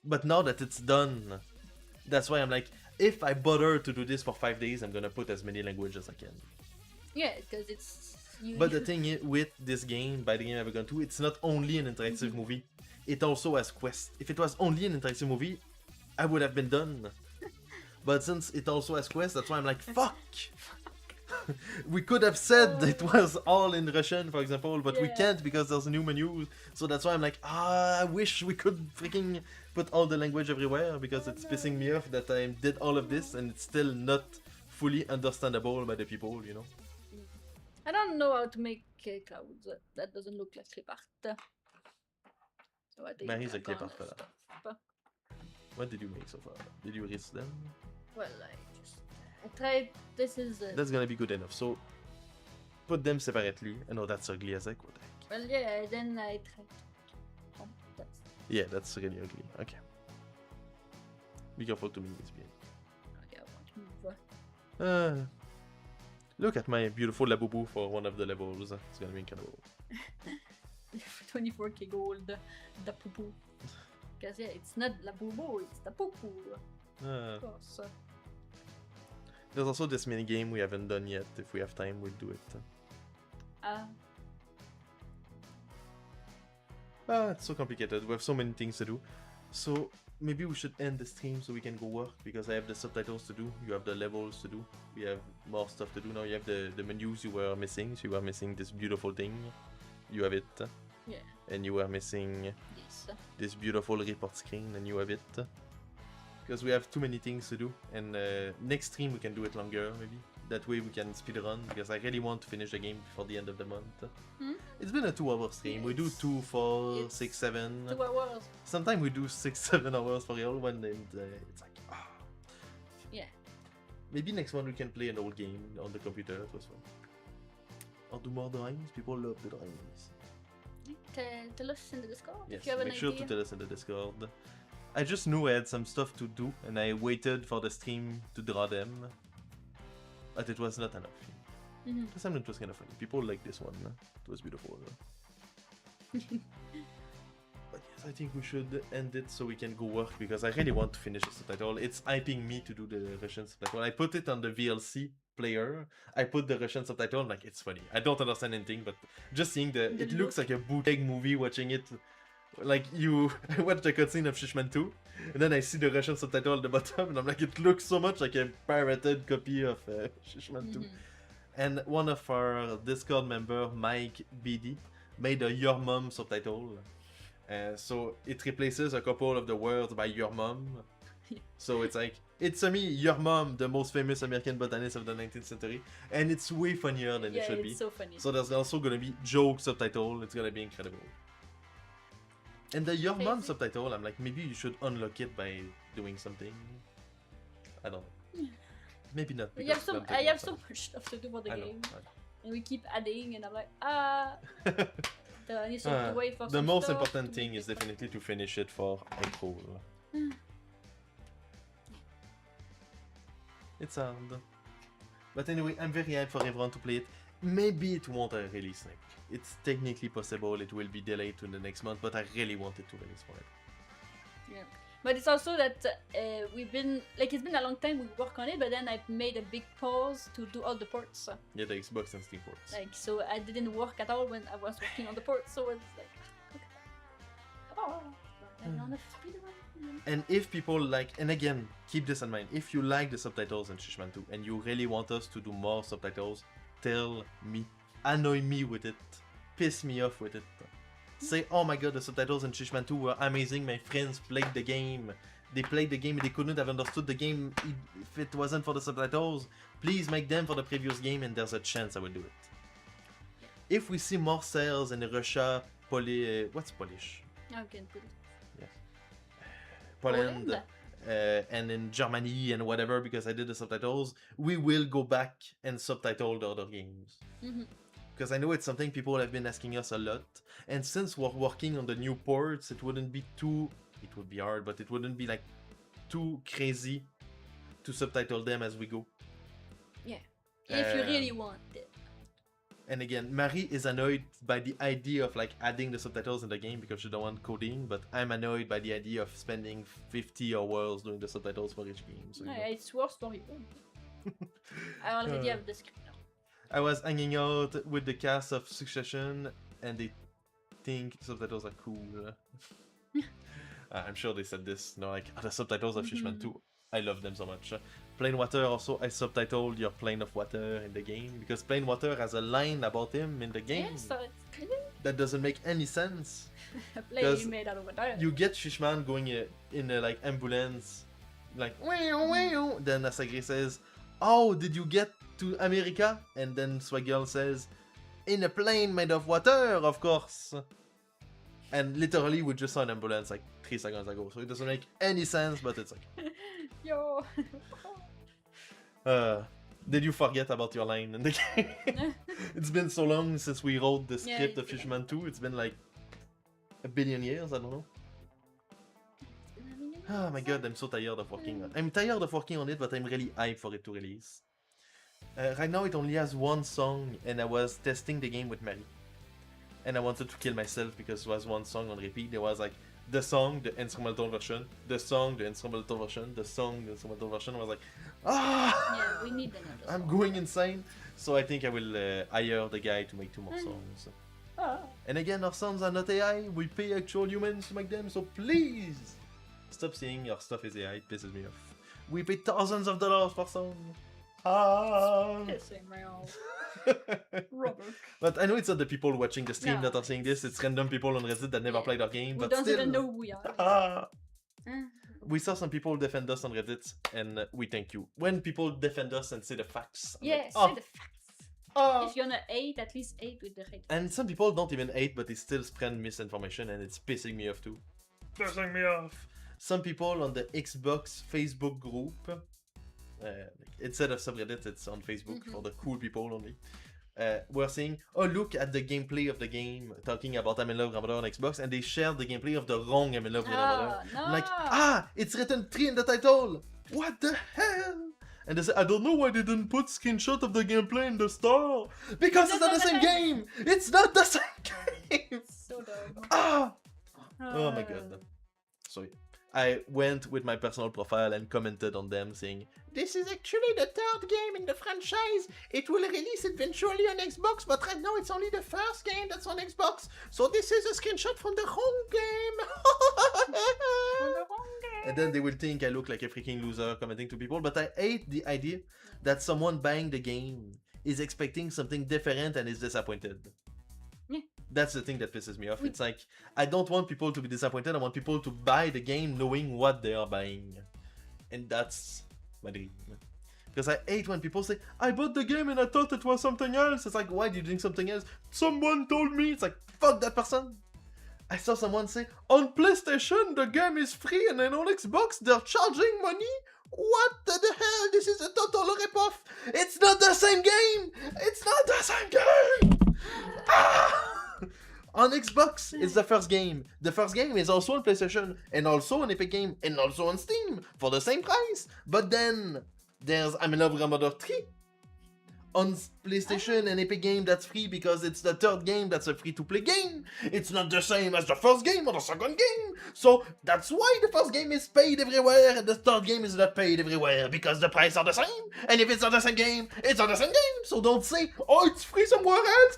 But now that it's done, that's why I'm like, if I bother to do this for 5 days, I'm gonna put as many languages as I can. Yeah, because it's... But the thing with this game, by the game I've gone to, it's not only an interactive movie. It also has quests. If it was only an interactive movie, I would have been done. But since it also has quests, that's why I'm like, fuck! We could have said it was all in Russian, for example, but we can't because there's new menus. So that's why I'm like, I wish we could freaking put all the language everywhere because it's pissing me off that I did all of this and it's still not fully understandable by the people, you know? I don't know how to make clouds. That doesn't look like clip art. So I think He's a I'm clip gonna art fella. stop. What did you make so far? Did you erase them? Well, I tried. This is. That's gonna be good enough. So put them separately. I know that's ugly as heck. What the heck? Well, yeah. Then I tried. Oh, that's... Yeah, that's really ugly. Okay. Be careful to move this being. Okay, I want to move. Look at my beautiful Labubu for one of the levels. It's gonna be incredible. 24k gold. The poo poo. Because yeah, it's not la boo it's the poo poo. Of course. There's also this mini game we haven't done yet. If we have time, we'll do it. It's so complicated. We have so many things to do. So maybe we should end the stream so we can go work because I have the subtitles to do. You have the levels to do. We have more stuff to do now. You have the menus you were missing. So you were missing this beautiful thing. You have it. Yeah. And you were missing this beautiful report screen, and you have it. Because we have too many things to do, and next stream we can do it longer, maybe. That way we can speed run, because I really want to finish the game before the end of the month. It's been a 2-hour stream. We do 2, 4, 6, 7. 2 hours. Sometimes we do 6, 7 hours for real, when it's like, Yeah. Maybe next one we can play an old game on the computer. It was fun. Or do more drawings. People love the drawings. Tell us in the Discord Yes, if you have an make sure idea. to tell us in the Discord. I just knew I had some stuff to do, and I waited for the stream to draw them. But it was not enough. This time it was kind of funny. People like this one. It was beautiful. But yes, I think we should end it so we can go work, because I really want to finish the subtitle. It's hyping me to do the Russian subtitle. I put it on the VLC player. I put the Russian subtitle, like, it's funny. I don't understand anything, but just seeing it looks like a bootleg movie watching it. Like, I watch the cutscene of Shishman 2, and then I see the Russian subtitle at the bottom, and I'm like, it looks so much like a pirated copy of Shishman 2. And one of our Discord member, Mike BD, made a Your Mom subtitle. So it replaces a couple of the words by Your Mom. So it's like, it's me, Your Mom, the most famous American botanist of the 19th century. And it's way funnier than it should be. Yeah, it's so funny. So there's also gonna be joke subtitle. It's gonna be incredible. And the Your Mom subtitle, I'm like, maybe you should unlock it by doing something. I don't know. Maybe not. I have so much stuff to do for the game. I know. And we keep adding, and I'm like, I need to wait for the some most stuff important to thing make is it definitely to finish it for April. It's hard. But anyway, I'm very hyped for everyone to play it. Maybe it won't release like. It's technically possible it will be delayed to the next month, but I really want it to release for it. Yeah. But it's also that we've been, like, it's been a long time we work on it, but then I've made a big pause to do all the ports. Yeah, the Xbox and Steam ports. Like, so I didn't work at all when I was working on the ports, so it's like, okay. Oh, I'm on a speedrun. And if people like, and again, keep this in mind, if you like the subtitles in Fishman 2 and you really want us to do more subtitles, tell me, annoy me with it, piss me off with it. Say, oh my god, the subtitles in Fishman 2 were amazing, my friends played the game. They played the game and they couldn't have understood the game if it wasn't for the subtitles. Please make them for the previous game and there's a chance I will do it. If we see more sales in Russia, what's Polish? I can put it. Poland. And in Germany and whatever, because I did the subtitles, we will go back and subtitle the other games. Because I know it's something people have been asking us a lot, and since we're working on the new ports, it wouldn't be too, it would be hard, but it wouldn't be like too crazy to subtitle them as we go. Yeah, if you really want it. And again, Marie is annoyed by the idea of like adding the subtitles in the game because she don't want coding, but I'm annoyed by the idea of spending 50 hours doing the subtitles for each game. So, Yeah, it's worse for you. I already have the script now. I was hanging out with the cast of Succession and they think subtitles are cool. I'm sure they said this, like, the subtitles of Fishman 2. I love them so much. Plain Water also, I subtitled your Plane of Water in the game because Plain Water has a line about him in the game. Yeah, so it's that doesn't make any sense. a plane made out of water. You get Fishman going in a like ambulance, like wow. Then Asagri says, "Oh, did you get to America?" And then Swaggle says, "In a plane made of water, of course." And literally, we just saw an ambulance like 3 seconds ago, so it doesn't make any sense. But it's like, Yo. Did you forget about your line in the game? It's been so long since we wrote the script of Fishman 2. It's been like a billion years, I don't know. Oh my god, I'm so tired of working on it. I'm tired of working on it, but I'm really hyped for it to release. Right now it only has one song, and I was testing the game with Mary. And I wanted to kill myself because it was one song on repeat. There was like the song, the instrumental version, the song, the instrumental version, the song, the instrumental version. I was like, ah! Yeah, we need another I'm song. going insane. So I think I will hire the guy to make 2 more songs. And again, our songs are not AI. We pay actual humans to make them, so please stop saying our stuff is AI. It pisses me off. We pay thousands of dollars per song. Pissing me off. Robert. But I know it's not the people watching the stream No, that are saying this. It's random people on Reddit that never played our game. We But don't still, even know who we are. We saw some people defend us on Reddit, and we thank you. When people defend us and say the facts. I'm Yeah, like, say the facts. If you're gonna hate, at least hate with the right. And some people don't even hate, but they still spread misinformation, and it's pissing me off too. Pissing me off. Some people on the Xbox Facebook group, instead of subreddit, it's on Facebook for the cool people only. Were saying, "Oh, look at the gameplay of the game," talking about I'm in love with Ramadan on Xbox, and they shared the gameplay of the wrong I'm in love with Ramadan. No. I'm like, it's written 3 in the title. What the hell? And they say, I don't know why they didn't put screenshot of the gameplay in the store. Because it's not the same game. It's not the same game. So dumb. Oh my god. So I went with my personal profile and commented on them saying, "This is actually the 3rd game in the franchise. It will release eventually on Xbox, but right now it's only the 1st game that's on Xbox. So this is a screenshot from the wrong game." And then they will think I look like a freaking loser commenting to people, but I hate the idea that someone buying the game is expecting something different and is disappointed. Yeah. That's the thing that pisses me off. Oui. It's like, I don't want people to be disappointed. I want people to buy the game knowing what they are buying. And that's my dream. Because I hate when people say, I bought the game and I thought it was something else. It's like, why do you think something else? Someone told me. It's like, fuck that person. I saw someone say, on PlayStation, the game is free, and then on Xbox, they're charging money? What the hell? This is a total ripoff. It's not the same game. It's not the same game. Ah! On Xbox, it's the first game. The first game is also on PlayStation, and also on Epic Game, and also on Steam, for the same price. But then, there's I'm in Love Grandmother 3 on PlayStation and Epic Game that's free because it's the third game that's a free-to-play game. It's not the same as the first game or the second game. So that's why the first game is paid everywhere and the third game is not paid everywhere because the prices are the same. And if it's not the same game, it's not the same game. So don't say, oh, it's free somewhere else.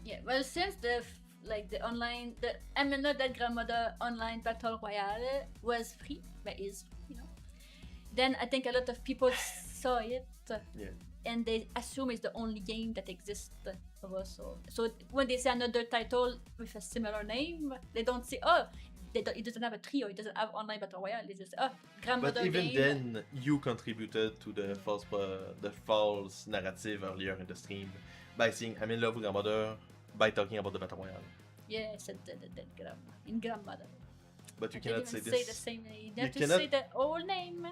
Yeah, well, since the online, the I'm not that grandmother online battle royale was free, but is then I think a lot of people saw it, and they assume it's the only game that exists of us. So when they say another title with a similar name, they don't say, oh, it doesn't have a trio, it doesn't have online battle royale. They just oh, grandmother game. But even game. then, you contributed to the false narrative earlier in the stream by saying I'm in love with grandmother by talking about the battle royale. Yeah, I said that in grandmother. But you cannot say this. Say the same name. You have to say the whole name.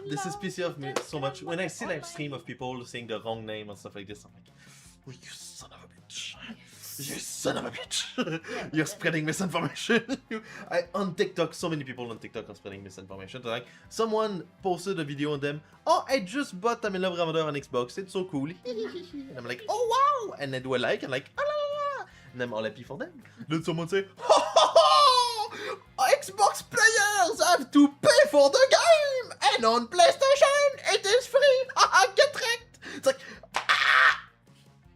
This is pissing off me so much. When I see live stream of people saying the wrong name and stuff like this, I'm like, oh, you son of a bitch. You son of a bitch. You're spreading misinformation. On TikTok, so many people on TikTok are spreading misinformation. They're like, someone posted a video on them. Oh, I just bought I'm in Love Grandmother on Xbox. It's so cool. And I'm like, oh, wow. And I do a like and like, ah, la, la. And I'm all happy for them. Then someone say, Xbox players have to pay for the game, and on PlayStation it is free. Get wrecked. It's like,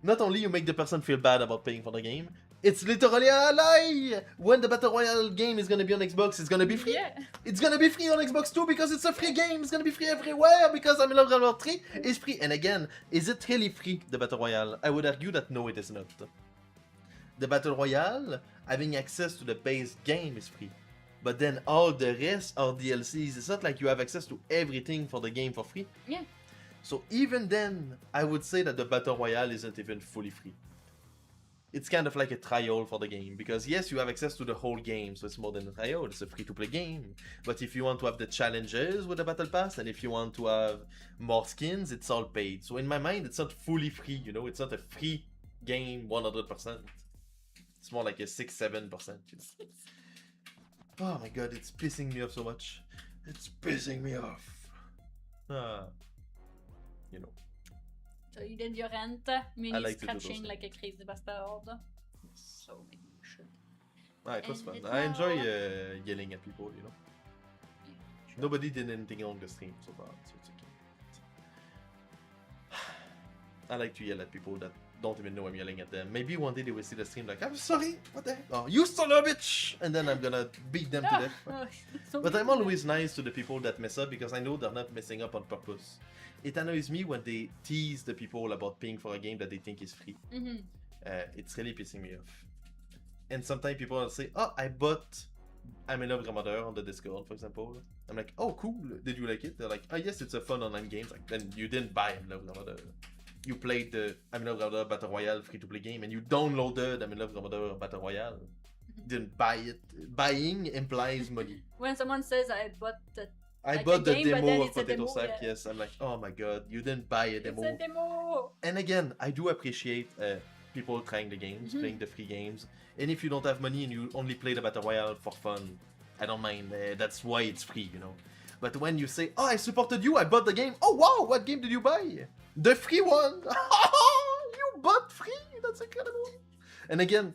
not only you make the person feel bad about paying for the game, it's literally a lie. When the Battle Royale game is gonna be on Xbox, it's gonna be free. Yeah. It's gonna be free on Xbox too because it's a free game. It's gonna be free everywhere because I'm in Love Grandmother 3 is free. And again, is it really free, the Battle Royale? I would argue that no, it is not. The Battle Royale, having access to the base game is free. But then all the rest are DLCs. It's not like you have access to everything for the game for free. Yeah. So even then, I would say that the Battle Royale isn't even fully free. It's kind of like a trial for the game. Because yes, you have access to the whole game, so it's more than a trial. It's a free-to-play game. But if you want to have the challenges with the Battle Pass, and if you want to have more skins, it's all paid. So in my mind, it's not fully free, you know? It's not a free game 100%. It's more like a 6-7%, you know? Oh my god, it's pissing me off so much. It's pissing me off. You know. So you did your rant, me like scratching like a crazy bastard. So maybe you should. It was fun. I enjoy yelling at people, you know. Yeah, sure. Nobody did anything wrong the stream so far, so it's okay. I like to yell at people that don't even know I'm yelling at them. Maybe one day they will see the stream like, I'm sorry, what the heck? Oh, you son of a bitch! And then I'm gonna beat them to death. So but I'm always nice to the people that mess up because I know they're not messing up on purpose. It annoys me when they tease the people about paying for a game that they think is free. Mm-hmm. It's really pissing me off. And sometimes people will say, oh, I bought I'm in Love Grandmother on the Discord, for example. I'm like, oh, cool, did you like it? They're like, oh, yes, it's a fun online game. Like, then you didn't buy I'm in Love Grandmother. You played the I'm in Love Grandmother Battle Royale free-to-play game, and you downloaded I'm in Love Grandmother Battle Royale. Didn't buy it. Buying implies money. When someone says I bought the game, demo of Potato Potato Sack, yeah. yes. I'm like, oh my god, you didn't buy a demo. It's a demo! And again, I do appreciate people trying the games, playing the free games. And if you don't have money and you only play the Battle Royale for fun, I don't mind. That's why it's free, you know. But when you say, oh, I supported you, I bought the game. Oh, wow, what game did you buy? The free one. You bought free? That's incredible. And again,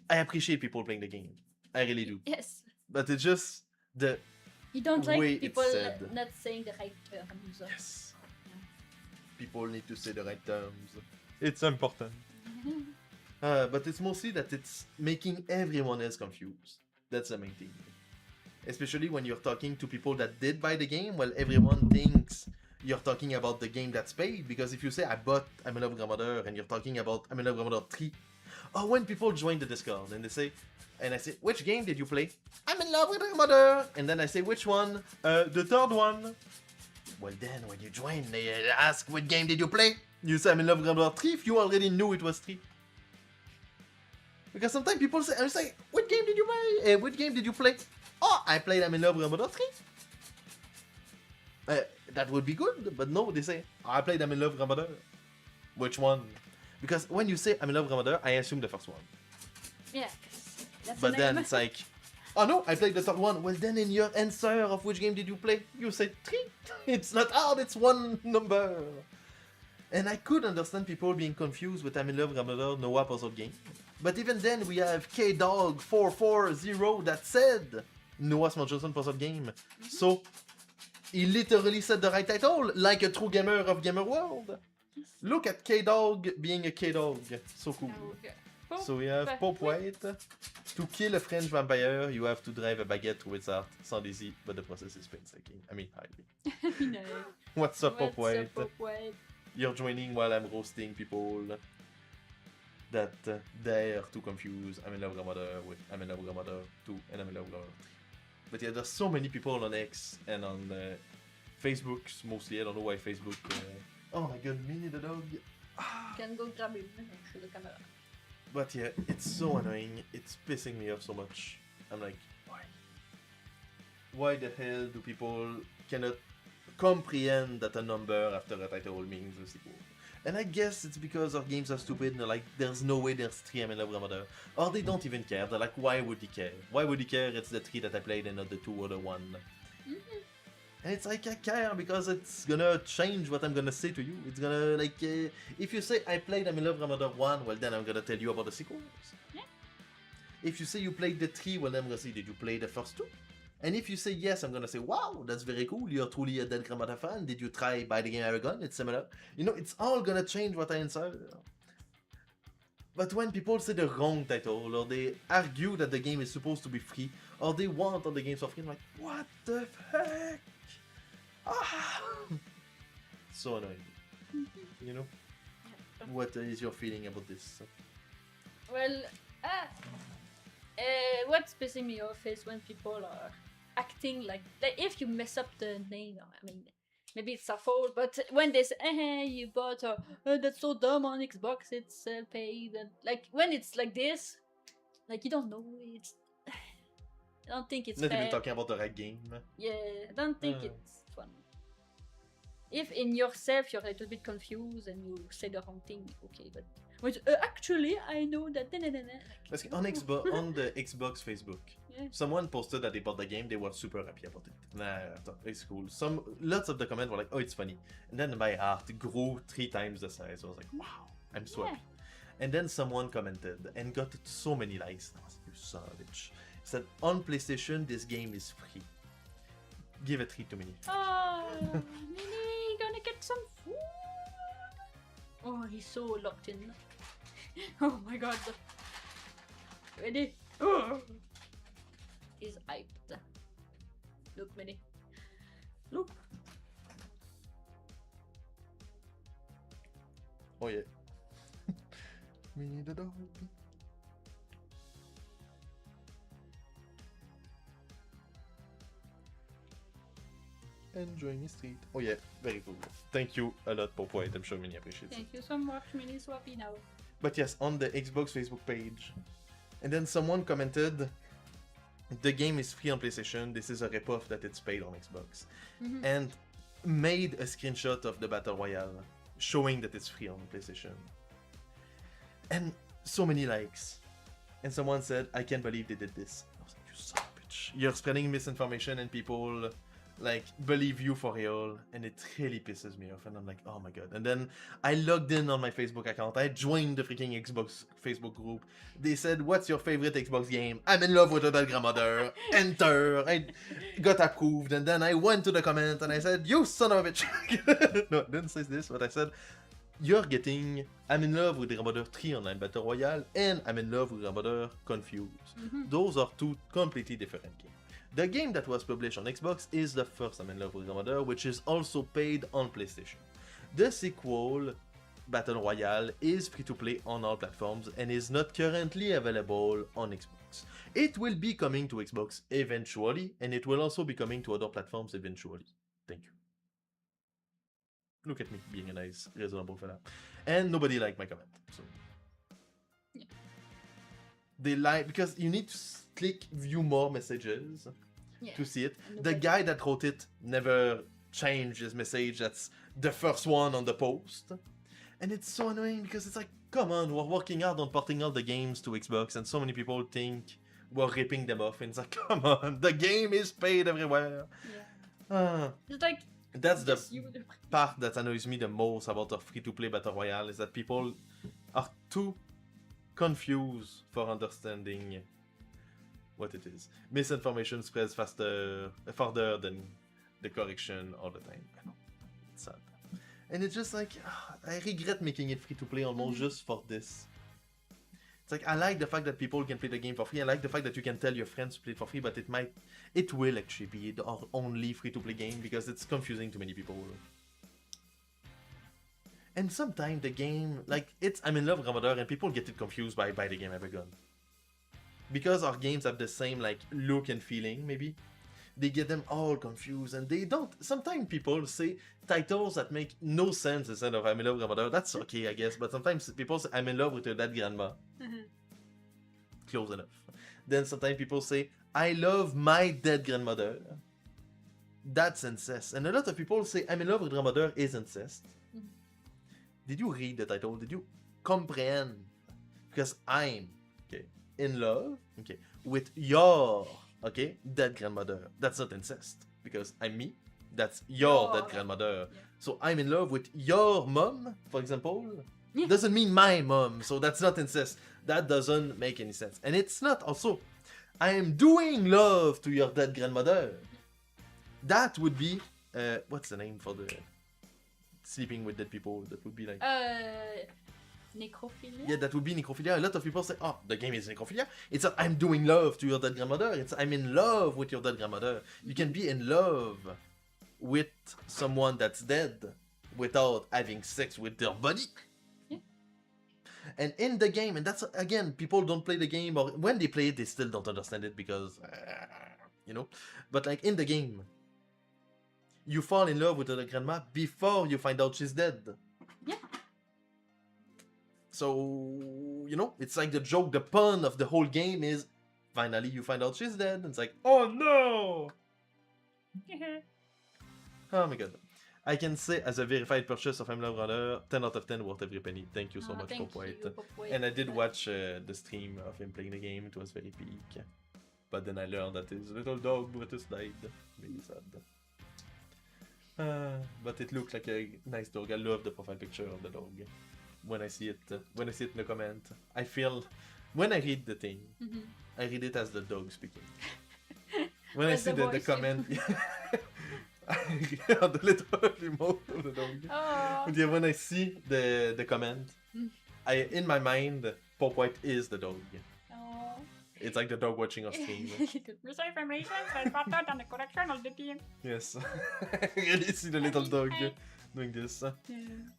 I appreciate people playing the game. I really do. Yes. But it's just the You don't way like people it's said. not saying the right terms. Yes. People need to say the right terms. It's important. But it's mostly that it's making everyone else confused. That's the main thing. Especially when you're talking to people that did buy the game, well, everyone thinks you're talking about the game that's paid, because if you say I bought I'm in Love with Grandmother and you're talking about I'm in Love with Grandmother 3, or when people join the Discord and they say, and I say, which game did you play? I'm in love with Grandmother! And then I say, which one? The third one. Well then, when you join, they ask, what game did you play? You say I'm in Love with Grandmother 3 if you already knew it was 3. Because sometimes people say, I say, what game did you play? Which game did you play? Oh, I played I'm in Love with Grandmother 3. That would be good, but no, they say, oh, I played I'm in Love with Grandmother. Which one? Because when you say I'm in Love with Grandmother, I assume the first one. Yeah, 'cause that's But the then name. it's like, oh no, I played the third one. Well then in your answer of which game did you play, you said 3. It's not hard, it's one number. And I could understand people being confused with I'm in Love with Grandmother Noah puzzle game. But even then we have KDog440 that said Noah Small Johnson puzzle game. So he literally said the right title, like a true gamer of Gamer World. Look at KDog being a KDog. So cool. Okay. So we have Pope White. To kill a French vampire, you have to drive a baguette through its heart. Sound easy, but the process is painstaking. I mean, highly. No. What's up, Pope What's White? up, Pope White? You're joining while I'm roasting people that dare to confuse I'm in Love with Grandmother with I'm in Love with Grandmother 2 and I'm in Love with Grandmother 3. But yeah, there's so many people on X and on Facebook mostly. I don't know why Facebook. Oh my god, Minnie the dog. You can go grab him through the camera. But yeah, it's so annoying. It's pissing me off so much. I'm like, why? Why the hell do people cannot comprehend that a number after a title means a sequel? And I guess it's because our games are stupid and they're like, there's no way there's 3 I'm in Love with Grandmother. Or they don't even care. They're like, why would he care? Why would he care? It's the 3 that I played and not the 2 or the 1. And it's like, I care because it's gonna change what I'm gonna say to you. It's gonna, like, if you say I played I'm in Love with Grandmother 1, well then I'm gonna tell you about the sequels. Yeah. If you say you played the 3, well then I'm gonna say, did you play the first 2? And if you say yes, I'm gonna say, wow, that's very cool, you're truly a dead Grandmother fan. Did you try buy the game Aragon? It's similar. You know, it's all gonna change what I answer. But when people say the wrong title, or they argue that the game is supposed to be free, or they want all the games for free, I'm like, what the heck? Ah! So annoying. You know? What is your feeling about this? Well, what's pissing me off is when people are acting like if you mess up the name, I mean, maybe it's a fault, but when they say, hey, you bought that's so dumb on Xbox, it's paid, and like when it's like this, like you don't know, it's I don't think it's Not fair. even talking about the right game. Yeah, I don't think it's fun. If in yourself you're a little bit confused and you say the wrong thing, okay, but actually I know that. Parce on the Xbox Facebook, Yeah. someone posted that they bought the game, they were super happy about it. Nah, it's cool. Lots of the comments were like, oh, it's funny. And then my heart grew 3 times the size. I was like, wow, I'm so happy. And then someone commented and got so many likes. I was like, you son of a bitch. Said, on PlayStation, this game is free. Give a treat to me. Oh, Mini, gonna get some food. Oh, he's so locked in. Oh my god. Ready? Oh. He's hyped. Look, Mini. Look. Oh yeah. Me the dog. Enjoying his street. Oh yeah, very cool. Thank you a lot, Popo. I'm sure many appreciate it. Thank you so much, Mini Swappy now. But yes, on the Xbox Facebook page. And then someone commented, the game is free on PlayStation, this is a ripoff that it's paid on Xbox. And made a screenshot of the Battle Royale, showing that it's free on PlayStation. And so many likes. And someone said, I can't believe they did this. I was like, you son of a bitch. You're spreading misinformation and people like believe you for real, and it really pisses me off, and I'm like, oh my god. And then I logged in on my Facebook account, I joined the freaking Xbox Facebook group. They said, what's your favorite Xbox game? I'm in love with a dead grandmother. Enter. I got approved, and then I went to the comment and I said, you son of a bitch. No, I didn't say this, but I said, you're getting I'm in love with Grandmother 3 Online Battle Royale and I'm in love with Grandmother Confused. Those are 2 completely different games. The game that was published on Xbox is the first I'm in Love with Grandmother, which is also paid on PlayStation. The sequel, Battle Royale, is free-to-play on all platforms and is not currently available on Xbox. It will be coming to Xbox eventually, and it will also be coming to other platforms eventually. Thank you. Look at me being a nice, reasonable fella. And nobody liked my comment, so... Yeah. They like, because you need to click view more messages to see it. The guy that wrote it never changed his message. That's the first one on the post. And it's so annoying because it's like, come on, we're working hard on porting all the games to Xbox, and so many people think we're ripping them off. And it's like, come on, the game is paid everywhere. Yeah. It's like, that's the part that annoys me the most about a free-to-play Battle Royale, is that people are too confused for understanding what it is. Misinformation spreads farther than the correction all the time. I know. It's sad. And it's just like, I regret making it free-to-play almost just for this. It's like, I like the fact that people can play the game for free. I like the fact that you can tell your friends to play for free, but it will actually be the only free-to-play game because it's confusing to many people. And sometimes the game, like, I'm in love with Grandmother and people get it confused by the game I've gone. Because our games have the same, like, look and feeling, maybe. They get them all confused and they don't. Sometimes people say titles that make no sense instead of I'm in love with Grandmother. That's okay, I guess, but sometimes people say I'm in love with your dead grandma. Close enough. Then sometimes people say I love my dead grandmother. That's incest. And a lot of people say I'm in love with Grandmother is incest. Did you read the title? Did you comprehend? Because I'm in love with your dead grandmother. That's not incest because I'm me. That's your dead grandmother. Yeah. So I'm in love with your mom, for example. Doesn't mean my mom, so that's not incest. That doesn't make any sense. And it's not also I am doing love to your dead grandmother. That would be what's the name for the sleeping with dead people? That would be like necrophilia? Yeah, that would be necrophilia. A lot of people say, oh, the game is necrophilia. It's not I'm doing love to your dead grandmother. It's I'm in love with your dead grandmother. You can be in love with someone that's dead without having sex with their body. Yeah. And in the game, and that's, again, people don't play the game, or when they play it, they still don't understand it because, But like in the game, you fall in love with the grandma before you find out she's dead. Yeah. So, it's like the joke, the pun of the whole game is finally you find out she's dead. And it's like, oh no! Oh my god. I can say as a verified purchase of Emily Runner, 10 out of 10 worth every penny. Thank you so much, Popwhite. And I did watch the stream of him playing the game. It was very peak. But then I learned that his little dog Brutus died. Really sad. But it looked like a nice dog. I love the profile picture of the dog. When I see it in the comment, I feel when I read the thing, I read it as the dog speaking. When I see the comment, the little emote of the dog. Yeah, when I see the comment, in my mind, Popwhite is the dog. It's like the dog watching us stream. This information is popped out on the collection of the team. Yes, I really see the little dog doing this.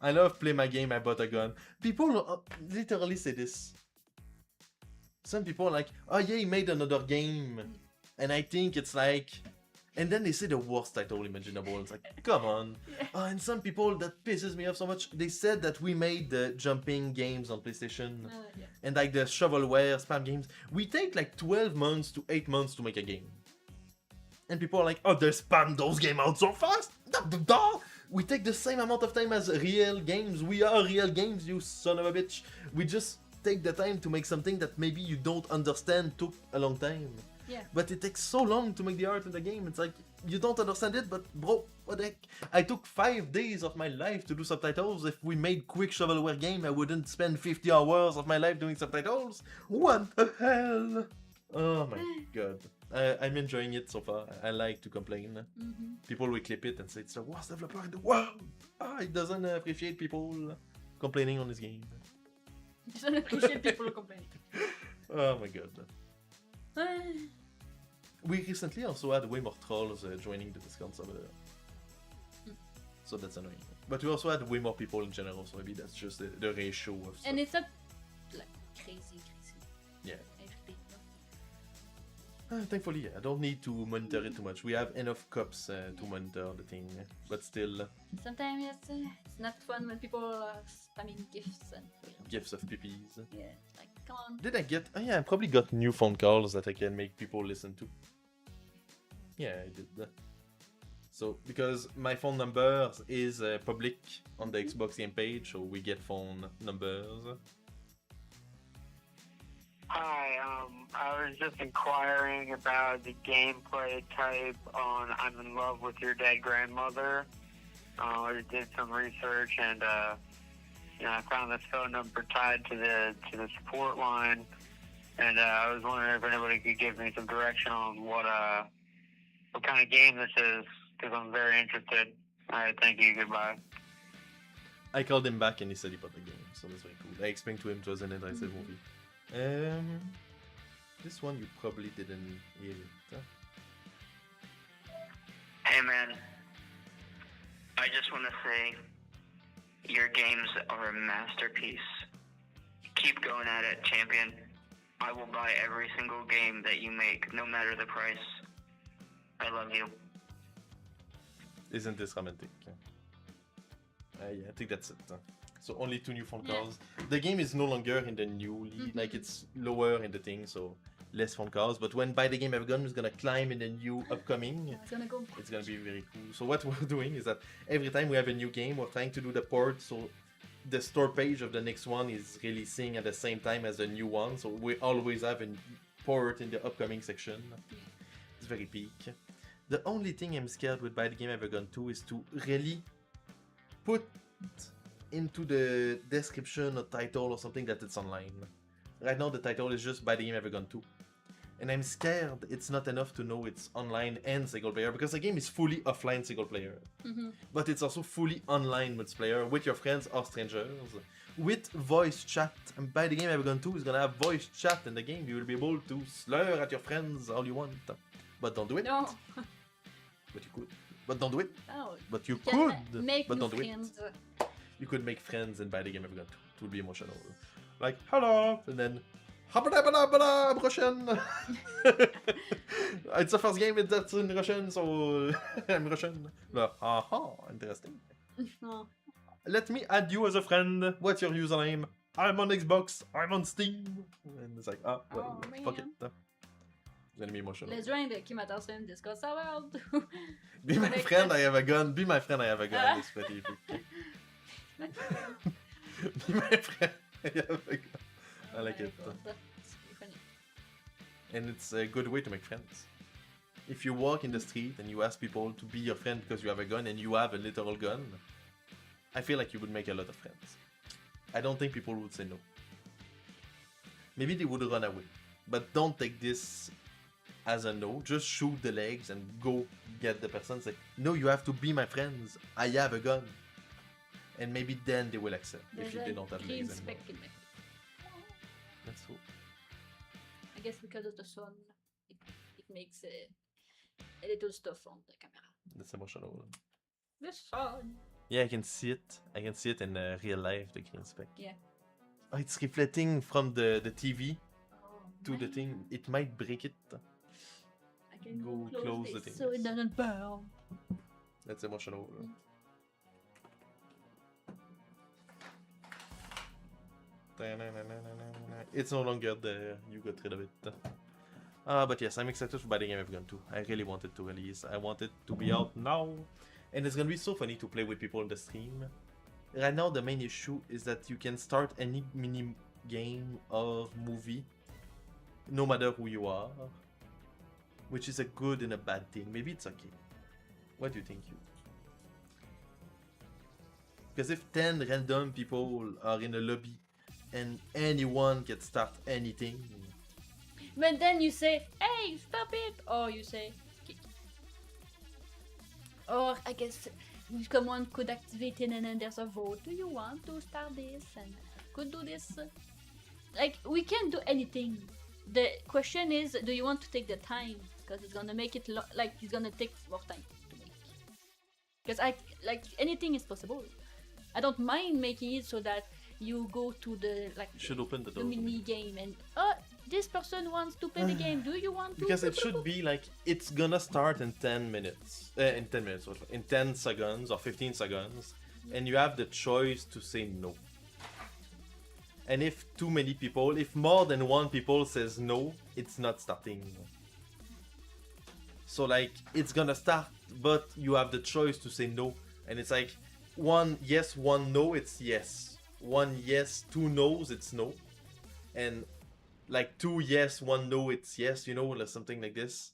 I love play my game, I bought a gun. People literally say this. Some people are like, oh yeah, he made another game. And I think it's like... And then they say the worst title imaginable. It's like, come on. And some people, that pisses me off so much. They said that we made the jumping games on PlayStation. And like the shovelware, spam games. We take like 12 months to 8 months to make a game. And people are like, oh, they spam those games out so fast. We take the same amount of time as real games. We are real games, you son of a bitch. We just take the time to make something that maybe you don't understand took a long time. Yeah. But it takes so long to make the art in the game. It's like, you don't understand it, but bro, what the heck? I took 5 days of my life to do subtitles. If we made quick shovelware game, I wouldn't spend 50 hours of my life doing subtitles. What the hell? Oh my god. I'm enjoying it so far. I like to complain. People will clip it and say it's the worst developer in the world. He doesn't appreciate people complaining on his game. He doesn't appreciate people complaining. Oh my god. We recently also had way more trolls joining the Discord server. So that's annoying. But we also had way more people in general, so maybe that's just the ratio of stuff. And it's not like crazy. Yeah. Everything. Thankfully, yeah, I don't need to monitor it too much. We have enough cups to monitor the thing, but still. Sometimes it's not fun when people are spamming gifts and Gifts of pippies. yeah, like come on. Did I get? Oh yeah, I probably got new phone calls that I can make people listen to. Yeah, I did that. So because my phone number is public on the Xbox game page, so we get phone numbers. Hi, I was just inquiring about the gameplay type on I'm in Love with Your Dead Grandmother. I did some research and I found this phone number tied to the support line, and I was wondering if anybody could give me some direction on what kind of game this is, because I'm very interested. Alright, thank you, goodbye. I called him back and he said he bought the game, so that's very cool. I explained to him it was an interactive movie. This one you probably didn't hear it. Huh? Hey man, I just want to say your games are a masterpiece. Keep going at it, champion. I will buy every single game that you make, no matter the price. I love you. Isn't this romantic? Yeah, I think that's it. So only 2 new phone calls. The game is no longer in the new lead, like it's lower in the thing, so less phone calls. But when Buy the Game Ever Gone is gonna climb in the new upcoming, it's gonna be very cool. So what we're doing is that every time we have a new game, we're trying to do the port, so the store page of the next one is releasing at the same time as the new one. So we always have a port in the upcoming section. It's very peak. The only thing I'm scared with Buy the Game Ever Gone 2 is to really put into the description or title or something that it's online. Right now the title is just Buy the Game Ever Gone 2. And I'm scared it's not enough to know it's online and single player, because the game is fully offline single player. But it's also fully online multiplayer with your friends or strangers, with voice chat. And Buy the Game Ever Gone 2 is gonna have voice chat in the game. You will be able to slur at your friends all you want. But don't do it. No. But you could. But don't do it. No. But you Can could. make But new don't do friends. it. You could make friends and Buy the Game Ever Gone 2. It would be emotional. Like, hello, and then habada Russian. It's the first game that's in Russian, so I'm Russian. No, interesting. No. Let me add you as a friend. What's your username? I'm on Xbox. I'm on Steam. And it's like, well, fuck it. It's gonna be emotional. Let's join the Kimulator Swim Discord server. Be my friend, I have a gun. Be my friend, I have a gun. It's pretty epic. Be my friend, I have a gun. I like it. It's funny. And it's a good way to make friends. If you walk in the street and you ask people to be your friend because you have a gun and you have a literal gun, I feel like you would make a lot of friends. I don't think people would say no. Maybe they would run away. But don't take this as a no. Just shoot the legs and go get the person. Say, no, you have to be my friends. I have a gun. And maybe then they will accept if they don't have legs anymore. Let's hope. I guess because of the sun, it makes a little stuff on the camera. That's emotional. The sun. Yeah, I can see it. I can see it in real life, the green speck. Yeah. Oh, it's reflecting from the TV Oh, to the thing. It might break it. I can Go close close the this thing, so it yes. doesn't burn. That's emotional. It's no longer there. You got rid of it. But yes, I'm excited for Buy the Game Ever Gone 2. I really want it to release. I want it to be out now. And it's gonna be so funny to play with people in the stream. Right now, the main issue is that you can start any mini game or movie, no matter who you are. Which is a good and a bad thing. Maybe it's okay. What do you think, you? Because if 10 random people are in a lobby and anyone can start anything. But then you say, hey, stop it! Or you say, kick. Or I guess someone could activate it and then there's a vote. Do you want to start this? And could do this? Like, we can do anything. The question is, do you want to take the time because it's gonna make it like it's gonna take more time to make. Because anything is possible. I don't mind making it so that you go to the You should open the the door. mini game and this person wants to play the game. Do you want to? Because it should be like it's gonna start in 10 minutes. In 10 minutes, in 10 seconds or 15 seconds, and you have the choice to say no. And if too many people, if more than one people says no, it's not starting. So like it's gonna start, but you have the choice to say no, and it's like one yes, one no, it's yes. One yes, two no's, it's no, and like two yes, one no, it's yes. You know, like something like this.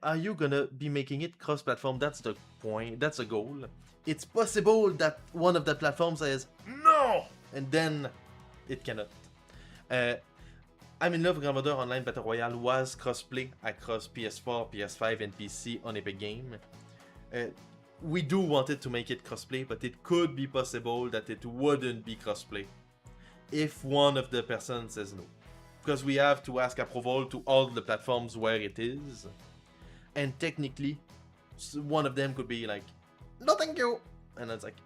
Are you gonna be making it cross-platform? That's the point. That's a goal. It's possible that one of the platforms says no, and then it cannot. I'm in Love Grandmother Online Battle Royale was crossplay across PS4, PS5, and PC on Epic Game. We do want it to make it crossplay, but it could be possible that it wouldn't be crossplay if one of the person says no, because we have to ask approval to all the platforms where it is, and technically, one of them could be like, no thank you, and it's like,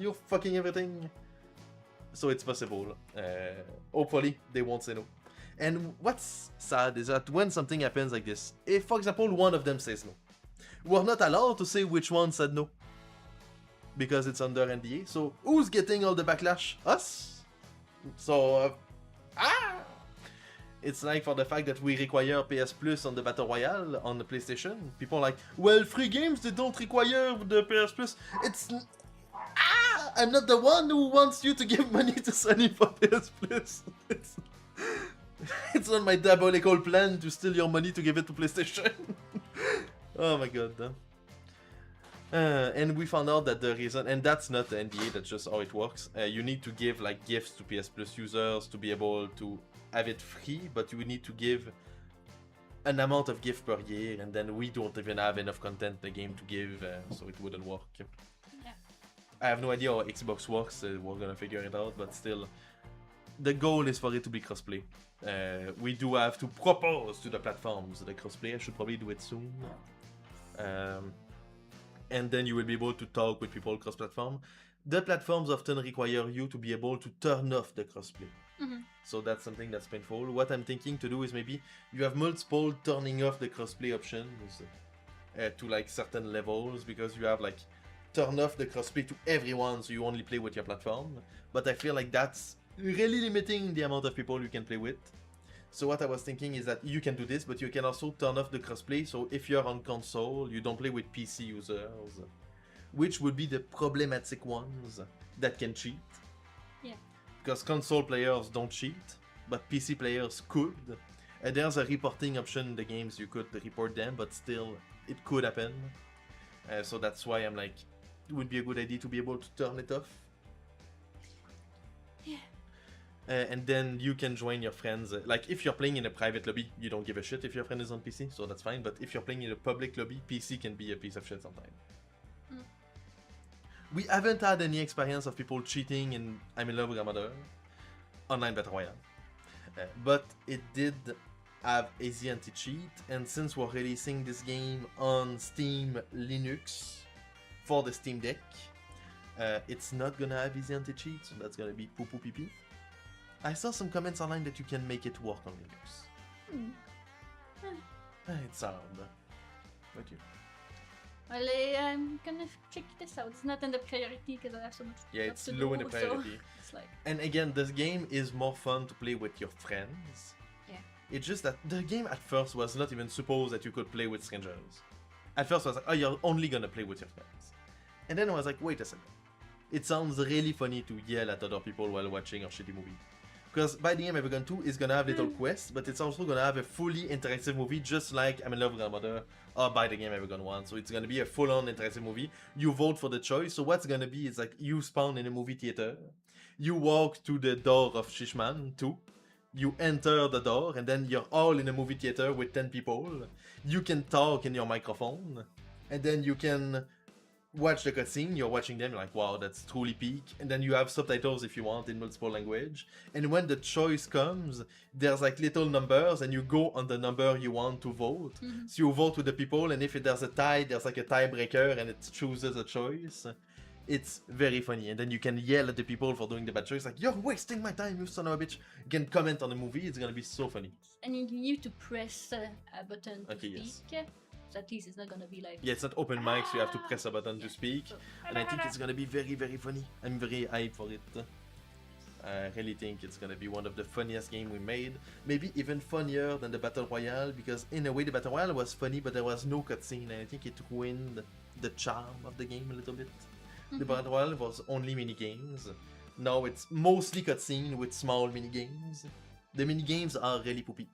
you're fucking everything. So it's possible. Hopefully they won't say no. And what's sad is that when something happens like this, if for example one of them says no, we're not allowed to say which one said no, because it's under NDA. So who's getting all the backlash? Us. So it's like for the fact that we require PS Plus on the Battle Royale on the PlayStation. People are like, well, free games, they don't require the PS Plus. It's... I'm not the one who wants you to give money to Sony for PS Plus. It's not my diabolical plan to steal your money to give it to PlayStation. Oh my god. And we found out that the reason, and that's not the NDA, that's just how it works. You need to give like gifts to PS Plus users to be able to have it free, but you need to give an amount of gift per year, and then we don't even have enough content in the game to give, so it wouldn't work. Yeah. I have no idea how Xbox works, we're gonna figure it out, but still, the goal is for it to be crossplay. We do have to propose to the platforms the crossplay. I should probably do it soon. And then you will be able to talk with people cross-platform. The platforms often require you to be able to turn off the crossplay. Mm-hmm. So that's something that's painful. What I'm thinking to do is maybe you have multiple turning off the crossplay options to like certain levels, because you have like turn off the crossplay to everyone, so you only play with your platform. But I feel like that's really limiting the amount of people you can play with. So what I was thinking is that you can do this, but you can also turn off the crossplay, so if you're on console, you don't play with PC users, which would be the problematic ones that can cheat. Yeah. Because console players don't cheat, but PC players could. There's a reporting option in the games, you could report them, but still, it could happen. So that's why I'm like, it would be a good idea to be able to turn it off. Yeah. And then you can join your friends. Like, if you're playing in a private lobby, you don't give a shit if your friend is on PC, so that's fine. But if you're playing in a public lobby, PC can be a piece of shit sometimes. Mm. We haven't had any experience of people cheating in I'm in Love with Grandmother Online Battle Royale. But it did have easy anti-cheat, and since we're releasing this game on Steam Linux for the Steam Deck, it's not gonna have easy anti-cheat, so that's gonna be poo poo pee pee. I saw some comments online that you can make it work on Linux. It's hard. But you. Well, I'm gonna check this out. It's not in the priority because I have so much Yeah, stuff it's to low in do, the priority. So it's like, And again, this game is more fun to play with your friends. Yeah. It's just that the game at first was not even supposed that you could play with strangers. At first I was like, oh, you're only gonna play with your friends. And then I was like, wait a second. It sounds really funny to yell at other people while watching a shitty movie. Because by the end, Evergun 2 is gonna have little quests, but it's also gonna have a fully interactive movie, just like I'm in Love with Grandmother or By the Game Evergun 1. So it's gonna be a full-on interactive movie. You vote for the choice. So what's gonna be is like you spawn in a movie theater, you walk to the door of Shishman 2, you enter the door, and then you're all in a movie theater with 10 people. You can talk in your microphone, and then you can watch the cutscene, you're watching them, you're like, wow, that's truly peak. And then you have subtitles if you want in multiple language. And when the choice comes, there's like little numbers, and you go on the number you want to vote. Mhm. So you vote with the people, and if there's a tie, there's like a tiebreaker, and it chooses a choice. It's very funny. And then you can yell at the people for doing the bad choice, like, you're wasting my time, you son of a bitch. You can comment on the movie, it's gonna be so funny. And you need to press a button to Okay, speak. yes. So at least it's not gonna be like. Yeah, it's not open mic, so you have to press a button to speak. So, And I think it's gonna be very, very funny. I'm very hyped for it. I really think it's gonna be one of the funniest games we made. Maybe even funnier than the Battle Royale, because in a way the Battle Royale was funny, but there was no cutscene, and I think it ruined the charm of the game a little bit. The Mhm. Battle Royale was only mini games. Now it's mostly cutscene with small mini games. The mini games are really poopy.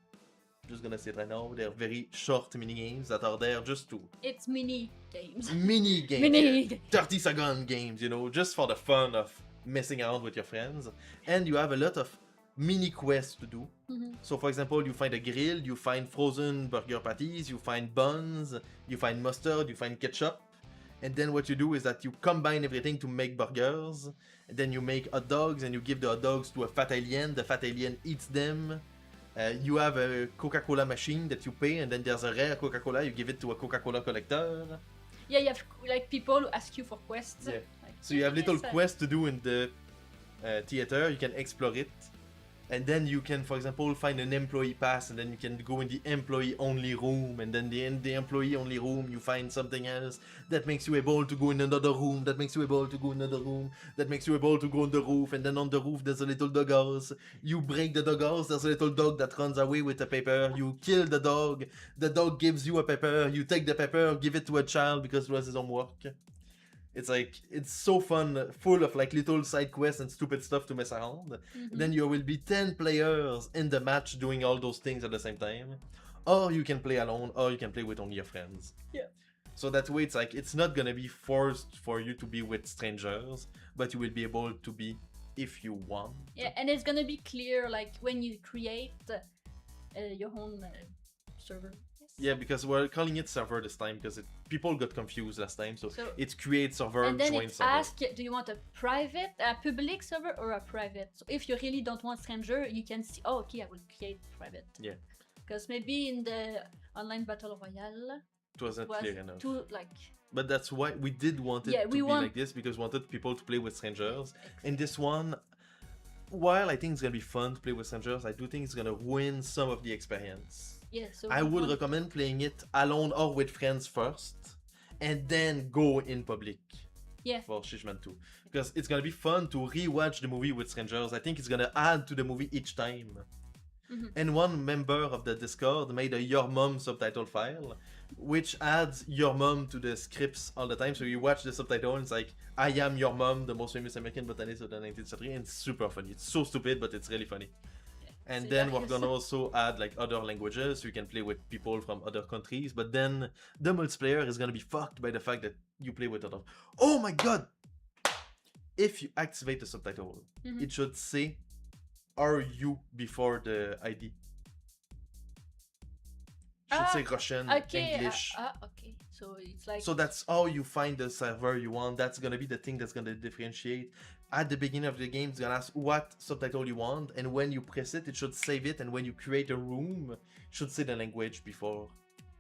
Just gonna say it right now, they're very short mini games that are there just to It's mini games. mini games, Mini. 30-second games, you know, just for the fun of messing around with your friends. And you have a lot of mini quests to do. Mhm. So for example, you find a grill, you find frozen burger patties, you find buns, you find mustard, you find ketchup. And then what you do is that you combine everything to make burgers. And then you make hot dogs, and you give the hot dogs to a fat alien. The fat alien eats them. You have a Coca-Cola machine that you pay, and then there's a rare Coca-Cola, you give it to a Coca-Cola collector. Yeah, you have like people who ask you for quests. Yeah. Like, So you have little yes, quests to do in the theater, you can explore it. And then you can, for example, find an employee pass, and then you can go in the employee-only room, and then in the employee-only room you find something else that makes you able to go in another room, that makes you able to go in another room, that makes you able to go on the roof, and then on the roof there's a little doghouse. You break the doghouse, there's a little dog that runs away with a paper, you kill the dog gives you a paper, you take the paper, give it to a child because it was his homework. It's like, it's so fun, full of like little side quests and stupid stuff to mess around. Mhm. Then you will be 10 players in the match doing all those things at the same time. Or you can play alone, or you can play with only your friends. Yeah. So that way it's like, it's not gonna be forced for you to be with strangers, but you will be able to be if you want. Yeah, and it's gonna be clear like when you create your own server. Yes. Yeah, because we're calling it server this time because people got confused last time. So, So- it's create server, And then join it server. asks, do you want a private, a public server or a private? So if you really don't want stranger, you can see, oh, okay, I will create private. Yeah. Because maybe in the online battle royale It wasn't was clear enough. too like But that's why we did want it Yeah, to we be want- like this, because we wanted people to play with strangers. In this one, while I think it's gonna be fun to play with strangers, I do think it's gonna ruin some of the experience. yeah. So I we would want- recommend playing it alone or with friends first, and then go in public. Yeah. For Shishman 2. Because it's gonna be fun to rewatch the movie with strangers. I think it's gonna add to the movie each time. Mhm. And one member of the Discord made a Your Mom subtitle file, which adds Your Mom to the scripts all the time. So you watch the subtitle and it's like, I am your mom, the most famous American botanist of the 19th century. And it's super funny. It's so stupid, but it's really funny. And It's then we're hilarious. gonna also add like other languages, so you can play with people from other countries. But then the multiplayer is gonna be fucked by the fact that you play with other. Oh my god! If you activate the subtitle, Mhm. it should say "Are you" before the ID. Should say Russian, Okay. English. Okay. So it's like So that's how you find the server you want. That's gonna be the thing that's gonna differentiate. At the beginning of the game, it's gonna ask what subtitle you want, and when you press it, it should save it. And when you create a room, it should say the language before.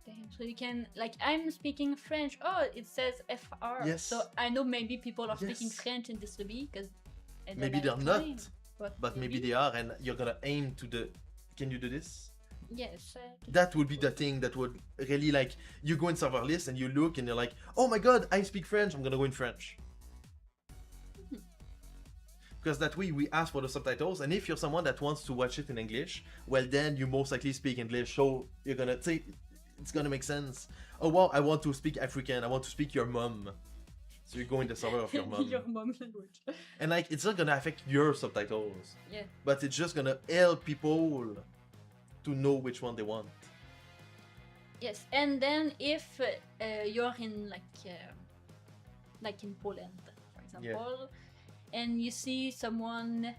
damn, so you can like I'm speaking French. Oh, it says FR. Yes. So I know maybe people are speaking Yes. French in this lobby because Maybe they're not, but maybe they are, and you're gonna aim to the. Can you do this? Yes. That would be the thing that would really like you go in server list and you look and you're like, oh my god, I speak French. I'm gonna go in French. Because that way we ask for the subtitles, and if you're someone that wants to watch it in English, well then you most likely speak English, so you're gonna say it's gonna make sense. Oh wow, I want to speak African, I want to speak your mom. So you go in the server of your mom. Your mom language. And like it's not gonna affect your subtitles. Yeah. But it's just gonna help people to know which one they want. Yes, and then if you're in like in Poland, for example, and you see someone,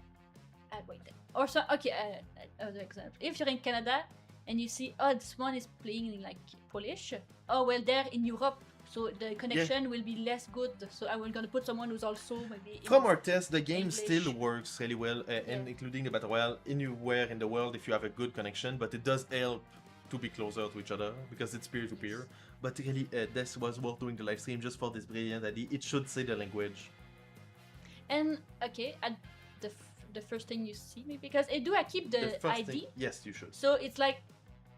wait, or so okay, other example. If you're in Canada and you see, oh, this one is playing like Polish, oh well, they're in Europe, so the connection will be less good. So I'm gonna put someone who's also maybe From our test, the game English. still works really well, and including the Battle Royale, anywhere in the world if you have a good connection, but it does help to be closer to each other because it's peer-to-peer. Yes. But really, this was worth doing the live stream just for this brilliant idea. It should say the language. And okay, at the first thing you see maybe because I keep the first ID. thing, yes, you should. So it's like,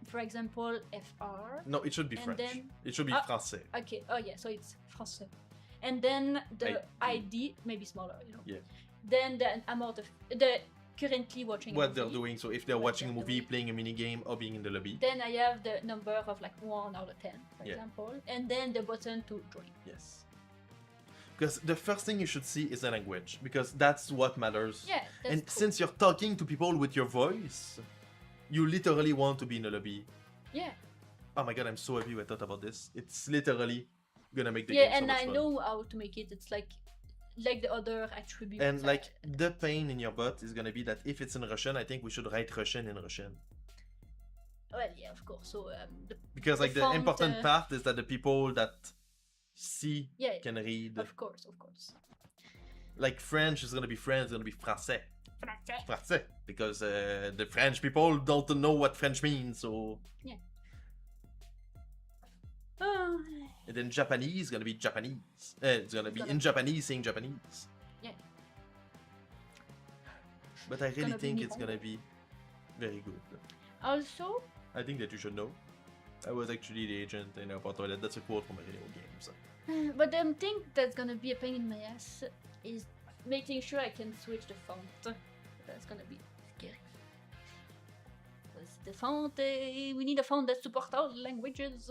for example, FR. No, it should be And French. then- It should be Ah. français. Okay. Oh yeah. So it's français, and then the ID. ID maybe smaller. Yeah. Then the amount of the currently watching. a What they're movie. doing, so if they're What watching a they're movie, doing. playing a mini game, or being in the lobby. Then I have the number of like 1 out of 10, for Yeah. example, and then the button to join. Yes. Because the first thing you should see is the language, because that's what matters. Yeah, that's And cool. since you're talking to people with your voice, you literally want to be in a lobby. Yeah, Oh my god, I'm so happy I thought about this. It's literally gonna make the yeah, game so and much I fun. know how to make it. It's like the other attributes. And like the pain in your butt is gonna be that if it's in Russian, I think we should write Russian in Russian. well, yeah, of course. So Because like the font, important part is that the people that see yeah, can read. of course. Like French is gonna be French, it's gonna be français. Français. Français. Because the French people don't know what French means, so. Oh, And then Japanese is gonna be Japanese. It's gonna be in Japanese saying Japanese. Yeah. But I really Gonna be think it's Nihongo. gonna be very good. also, I think that you should know. I was actually the agent in Airport Toilet. That's a quote from a video game. but the thing that's gonna be a pain in my ass is making sure I can switch the font. That's gonna be scary. Because the font, we need a font that supports all languages.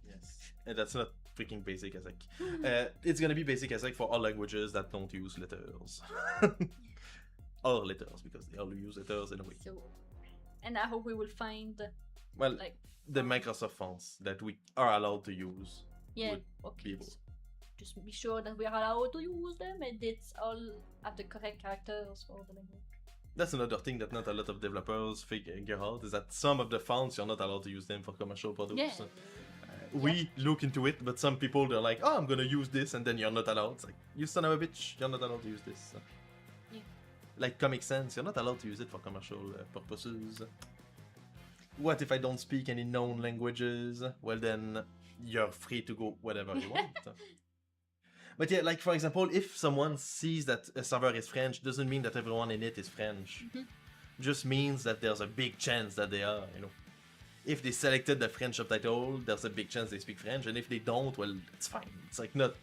Yes. And that's not freaking basic as like. It's gonna be basic as like for all languages that don't use letters. All letters, because they all use letters anyway. So, and I hope we will find Well, like the Microsoft fonts that we are allowed to use. yeah, would okay. be able. Just be sure that we are allowed to use them and it's all have the correct characters for the language. That's another thing that not a lot of developers figure out, is that some of the fonts you're not allowed to use them for commercial products. Yeah. We look into it, but some people they're like, oh, I'm gonna use this, and then you're not allowed. It's like, you son of a bitch, you're not allowed to use this. Yeah. Like Comic Sans, you're not allowed to use it for commercial purposes. What if I don't speak any known languages? Well, then you're free to go whatever you want. But yeah, like for example, if someone sees that a server is French, doesn't mean that everyone in it is French. Mhm. Just means that there's a big chance that they are, you know. If they selected the French subtitle, there's a big chance they speak French, and if they don't, well, it's fine. It's like not.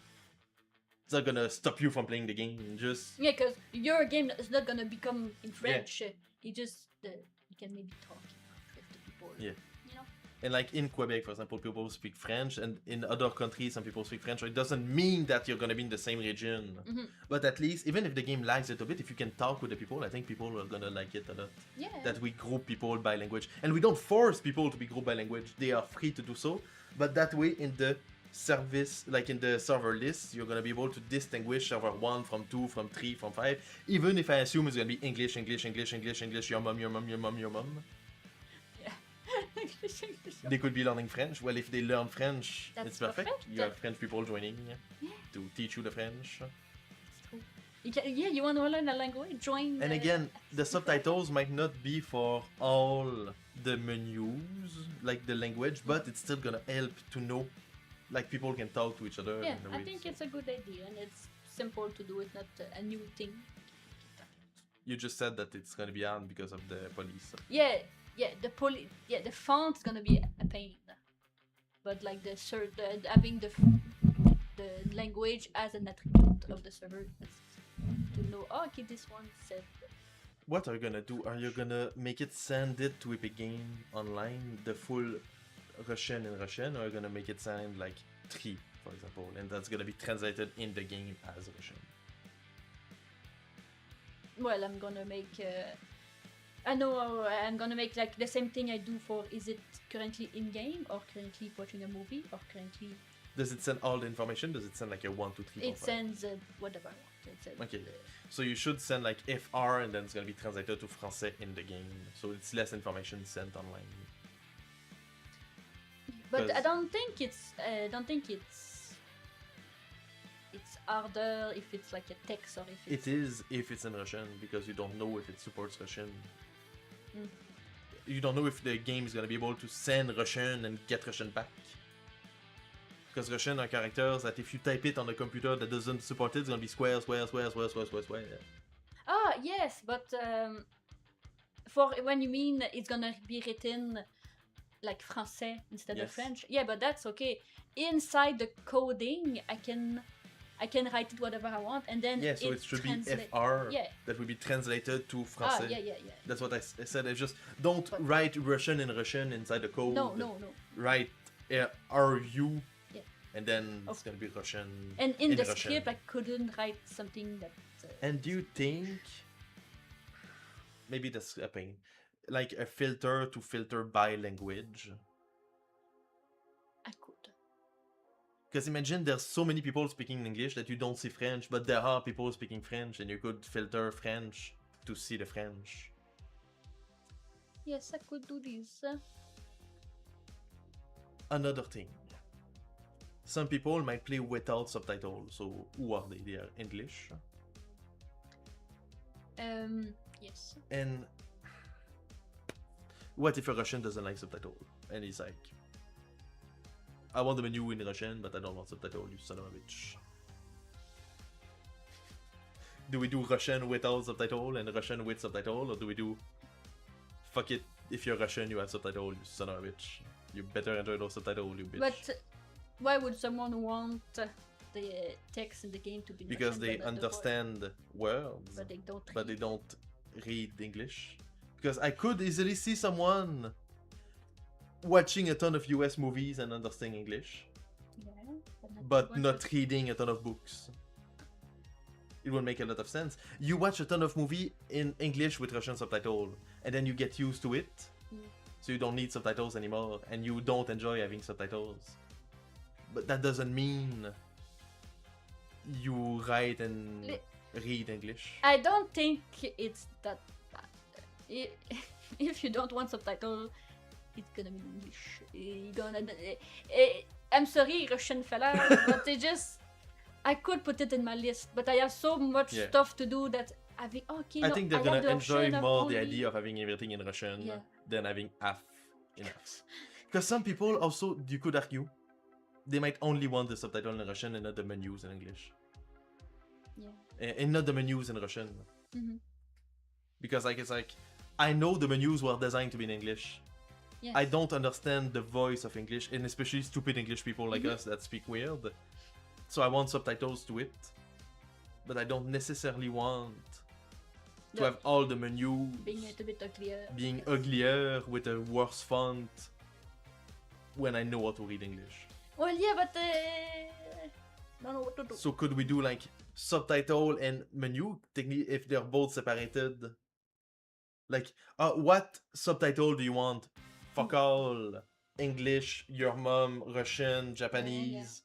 It's not gonna stop you from playing the game. Just Yeah, because your game is not gonna become in French. You just you can maybe talk with the people. Yeah. You know. and like in Quebec, for example, people speak French, and in other countries, some people speak French. So it doesn't mean that you're gonna be in the same region. Mhm. But at least, even if the game lags a little bit, if you can talk with the people, I think people are gonna like it a lot. Yeah. That we group people by language, and we don't force people to be grouped by language. They are free to do so, but that way in the service, like in the server list, you're gonna be able to distinguish server 1 from 2, from 3, from 5, even if I assume it's gonna be English, English, English, English, English, your mom, your mom, your mom, your mom. They could be learning French. Well, if they learn French, That's it's perfect. perfect. You have French people joining Yeah. to teach you the French. You want to learn a language? Join. And again, the subtitles might not be for all the menus, like the language, but it's still gonna help to know, like people can talk to each other. Yeah, in a I way, think so. it's a good idea and it's simple to do. It's not a new thing. You just said that it's gonna be hard because of the police. Yeah, the font's gonna be a pain, but like having the language as an attribute of the server to know. Oh, okay, this one said. What are you gonna do? Are you gonna make it send it to Epic Game online, the full Russian in Russian, or are you gonna make it sound like 3, for example, and that's gonna be translated in the game as Russian? Well, I'm gonna make. I know I'm gonna make like the same thing I do for. Is it currently in game or currently watching a movie or currently? Does it send all the information? Does it send like a 1, 2, 3, 4, It 5? sends whatever. It sends, Okay. So you should send like FR and then it's gonna be translated to français in the game. So it's less information sent online. But I 'cause- don't think it's. harder if it's like a text or if it's... It is if it's in Russian, because you don't know if it supports Russian. You don't know if the game is gonna be able to send Russian and get Russian back. Because Russian are characters that if you type it on a computer that doesn't support it, it's gonna be square. Ah, yes, but for when you mean it's gonna be written like français instead of Yes. French, yeah, but that's okay. Inside the coding, I can write it whatever I want, and then Yeah, so it should be translate- FR Yeah. that will be translated to Ah, français. yeah. That's what I said. I just don't But- write Russian in Russian inside the code. No. Write RU, Yeah. and then Oh. it's gonna be Russian. And in the Russian. script, I couldn't write something that. And do you think maybe that's a pain, like a filter to filter by language? I could. Because imagine there's so many people speaking English that you don't see French, but there are people speaking French, and you could filter French to see the French. Yes, I could do this. Another thing. Some people might play without subtitles, so who are they? They are English. Yes. And what if a Russian doesn't like subtitle? And he's like, I want the menu in Russian, but I don't want subtitle, you son of a bitch. Do we do Russian without subtitle and Russian with subtitle, or do we do fuck it, if you're Russian you have subtitle, you son of a bitch. You better enter those subtitle, you bitch. But why would someone want the text in the game to be in Because Russian they but not the voice? understand words, But they don't. but they read. don't read English. Because I could easily see someone watching a ton of US movies and understanding English, Yeah, but one not person. reading a ton of books. It will make a lot of sense. You watch a ton of movie in English with Russian subtitle, and then you get used to it, so you don't need subtitles anymore, and you don't enjoy having subtitles. But that doesn't mean you write and read English. I don't think it's that bad. If you don't want subtitle, it's gonna be in English. You're gonna. I'm sorry, Russian fella, but they just. I could put it in my list, but I have so much Yeah. stuff to do that having. Okay, I no, think they're have gonna the enjoy option of more only- the idea of having everything in Russian Yeah. than having half enough. Because some people also, you could argue, they might only want the subtitle in Russian and not the menus in English. Yeah. And not the menus in Russian. Mhm. Because like it's like, I know the menus were designed to be in English. Yes. I don't understand the voice of English, and especially stupid English people like Mhm. us that speak weird. So I want subtitles to it, but I don't necessarily want to Yeah. have all the menus Being a little bit uglier. being uglier with a worse font when I know how to read English. Well, yeah, but don't know what to do. So could we do like subtitle and menu technically if they're both separated? Like, what subtitle do you want? Fuck all. English, your mom, Russian, Japanese,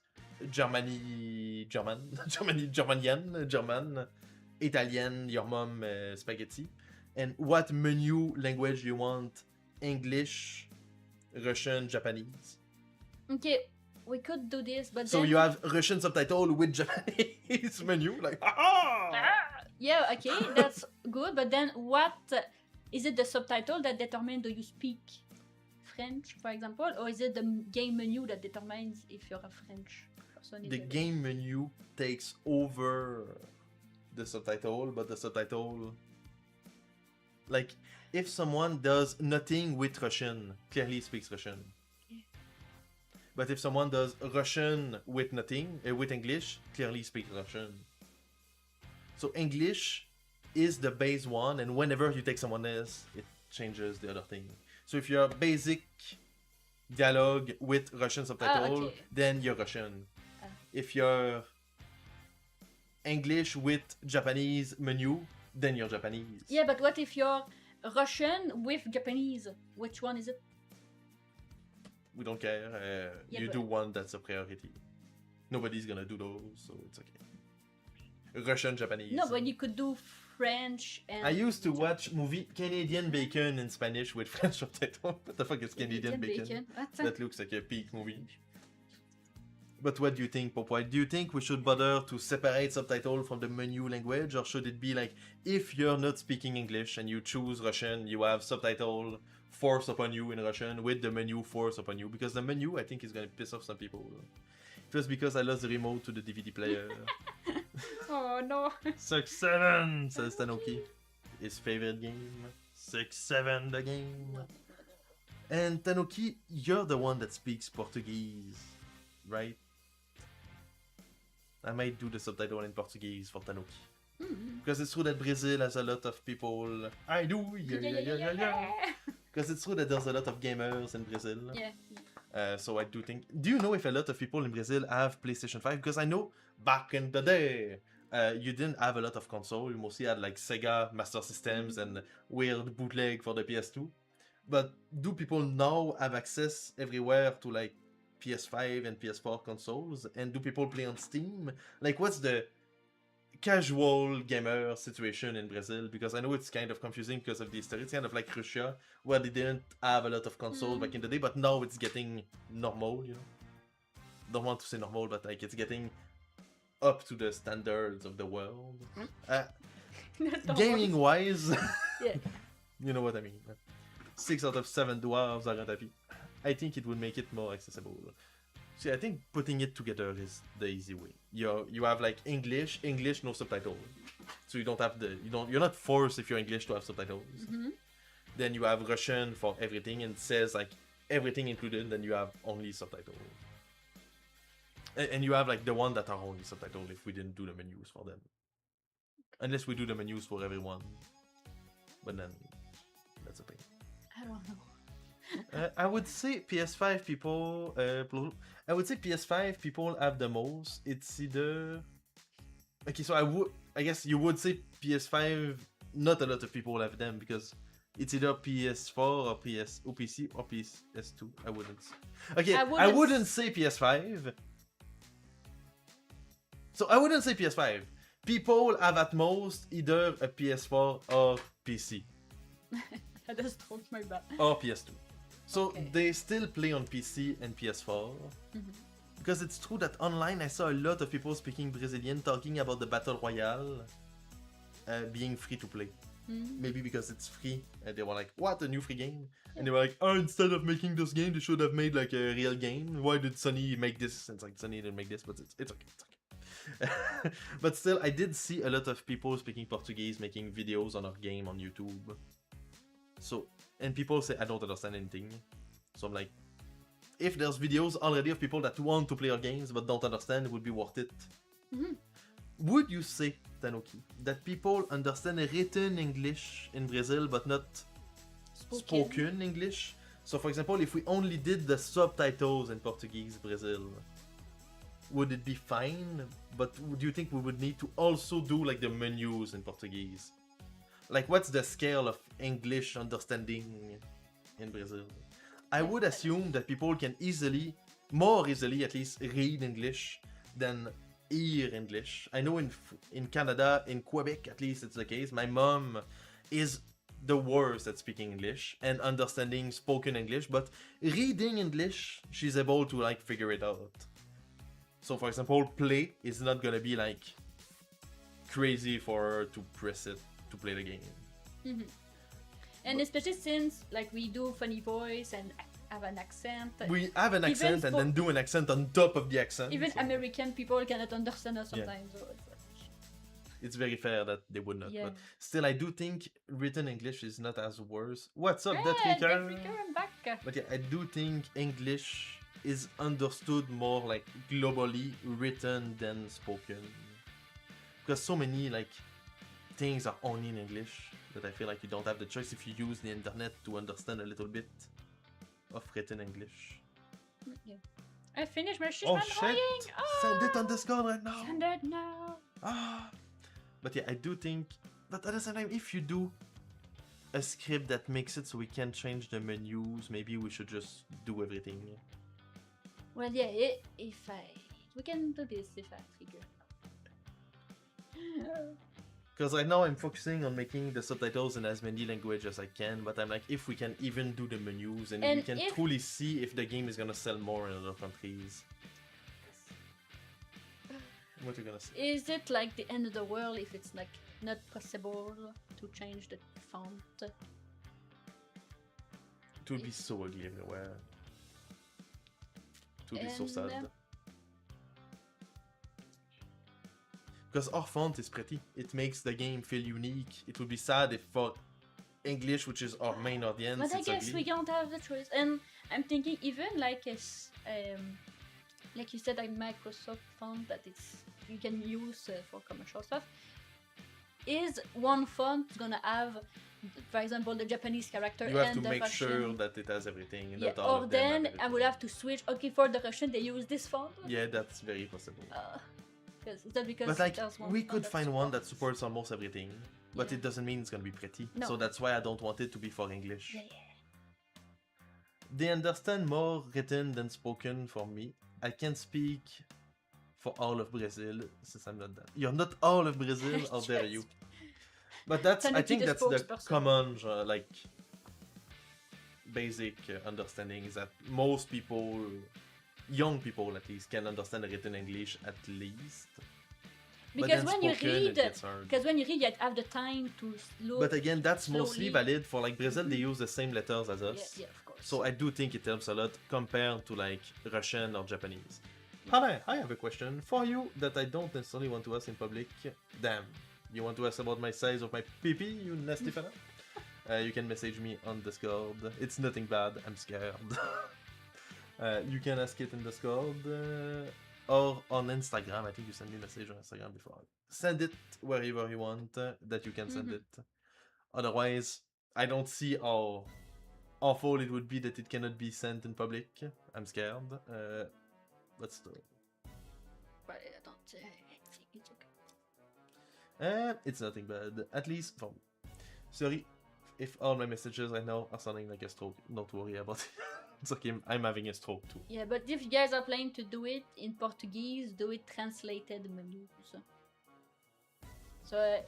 Germany, German, Germanian, German, Italian, your mom, spaghetti. And what menu language do you want? English, Russian, Japanese. Okay, we could do this, but So then... you have Russian subtitle with Japanese menu, like, Yeah, okay, that's good, but then what... is it the subtitle that determines do you speak French, for example, or is it the game menu that determines if you're a French person? The game menu takes over the subtitle, but the subtitle... Like, if someone does nothing with Russian, clearly speaks Russian. But if someone does Russian with nothing, with English, clearly speaks Russian. So English is the base one, and whenever you take someone else, it changes the other thing. So if you're basic dialogue with Russian subtitle, okay. then you're Russian. Ah. If you're English with Japanese menu, then you're Japanese. Yeah, but what if you're Russian with Japanese? Which one is it? We don't care. Yeah, You but- do one that's a priority. Nobody's gonna do those, so it's okay. Russian, Japanese. No, but you could do French and... I used to watch movie Canadian Bacon in Spanish with French subtitle. What the fuck is Canadian Bacon? What? That looks like a peak movie. But what do you think, Popeye? Do you think we should bother to separate subtitle from the menu language, or should it be like, if you're not speaking English and you choose Russian, you have subtitle forced upon you in Russian with the menu forced upon you? Because the menu, I think, is gonna piss off some people. Just because I lost the remote to the DVD player. Oh no. 6-7, says Tanoki. His favorite game. 6-7 the game. And Tanoki, you're the one that speaks Portuguese, right? I might do the subtitle in Portuguese for Tanoki. Because it's true that Brazil has a lot of people. I do, yeah. Because it's true that there's a lot of gamers in Brazil. Yeah. So I do think. Do you know if a lot of people in Brazil have PlayStation 5? Because I know back in the day, you didn't have a lot of console. You mostly had like Sega Master Systems and weird bootleg for the PS2. But do people now have access everywhere to like PS5 and PS4 consoles? And do people play on Steam? Like, what's the casual gamer situation in Brazil? Because I know it's kind of confusing because of the history. It's kind of like Russia, where they didn't have a lot of consoles back in the day, but now it's getting normal, you know? Don't want to say normal, but like it's getting up to the standards of the world. Gaming wise, Yeah. you know what I mean. 6 out of 7 dwarves are happy. I think it would make it more accessible. See, I think putting it together is the easy way. You have like English, no subtitle. So you don't have you're not forced if you're English to have subtitles. Then you have Russian for everything, and it says like everything included, then you have only subtitles. And you have like the one that are only subtitled if we didn't do the menus for them. Unless we do the menus for everyone. But then that's a thing. I don't know. I would say PS5 people. I would say PS5 people have the most. It's either. Okay, so I guess you would say PS5. Not a lot of people have them because it's either PS4 or PC or PS2. I wouldn't. Okay, I wouldn't say PS5. So I wouldn't say PS5. People have at most either a PS4 or PC. I just stroked my back. Or PS2. So they still play on PC and PS4. Because it's true that online I saw a lot of people speaking Brazilian talking about the Battle Royale being free to play. Maybe because it's free. And they were like, what, a new free game? And they were like, oh, instead of making this game, they should have made like a real game. Why did Sony make this? And it's like, Sony didn't make this, but it's okay. But still, I did see a lot of people speaking Portuguese making videos on our game on YouTube. So, and people say I don't understand anything. So I'm like, if there's videos already of people that want to play our games but don't understand, it would be worth it. Would you say, Tanoki, that people understand written English in Brazil but not spoken English? So for example, if we only did the subtitles in Portuguese Brazil, would it be fine? But do you think we would need to also do like the menus in Portuguese? Like, what's the scale of English understanding in Brazil? I would assume that people can more easily at least, read English than hear English. I know in Canada, in Quebec at least it's the case. My mom is the worst at speaking English and understanding spoken English, but reading English, she's able to like figure it out. So for example, play is not gonna be like crazy for her to press it to play the game. And especially since like we do funny voice and have an accent. We have an accent and then do an accent on top of the accent. Even American people cannot understand us sometimes. So it's very fair that they would not. Yeah. But still, I do think written English is not as worse. What's up, that Freaker, Freaker? I'm back. But yeah, I do think English is understood more like globally written than spoken. Because so many like things are only in English that I feel like you don't have the choice if you use the internet to understand a little bit of written English. Yeah. I finished my shit. Oh I'm shit! trying. Send it on Discord right now! Send it now. But yeah, I do think that at the same time, if you do a script that makes it so we can change the menus, maybe we should just do everything. Well, yeah, we can do this if I figure. Because right now I'm focusing on making the subtitles in as many languages as I can, but I'm like, if we can even do the menus and we can truly see if the game is gonna sell more in other countries. What you gonna say? Is it like the end of the world if it's like not possible to change the font? It would be so ugly everywhere. It would be so sad. Because our font is pretty. It makes the game feel unique. It would be sad if for English, which is our main audience, But I it's guess ugly. we don't have the choice. And I'm thinking even like like you said, like Microsoft font that you can use for commercial stuff. Is one font gonna have, for example, the Japanese character You have and to the make Russian? sure that it has everything. Yeah, Not all or of them have then I everything. would have to switch. Okay, for the Russian they use this font. Yeah, that's very possible. Is that because But like, there's one we font could that find one that supports? supports almost everything. But Yeah. it doesn't mean it's gonna be pretty. No. So that's why I don't want it to be for English. Yeah. They understand more written than spoken for me. I can't speak for all of Brazil since I'm not that. You're not all of Brazil, how dare you? But that's, I Technically think the that's the spokesperson. common, like, basic understanding is that most people, young people at least, can understand written English at least. But Because then when you spoken, it read, gets hard. you have the time to look. But again, that's mostly slowly. valid for like Brazil. They use the same letters as us. Yeah, of course. So I do think it helps a lot compared to like Russian or Japanese. Hi, I have a question for you that I don't necessarily want to ask in public. Damn, you want to ask about my size of my pee-pee, you nasty fella? You can message me on Discord. It's nothing bad, I'm scared. You can ask it in Discord or on Instagram. I think you sent me a message on Instagram before. Send it wherever you want that you can send it. Otherwise, I don't see how awful it would be that it cannot be sent in public. I'm scared. But still. But I don't think it's okay. It's nothing bad. At least for me. Sorry if all my messages right now are sounding like a stroke. Don't worry about it. It's okay, I'm having a stroke too. Yeah, but if you guys are planning to do it in Portuguese, do it translated menus. So,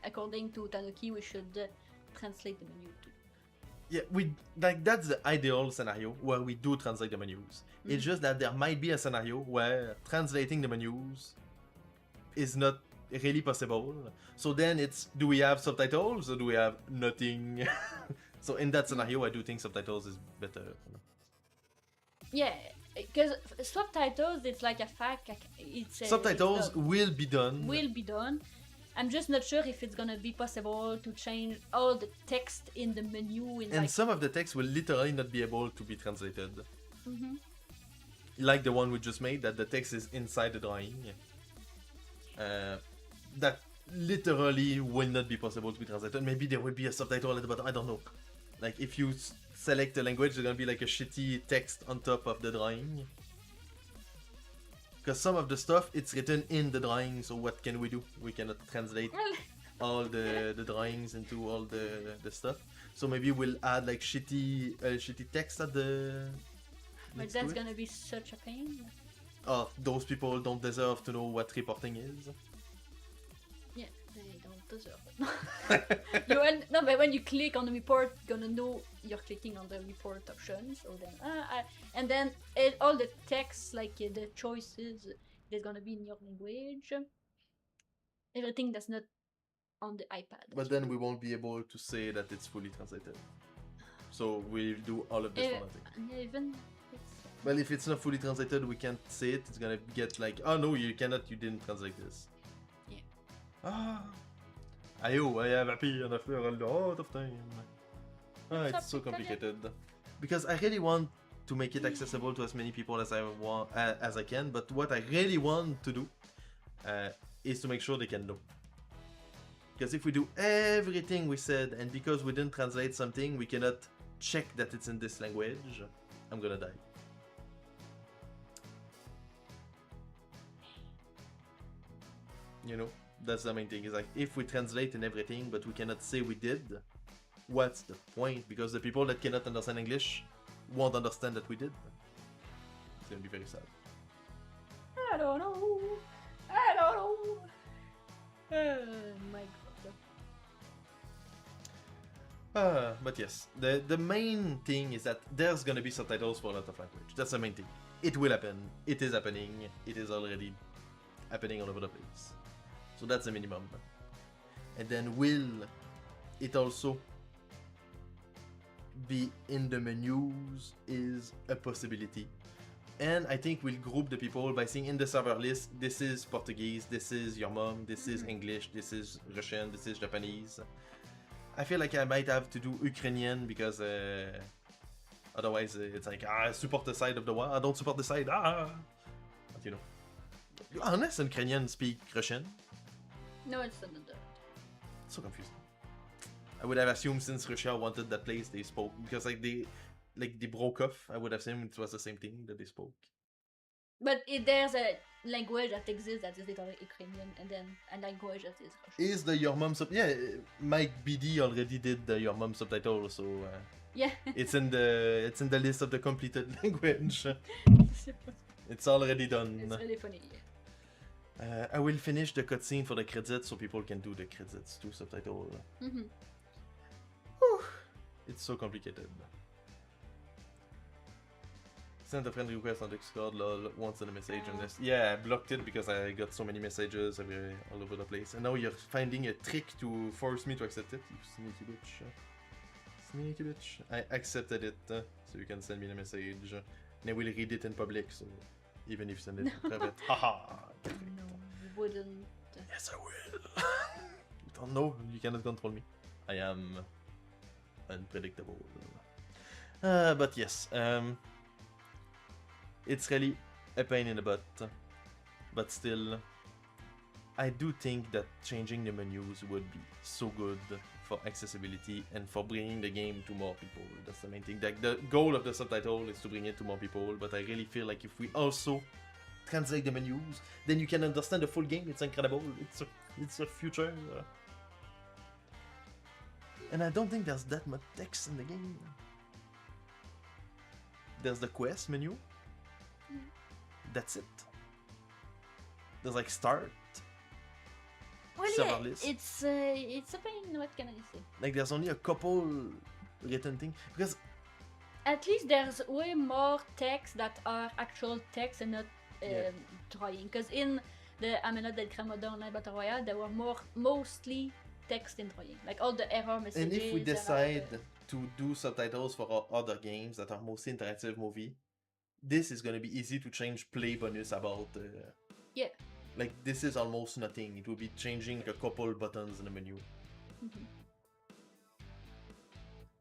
according to Tanuki, we should translate the menu too. Yeah, we like that's the ideal scenario where we do translate the menus. It's just that there might be a scenario where translating the menus is not really possible. So then it's, do we have subtitles or do we have nothing? So in that scenario, I do think subtitles is better. Yeah, because subtitles, it's like a fact. It's Subtitles it's will be done. will be done. I'm just not sure if it's gonna be possible to change all the text in the menu. In And like, some of the text will literally not be able to be translated. Mhm. Like the one we just made, that the text is inside the drawing. That literally will not be possible to be translated. Maybe there will be a subtitle at the bottom, I don't know. Like if you select a language, there's gonna be like a shitty text on top of the drawing. Because some of the stuff, it's written in the drawing, so what can we do? We cannot translate all the drawings into all the stuff. So maybe we'll add like shitty text at the... but next to that's it. gonna be such a pain. Oh, those people don't deserve to know what reporting is. Yeah, they don't deserve it. No, but when you click on the report, you're gonna know you're clicking on the report option. So then, and then all the text, like the choices, there's gonna be in your language. Everything that's not on the iPad. But then we won't be able to say that it's fully translated. So we'll do all of this for nothing. Yeah, even it's, Well, if it's not fully translated, we can't say it. It's gonna get like, oh no, you cannot, you didn't translate this. Yeah. Ah. I have a pee and I feel a lot of time. It's so complicated. Because I really want to make it accessible to as many people as I want, as I can. But what I really want to do is to make sure they can know. Because if we do everything we said, and because we didn't translate something, we cannot check that it's in this language, I'm gonna die. You know, that's the main thing. Is like, if we translate and everything, but we cannot say we did, what's the point? Because the people that cannot understand English won't understand that we did. It's gonna be very sad. I don't know. I don't know. My God. But yes, the main thing is that there's gonna be subtitles for a lot of language. That's the main thing. it will happen. It is happening. It is already happening all over the place. So that's the minimum. And then will it also be in the menus is a possibility. And I think we'll group the people by saying in the server list, this is Portuguese, this is your mom, this is English, this is Russian, this is Japanese. I feel like I might have to do Ukrainian because otherwise it's like, I support the side of the war, I don't support the side, But you know. Unless Ukrainian speak Russian. No, it's not that. So confusing. I would have assumed since Russia wanted that place, they spoke, because like they broke off. I would have assumed it was the same thing that they spoke. But there's a language that exists that is literally Ukrainian, and then a language that is Russian. Is the Your Mom Mike BD already did the Your Mom subtitle, so Yeah. it's in the list of the completed language. It's already done. It's really funny. I will finish the cutscene for the credits so people can do the credits to subtitle. It's so complicated. Sent a friend request on Discord once in a message on this. Yeah, I blocked it because I got so many messages all over the place. And now you're finding a trick to force me to accept it, you sneaky bitch. Sneaky bitch. I accepted it, so you can send me the message. And I will read it in public, so even if you send it in private. Haha! No, you wouldn't. Yes, I will. You don't know, you cannot control me. I am unpredictable. But yes, it's really a pain in the butt, but still, I do think that changing the menus would be so good for accessibility and for bringing the game to more people. That's the main thing. Like, the goal of the subtitle is to bring it to more people, but I really feel like if we also translate the menus, then you can understand the full game. It's incredible. It's a future. And I don't think there's that much text in the game. There's the quest menu. That's it. There's like start. Well, server yeah, list. it's a pain. What can I say? Like there's only a couple written things because At least there's way more text that are actual text and not Yeah. drawing. Because in the Amena del Cremodon Online Battle Royale, there were mostly text and drawing. Like all the error messages. and if we there are decide to do subtitles for our other games that are mostly interactive movie, this is gonna be easy to change play bonus about. Yeah. Like this is almost nothing. It will be changing a couple buttons in the menu.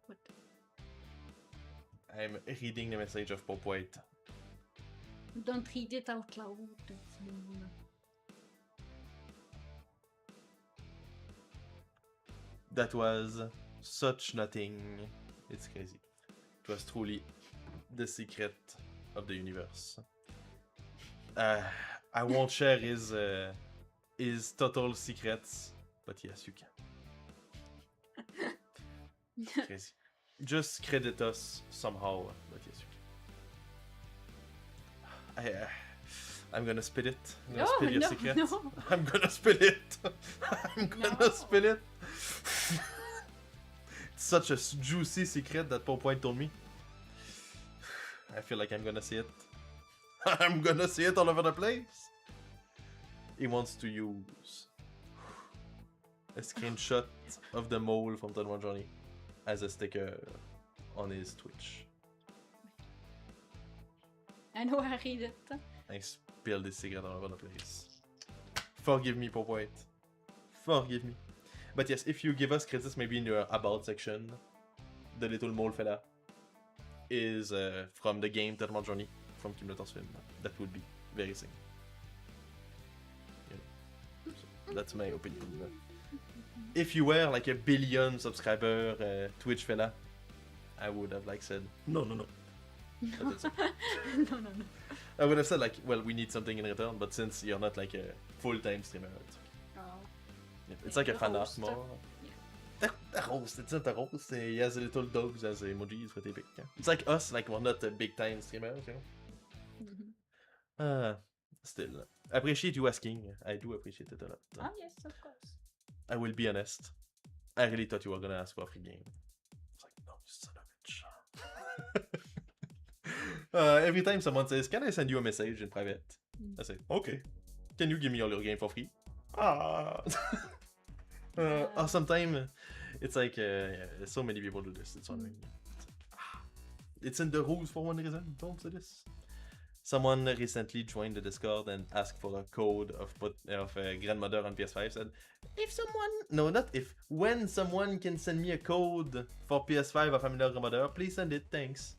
What? I'm reading the message of Pop White. Don't read it out loud. That's mean. That was such nothing. It's crazy. It was truly the secret of the universe. I won't share his total secrets, but yes, you can. It's crazy. Just credit us somehow, but yes, you can. I'm gonna spill it. I'm gonna spill your secret. No. I'm gonna spill it. I'm gonna No. spill it. It's such a juicy secret that Pop White told me. I feel like I'm gonna see it. I'm gonna see it all over the place. He wants to use a screenshot of the mole from Todd Journey as a sticker on his Twitch. I know I read it. I spilled this secret all over the place. Forgive me, Pop White. Forgive me. But yes, if you give us credits maybe in your about section, the little mole fella is from the game Thermal Journey from Kimulator's film. That would be very sick. Yeah. So, that's my opinion. If you were like a billion subscriber Twitch fella, I would have like said no. But it's okay. No. I would have said like, well, we need something in return, but since you're not like a full-time streamer, it's okay. Oh. Yeah, it's like a The fan art host. more. Yeah. The roast, it's not a roast. He has little dogs as emojis with a big. Yeah. It's like us, like we're not a big-time streamers, you know. Still, appreciate you asking. I do appreciate it a lot. Ah, yes, of course. I will be honest. I really thought you were gonna ask for a free game. It's like, no, you son of a bitch. Every time someone says, "Can I send you a message in private?" I say, "Okay." Can you give me all your game for free? Ah. Or sometimes it's like, yeah, so many people do this. It's annoying. It's in the rules for one reason. Don't say this. Someone recently joined the Discord and asked for a code of grandmother on PS5. Said, when someone can send me a code for PS5 of familiar grandmother, please send it. Thanks.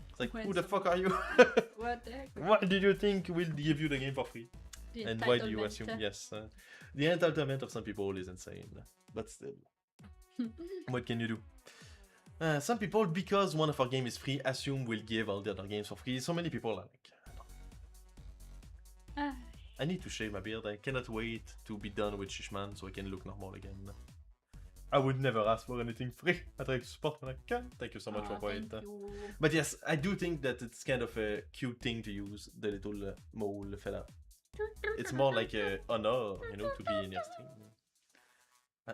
It's like, When who the fuck are you? What the heck? Why did you think we'll give you the game for free? The And why do you entitlement. assume? Yes, the entitlement of some people is insane. But still, what can you do? Some people, because one of our games is free, assume we'll give all the other games for free. So many people are like, Ah, I need to shave my beard. I cannot wait to be done with Shishman so I can look normal again. I would never ask for anything free. I try to support when I can. Thank you so much for it. thank you. But yes, I do think that it's kind of a cute thing to use, the little mole fella. It's more like a honor, to be in your stream.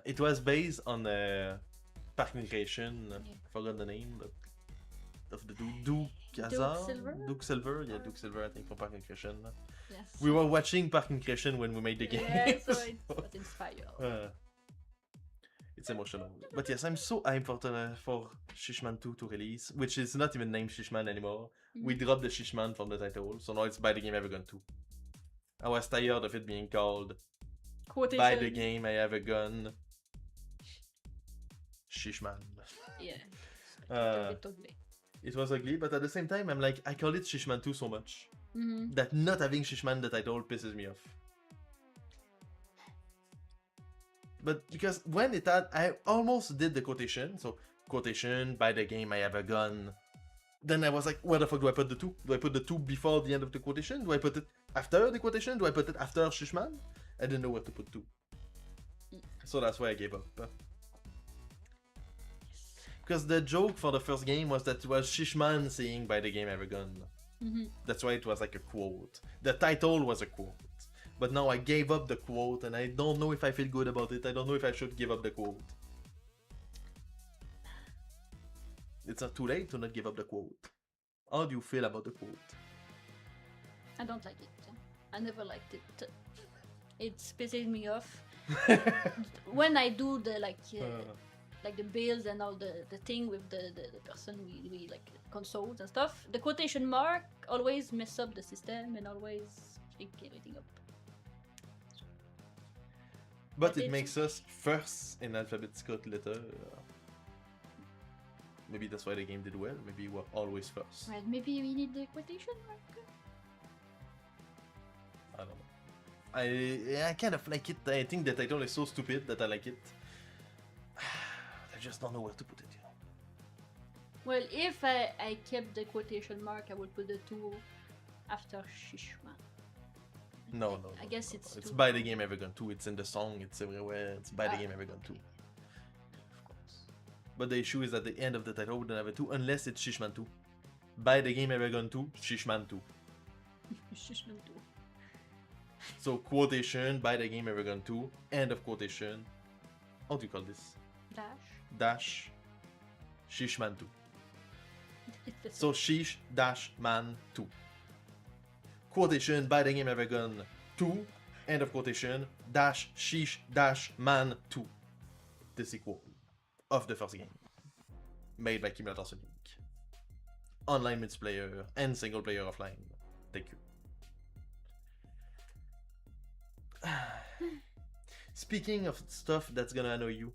It was based on Park and Recreation. Yeah. I forgot the name, but of the Duke Silver? Duke Silver, yeah, Duke Silver, I think, from Park and Recreation. Yes. We were watching Park and Recreation when we made the game. Yeah, so it was inspired. It's emotional. But yes, I'm so hyped for Shishman 2 to release, which is not even named Shishman anymore. We dropped the Shishman from the title, so now it's By the Game I Have a Gun 2. I was tired of it being called Quotation. By the Game I Have a Gun Shishman. Yeah. Uh, It's a bit ugly. It was ugly, but at the same time, I'm like, I call it Shishman 2 so much Mm-hmm. that not having Shishman the title pisses me off. But because when it had, I almost did the quotation, so quotation, By the Game I Have a Gun. Then I was like, where the fuck do I put the 2? Do I put the 2 before the end of the quotation? Do I put it after the quotation? Do I put it after Shishman? I didn't know where to put 2. So that's why I gave up. Because the joke for the first game was that it was Shishman saying By the Game I Have a Gun. Mm-hmm. That's why it was like a quote. The title was a quote. But now I gave up the quote and I don't know if I feel good about it. I don't know if I should give up the quote. It's not too late to not give up the quote. How do you feel about the quote? I don't like it. I never liked it. It pisses me off. When I do the like the builds and all the thing with the person we like consoles and stuff, the quotation mark always mess up the system and always freak everything up. But But it it's- makes us first in alphabetical letter. Maybe that's why the game did well. Maybe we're always first. Right, maybe we need the quotation mark. I don't know. I kind of like it. I think the title is so stupid that I like it. I just don't know where to put it. Well, if I kept the quotation mark, I would put the 2 after Shishman. No. I guess it's It's too- By the Game I Have a Gun 2. It's in the song. It's everywhere. It's By the Game I Have a Gun 2. Of course. But the issue is at the end of the title we don't have a 2 unless it's Shishman 2. By the Game I Have a Gun 2, Shishman 2. Shishman 2. So quotation, By the Game I Have a Gun 2, end of quotation. How do you call this? Dash Shishman 2. So Shish dash man 2. Quotation, By the Game I Have a Gun 2, end of quotation, dash Shish dash man 2. The sequel of the first game. Made by Kimulator Sonic. Online multiplayer and single player offline. Thank you. Speaking of stuff that's gonna annoy you,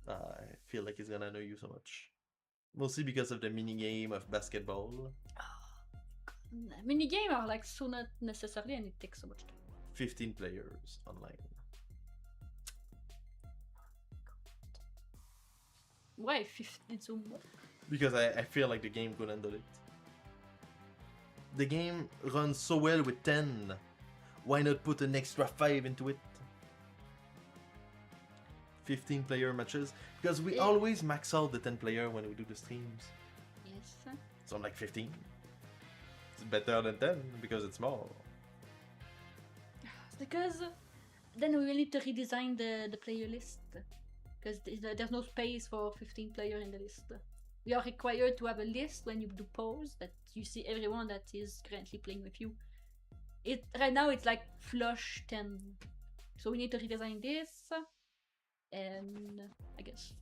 I feel like it's gonna annoy you so much. Mostly because of the minigame of basketball. Minigame are like so not necessarily and it takes so much time. 15 players online. Why 15 so much? Because I feel like the game could handle it. The game runs so well with 10. Why not put an extra 5 into it? 15 player matches. Because we Yeah. always max out the 10 player when we do the streams. Yes. So I'm like 15. It's better than 10 because it's more. Because then we will need to redesign the player list. Because there's no space for 15 player in the list. We are required to have a list when you do pause that you see everyone that is currently playing with you. Right now it's like flush 10. So we need to redesign this. And I guess.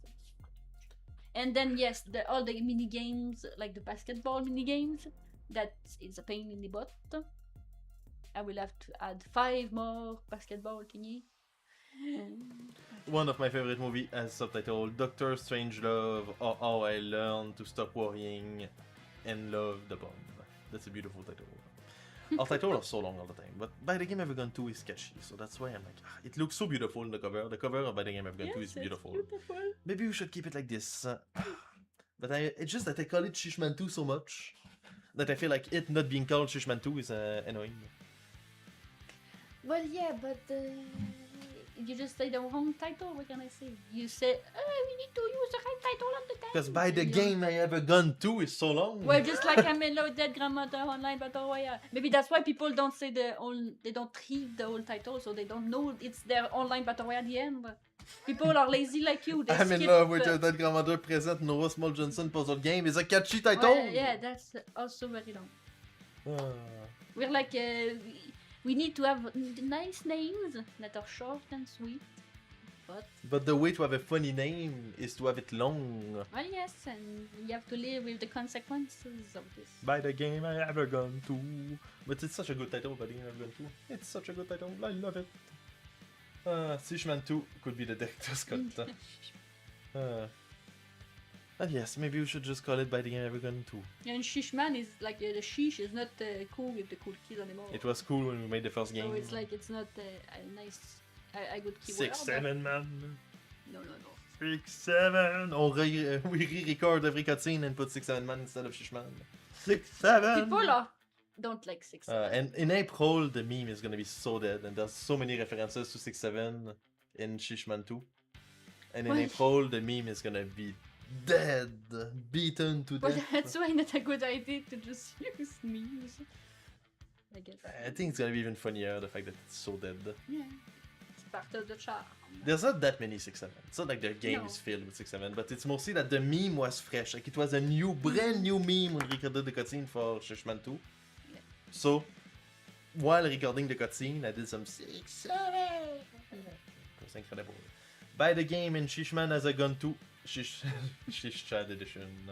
And then yes, all the mini games, like the basketball mini games, that is a pain in the butt. I will have to add 5 more basketball thingy. One of my favorite movie has subtitle Doctor Strangelove or How I Learned to Stop Worrying and Love the Bomb. That's a beautiful title. Our title are so long all the time, but By the Game Ever Gone 2 is sketchy, so that's why I'm like, it looks so beautiful in the cover. The cover of By the Game Ever Gone 2 is beautiful. Maybe we should keep it like this. But it's just that I call it Shishman 2 so much that I feel like it not being called Shishman 2 is annoying. Well, yeah, but you just say the wrong title. What can I say? You say, we need to use the right title on the time. Because By the Game I Ever Gone 2 is so long. Well, just like I'm in Love Dead Grandmother Online Battle Royale. Maybe that's why people don't say they don't read the whole title, so they don't know it's their online Battle Royale at the end. People are lazy like you. They I'm in skip, love with your dead grandmother present Noah Small Johnson puzzle game is a catchy title. Well, yeah, that's also very long. We're like, we need to have nice names that are short and sweet. But the way to have a funny name is to have it long. Well, yes, and you have to live with the consequences of this. By the Game I Ever Gone 2. But it's such a good title, By the Game I Ever Gone 2. It's such a good title, I love it. Shishman 2 could be the director's cut. And yes, maybe we should just call it By the Game Ever Gone 2. And Shishman is like, the shish is not cool with the cool kids anymore. It was cool when we made the first game. So it's like, it's not a nice, a good keyword. 6, 7, man. No. 6, 7. We re-record every cutscene and put 6, 7 man instead of Shishman. 6, 7. People don't like 6, 7. And in April, the meme is gonna be so dead, and there's so many references to 6, 7 in Shishman 2. And in April, the meme is gonna be dead, beaten to Well, death. that's why not a good idea to just use memes. I guess. I think it's gonna be even funnier, the fact that it's so dead. Yeah. It's part of the charm. There's not that many 6, 7. It's not like the game is filled with 6, 7, but it's mostly that the meme was fresh. Like it was a brand new meme when we recorded the cutscene for Shishman 2. Yeah. So, while recording the cutscene, I did some 6, 7. It was incredible. Buy the game in Shishman as a gun 2. Shish Chad edition.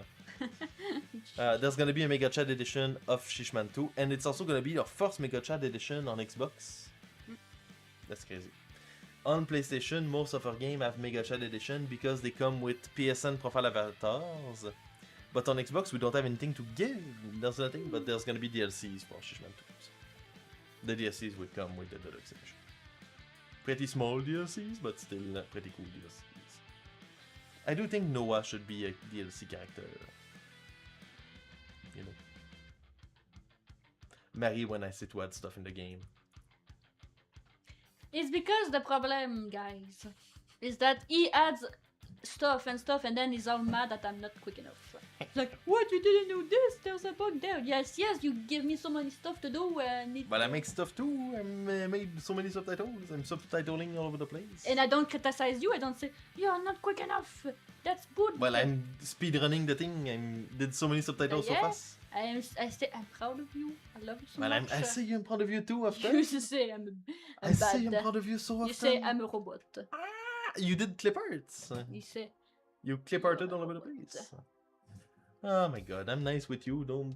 There's gonna be a Mega Chad edition of Shishman 2, and it's also gonna be your first Mega Chad edition on Xbox. That's crazy. On PlayStation, most of our games have Mega Chad edition because they come with PSN profile avatars. But on Xbox, we don't have anything to give. There's nothing, but there's gonna be DLCs for Shishman 2. So the DLCs will come with the deluxe edition. Pretty small DLCs, but still pretty cool DLCs. I do think Noah should be a DLC character. You know. Marry when I say to add stuff in the game. It's because the problem, guys, is that he adds stuff, and then he's all mad that I'm not quick enough. Like, what? You didn't do this? There's a bug there. Yes, you give me so many stuff to do, and But I make stuff too. I made so many subtitles. I'm subtitling all over the place. And I don't criticize you. I don't say you're not quick enough. That's good. Well, I'm speedrunning the thing. I did so many subtitles so fast. I say I'm proud of you. I love you so Well, much. I say I'm proud of you too after. You say I'm I say I'm proud of you so often. You say I'm a robot. You did clip arts. You say You clip arted all over the place. Oh my god, I'm nice with you. Don't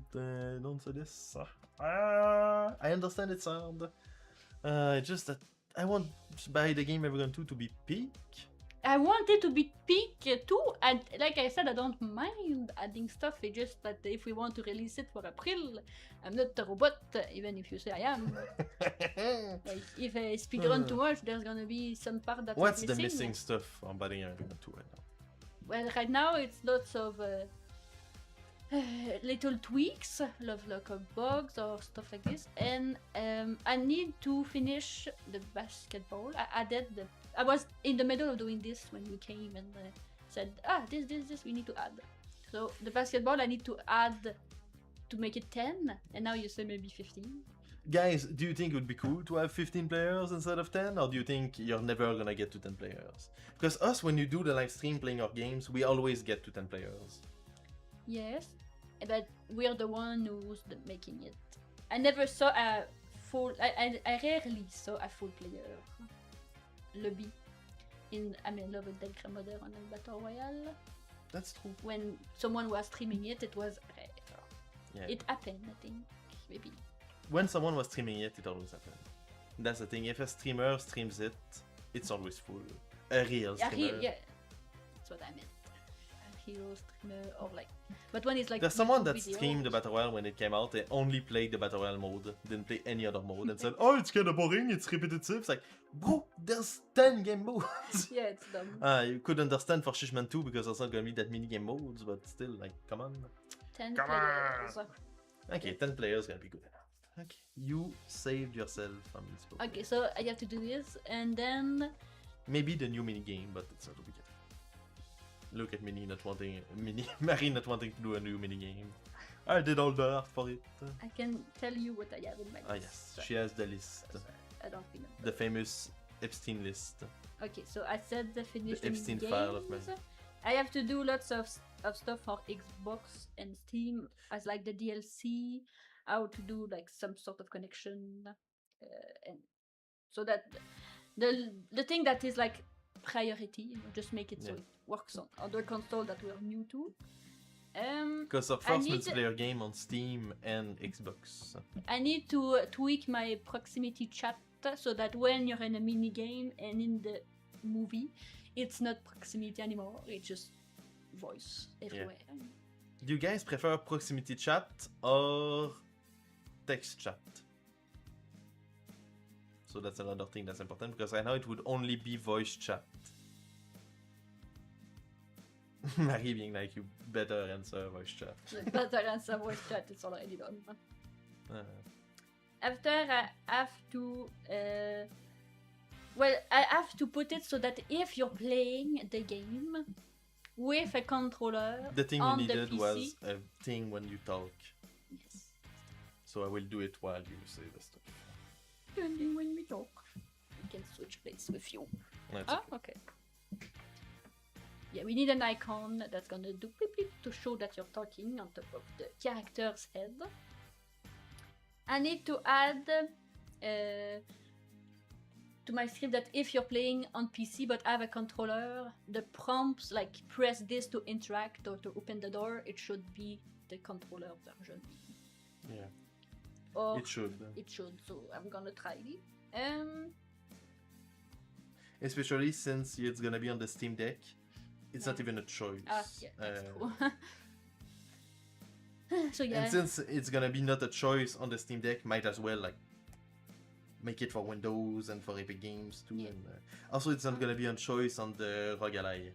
say this. I understand it's hard. Just that I want By the Game Ever Gone 2 to be peak. I want it to be peak too, and like I said, I don't mind adding stuff. It's just that if we want to release it for April, I'm not a robot, even if you say I am. Like, if I speedrun too much, there's gonna be some part that's What's missing. the missing stuff on By the Game Ever Gone 2 right now? Well, right now it's lots of little tweaks, like bugs or stuff like this, and I need to finish the basketball. I was in the middle of doing this when we came and said, this we need to add. So the basketball I need to add to make it 10, and now you say maybe 15. Guys, do you think it would be cool to have 15 players instead of 10, or do you think you're never gonna get to 10 players? Because us, when you do the live stream playing our games, we always get to 10 players. Yes, but we're the one who's making it. I never saw a full. I rarely saw a full player lobby in I'm in love with Del Grandmother on a battle royale. That's true. When someone was streaming it, it was rare. Yeah. It happened, I think, maybe. When someone was streaming it, it always happened. That's the thing. If a streamer streams it, it's always full. A real streamer. Yeah, that's what I meant. A hero streamer or like, but when it's like There's someone that videos, streamed the Battle Royale when it came out. They only played the Battle Royale mode, didn't play any other mode, and said, "Oh, it's kind of boring. It's repetitive." It's like, bro, there's 10 game modes. Yeah, it's dumb. You could understand for Shishman 2 because there's not gonna be that many game modes, but still, like, come on. 10 Come players. Okay, 10 players gonna be good enough. Okay, you saved yourself from this problem. Okay, so I have to do this, and then Maybe the new mini game, but it's not a big deal. Look at Marie not wanting to do a new mini game. I did all the art for it. I can tell you what I have in my list. Ah yes, she has the list, I don't remember. the famous Epstein list. Okay, so I said the finished Epstein games. file of mine. I have to do lots of stuff for Xbox and Steam, as like the DLC, how to do like some sort of connection, and so that the thing that is like priority, just make it so Yeah. it works on other console that we're new to. Because of I first need- multiplayer game on Steam and Xbox. I need to tweak my proximity chat so that when you're in a mini game and in the movie, it's not proximity anymore. It's just voice everywhere. Do you guys prefer proximity chat or text chat? So that's another thing that's important because right now it would only be voice chat. Marie being like, you better answer voice chat. Better answer voice chat. It's already done. Uh, After I have to, well, I have to put it so that if you're playing the game with a controller the thing on we the needed PC, was a thing when you talk. yes, So I will do it while you say the stuff. only when we talk, we can switch place with you. That's Ah, okay. Yeah, we need an icon that's gonna do beep beep to show that you're talking on top of the character's head. I need to add to my script that if you're playing on PC but have a controller, the prompts like press this to interact or to open the door, it should be the controller version. Yeah, Or it should. it should, so I'm gonna try it. Especially since it's gonna be on the Steam Deck. It's not Yeah. even a choice. Yeah, that's true. So And yeah, since it's gonna be not a choice on the Steam Deck, might as well like make it for Windows and for Epic Games too. Yeah. And also, it's not gonna be on choice on the ROG Ally.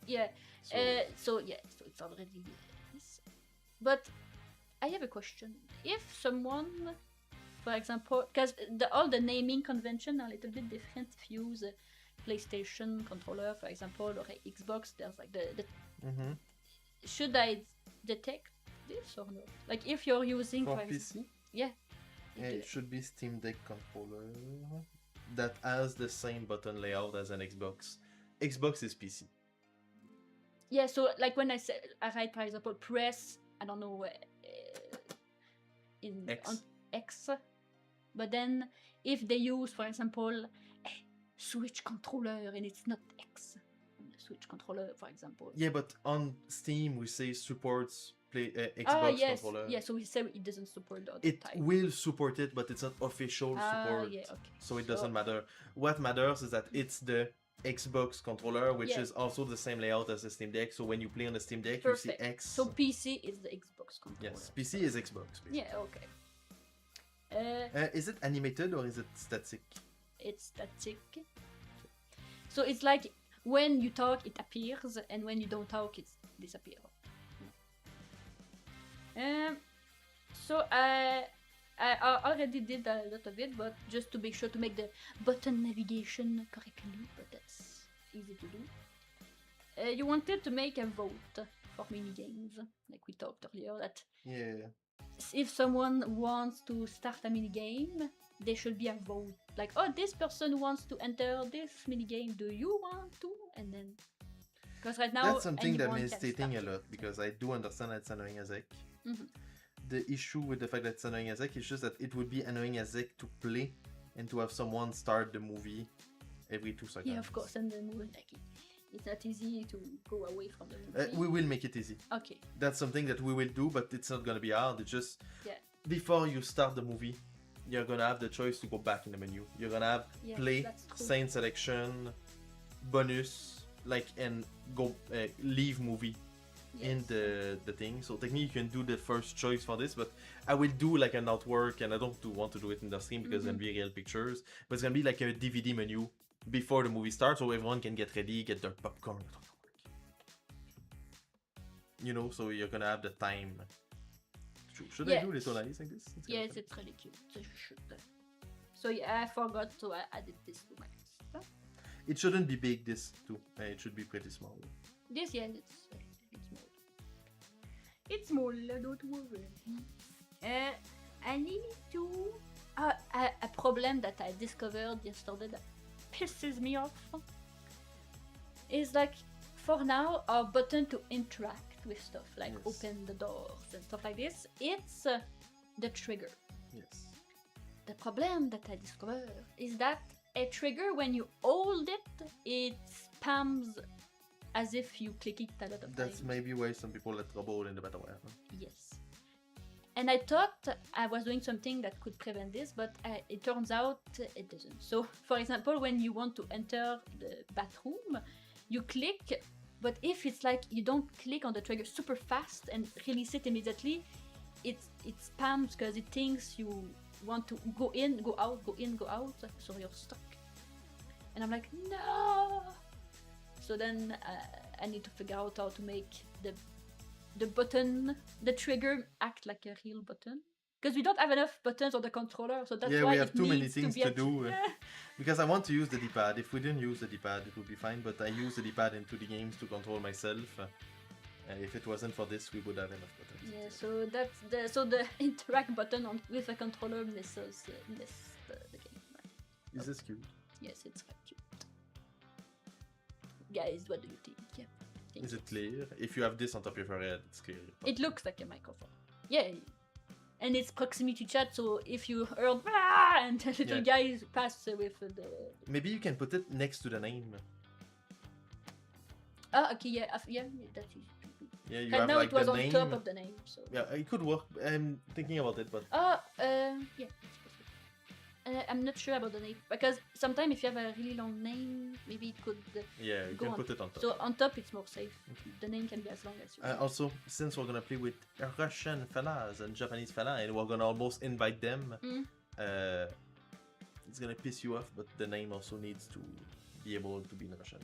yeah. So, So it's already this. But I have a question. If someone, for example, because all the naming convention are a little bit different if you use a PlayStation controller, for example, or a Xbox, there's like the Mhm. should I detect this or not? Like if you're using For for example, PC, yeah, it should be Steam Deck controller that has the same button layout as an Xbox. Xbox is PC. yeah. So like when I say I write, for example, press, I don't know, in X. on X, but then if they use, for example, a Switch controller and it's not X, on the Switch controller, for example. Yeah, but on Steam we say supports Xbox yes, controller. yeah. So we say it doesn't support the other It type. will support it, but it's not official support. Yeah, okay. So it doesn't matter. What matters is that it's the Xbox controller, which Yeah. is also the same layout as the Steam Deck. So when you play on the Steam Deck, Perfect. you see X. So PC is the Xbox controller. yes, PC is Xbox. Basically. Yeah. Okay. Is it animated or is it static? It's static. So it's like when you talk, it appears, and when you don't talk, it disappears. So I already did a lot of it, but just to be sure to make the button navigation correctly, but that's easy to do. You wanted to make a vote for mini games, like we talked earlier, that Yeah. if someone wants to start a mini game, there should be a vote. Like, oh, this person wants to enter this mini game. Do you want to? And then Because right now, That's something that anyone is can stating a start lot, because I do understand that it's annoying as heck. Mhm. The issue with the fact that it's annoying as heck is just that it would be annoying as heck to play and to have someone start the movie every 2 seconds. Yeah, of course, and then it's not easy to go away from the movie. We will make it easy. Okay. That's something that we will do, but it's not gonna be hard. It's just Yeah. before you start the movie, you're gonna have the choice to go back in the menu. You're gonna have Yes, play, that's true. scene selection, bonus, and go leave movie in Yes. the thing. So technically you can do the first choice for this, but I will do like an artwork, and I don't want to do it in the stream because it's gonna be real pictures. But it's gonna be like a DVD menu before the movie starts, so everyone can get ready, get their popcorn. You know, so you're gonna have the time. Should I do little eyes like this? Yes, it's really cute. So you should. So yeah, I forgot to add this to my list. It shouldn't be big, this too. It should be pretty small. This, yeah, it's small. It's small, don't worry. I need to... a problem that I discovered yesterday that pisses me off is like, for now, our button to interact with stuff, like Yes. open the doors and stuff like this, it's the trigger. Yes. The problem that I discovered is that a trigger, when you hold it, it spams as if you click it a lot of times. That's maybe why some people had trouble in the battle royale. Yes. And I thought I was doing something that could prevent this, but it turns out it doesn't. So, for example, when you want to enter the bathroom, you click, but if it's like you don't click on the trigger super fast and release it immediately, it spams because it thinks you want to go in, go out, go in, go out, so you're stuck. And I'm like, no! So then I need to figure out how to make the button, the trigger, act like a real button. Because we don't have enough buttons on the controller, so that's Yeah, why we have it too many needs things be to a- do. Because I want to use the D-pad. If we didn't use the D-pad, it would be fine. But I use the D-pad into the games to control myself. If it wasn't for this, we would have enough buttons. Yeah, so that's the interact button with a controller misses the game. Is this cute? Yes, it's quite cute. Guys, what do you think? Yeah. Is it clear? If you have this on top of your head, it's clear. It looks like a microphone. Yeah. And it's proximity chat, so if you heard "Ah!" and the little guy pass with the... Maybe you can put it next to the name. Ah, okay, yeah, that's easy. Yeah, you And have now like it was the on name. top of the name, so... Yeah, it could work. I'm thinking about it, but Yeah, it's possible. I'm not sure about the name, because sometimes if you have a really long name, maybe it could... yeah, you go can on. put it on top. So on top it's more safe. The name can be as long as you want. Also, since we're gonna play with Russian fellas and Japanese fella, and we're gonna almost invite them, it's gonna piss you off, but the name also needs to be able to be in Russian.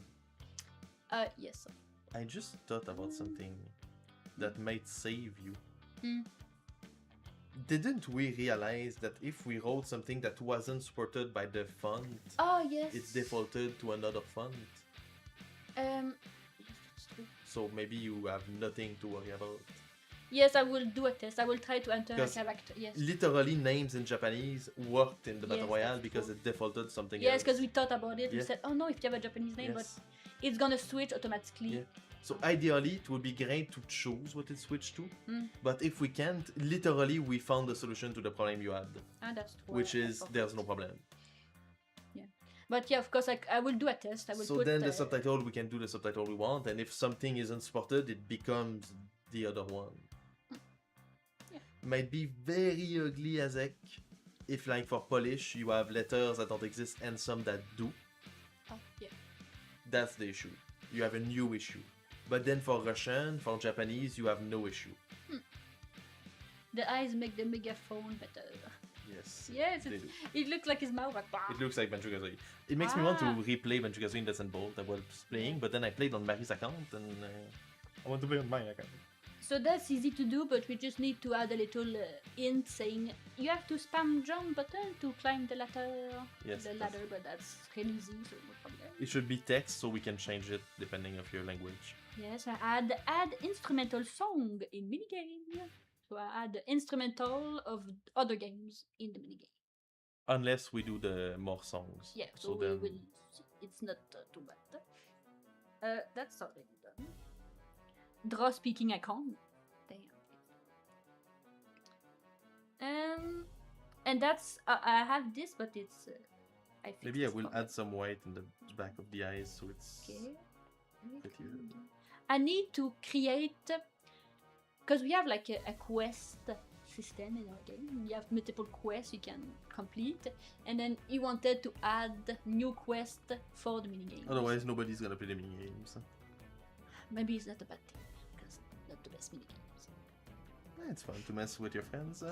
Yes. I just thought about something that might save you. Didn't we realize that if we wrote something that wasn't supported by the font, Oh, yes. it's defaulted to another font? Yes, that's true. So maybe you have nothing to worry about. Yes, I will do a test. I will try to enter a Because character. Yes. Literally, names in Japanese worked in the Battle Yes, Royale that's because true. it defaulted something Yes, else. because we thought about it. We Yeah. said, oh no, if you have a Japanese name, Yes. but it's gonna switch automatically. Yeah. So ideally, it would be great to choose what it switched to. Mm. But if we can't, literally, we found the solution to the problem you had, And that's true. which I is forgot. there's no problem. But yeah, of course, I will do a test. I will So put, then the subtitle, we can do the subtitle we want, and if something isn't supported, it becomes the other one. Yeah. Might be very ugly as heck if, like, for Polish, you have letters that don't exist and some that do. Oh, yeah. That's the issue. You have a new issue. But then for Russian, for Japanese, you have no issue. The eyes make the megaphone better. Yes. Yes, they it, do. it looks like his mouth. Like, It looks like Banjo-Kazooie. It makes me want to Ah. replay Banjo-Kazooie in Descent Bolt I was playing, but then I played on Mary's account, and I want to play on my account. So that's easy to do, but we just need to add a little hint saying you have to spam jump button to climb the ladder. Yes, The ladder, but that's really easy, so no problem. It should be text, so we can change it depending of your language. Yes, I add instrumental song in minigame. So I add instrumental of other games in the minigame. Unless we do the more songs. Yeah, so, So we then will. It's not too bad. That's something. draw speaking icon. Damn. And that's I have this, but it's I fixed Maybe I this will one. add some white in the back of the eyes so it's Okay. prettier. I need to create because we have like a quest system in our game. You have multiple quests you can complete, and then he wanted to add new quest for the minigames. Otherwise, nobody's gonna play the mini games. Maybe it's not a bad thing because not the best minigames. It's fun to mess with your friends.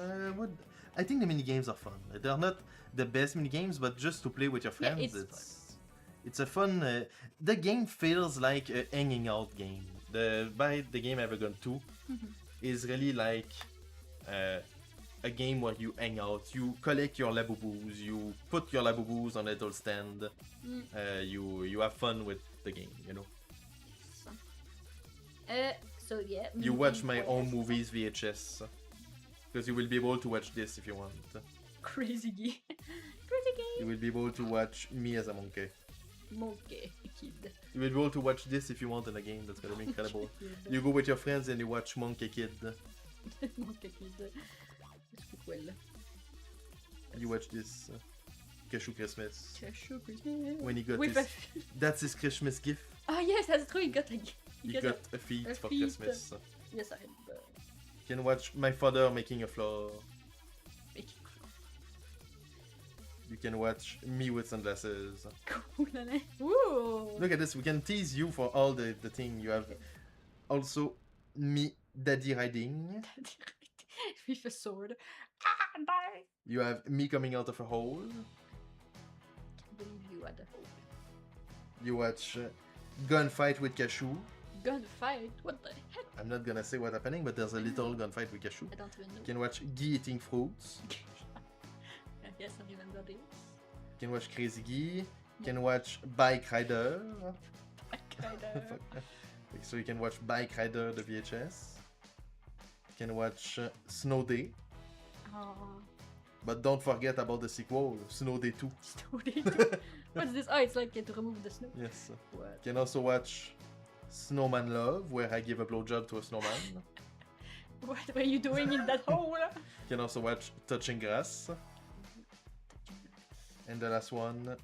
I think the mini games are fun. They're not the best mini games, but just to play with your Yeah, friends, it's it's a fun. The game feels like a hanging out game. The game Ever Gone 2 is really like a game where you hang out, you collect your Labubus, you put your Labubus on a little stand, you have fun with the game, you know. So yeah. You watch minigame my own quest. movies VHS, because you will be able to watch this if you want. Crazy game. Crazy You game. will be able to watch me as a monkey. Monkey kid. You will be able to watch this if you want in a game, that's gonna be incredible. You go with your friends and you watch Monkey Kid. Monkey kid. It's cool. You watch this Cashew Christmas. Cashew Christmas. When he got With his... a That's his Christmas gift. Oh yes, that's true. He got a. He got a feet a for feet. Christmas. Yes, I remember. You can watch my father making a floor. Making You can watch me with sunglasses. cool. Ooh. Look at this, we can tease you for all the thing. You have also me daddy riding. With a sword. Ah, die. You have me coming out of a hole. Can't believe you had a hope. You watch gunfight with Cashew. Gunfight? What the heck? I'm not gonna say what's happening, but there's a little gunfight with Cashew. I don't even know. You can watch Guy eating fruits. Yes, I remember this. You can watch Crazy Guy. You can watch Bike Rider. Kinda. So you can watch Bike Rider the VHS. You can watch Snow Day. Oh, But don't forget about the sequel, Snow Day 2. story too. What's this? Oh, it's like to remove the snow. Yes. What? You can also watch Snowman Love, where I give a blowjob to a snowman. What were you doing in that hole? You can also watch Touching Grass. And the last one,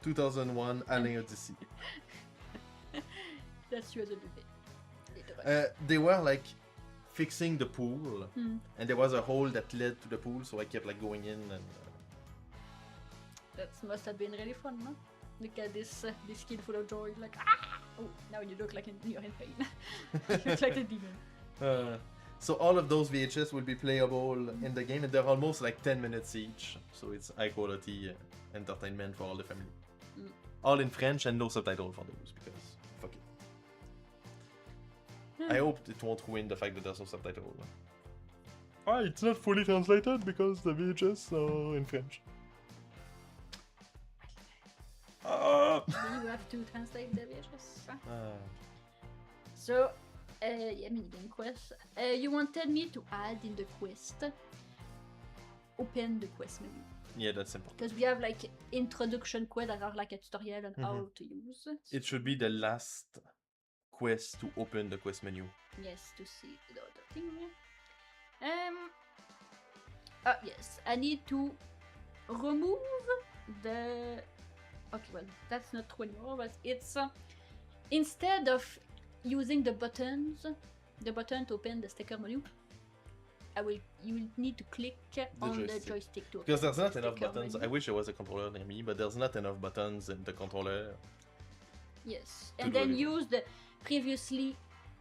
2001 Alien Odyssey. That's you as a bébé. They were like fixing the pool, Hmm. and there was a hole that led to the pool, so I kept like going in and. That must have been really fun, no? Look at this kid full of joy, like ah! Oh, now you look like you're in pain. You look like a demon. So all of those VHS will be playable in the game, and they're almost like 10 minutes each. So it's high quality entertainment for all the family. Mm. All in French and no subtitle for those, because fuck it. I hope it won't ruin the fact that there's no subtitle. Ah, it's not fully translated because the VHS are in French. Ah! You have to translate the VHS. So, yeah, minigame quest. You wanted me to add in the quest, open the quest menu. Yeah, that's simple. Because we have like introduction quest that are like a tutorial on how to use. It should be the last quest to open the quest menu. Yes, to see the other thing. Oh yes, I need to remove the. Okay, well, that's not true anymore, but it's instead of using the button to open the sticker menu, you will need to click on the joystick. joystick to open Because there's the not enough sticker buttons. menu. I wish there was a controller near me, but there's not enough buttons in the controller. Yes, To and do then everything. use the previously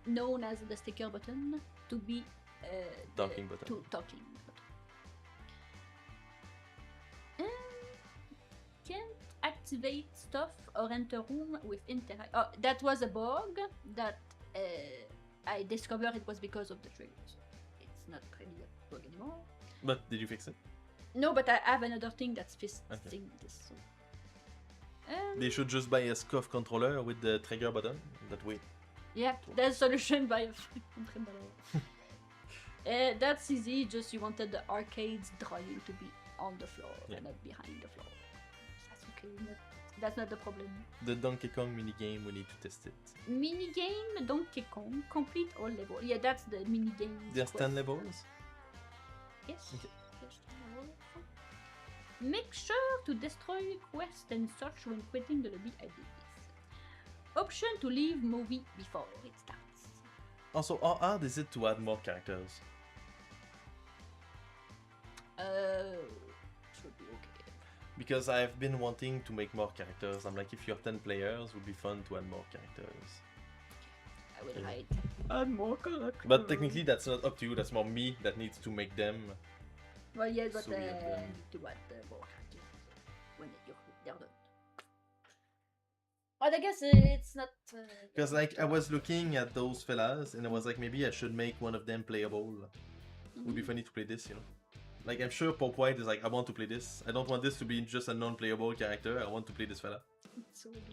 known as the sticker button to be Docking button. To talking button. Can't activate stuff or enter room with interact. Oh, that was a bug that I discovered it was because of the triggers. It's not really a bug anymore. But did you fix it? No, but I have another thing that's fixing Okay. this. So. They should just buy a SCUF controller with the trigger button. That way. Yeah, that's solution by $500. That's easy, just you wanted the arcade's drawing to be on the floor Yeah. and not behind the floor. That's okay, not That's not the problem. The Donkey Kong minigame, we need to test it. Minigame Donkey Kong, complete all level. Yeah, that's the minigame. There's 10 levels? Yes. Okay. There's 10 levels. Make sure to destroy quests and such when quitting the lobby. I did this. Option to leave movie before it starts. Also, how hard is it to add more characters? Should be okay. Because I've been wanting to make more characters. I'm like, if you have 10 players, it would be fun to add more characters. I will Yeah. write. Add more characters. But technically, that's not up to you. That's more me that needs to make them. Well, yes, but So we have them. to add more characters when they're done. But I guess it's not. Because like I was looking at those fellas and I was like, maybe I should make one of them playable. Would be funny to play this, you know. Like I'm sure Pop White is like, I want to play this. I don't want this to be just a non-playable character. I want to play this fella. It's so weird.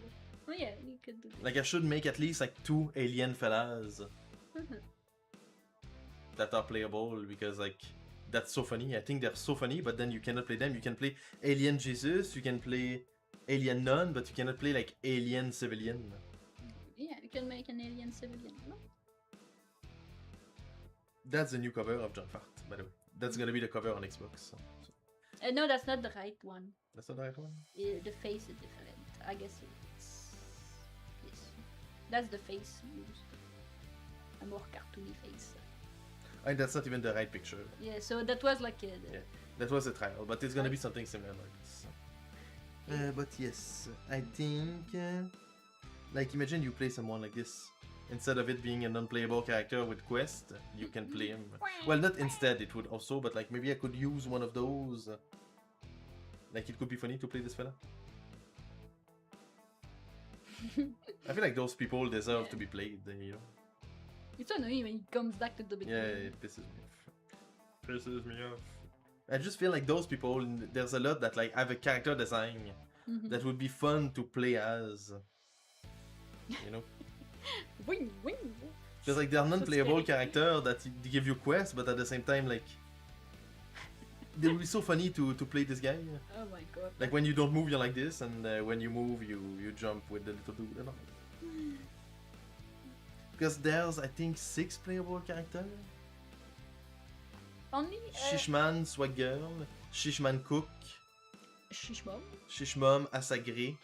Oh yeah, you could do this. Like I should make at least like 2 alien fellas that are playable because like that's so funny. I think they're so funny, but then you cannot play them. You can play Alien Jesus, you can play Alien Nun, but you cannot play like Alien Civilian. Yeah, you can make an alien civilian. No? That's the new cover of John Fart, by the way. That's gonna be the cover on Xbox. So. No, that's not the right one. That's not the right one? The face is different. I guess it's this. That's the face used. A more cartoony face. And that's not even the right picture. Yeah, so that was like Yeah. That was a trial, but it's gonna be something similar like this. But yes, I think... like imagine you play someone like this. Instead of it being a non-playable character with quest, you can play him. Well, not instead, it would also, but like maybe I could use one of those. Like it could be funny to play this fella. I feel like those people deserve to be played, you know. It's annoying when he comes back to the beginning. Yeah, it pisses me off. Pisses me off. I just feel like those people, there's a lot that like have a character design that would be fun to play as. You know? Wing, wing. Because like they're non-playable scary. character that give you quests, but at the same time like they would be so funny to play this guy. Oh my god. Like when you don't move, you're like this, and when you move, you jump with the little dude. You know? Because there's I think 6 playable characters. Only Shishman, Swag Girl, Shishman Cook, Shishmom, Shishmom, Asagre,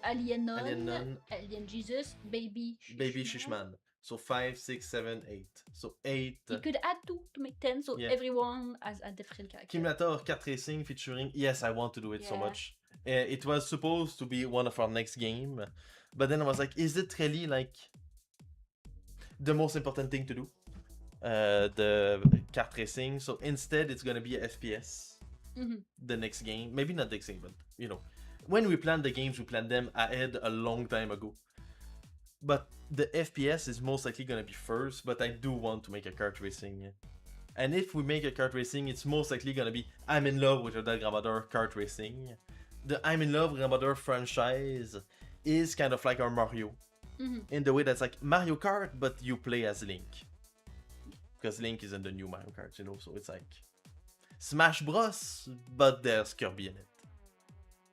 Alien Nun, Alien Nun, Alien Jesus, Baby Shishmom. Baby Shishman. So 5, 6, 7, 8. So 8. You could add 2 to make 10, so Yeah. everyone has a different character. Kimulator Kart Racing featuring. Yes, I want to do it so Yeah. much. It was supposed to be one of our next game, but then I was like, is it really like the most important thing to do? The kart racing. So instead, it's gonna be a FPS. The next game, maybe not the next game, but you know, when we plan the games, we plan them ahead a long time ago. But the FPS is most likely gonna be first. But I do want to make a kart racing. And if we make a kart racing, it's most likely gonna be I'm in love with your dad grandmother kart racing. The I'm in love with grandmother franchise is kind of like our Mario. In the way that's like Mario Kart, but you play as Link. Because Link is in the new Mario Kart, you know, so it's like Smash Bros, but there's Kirby in it.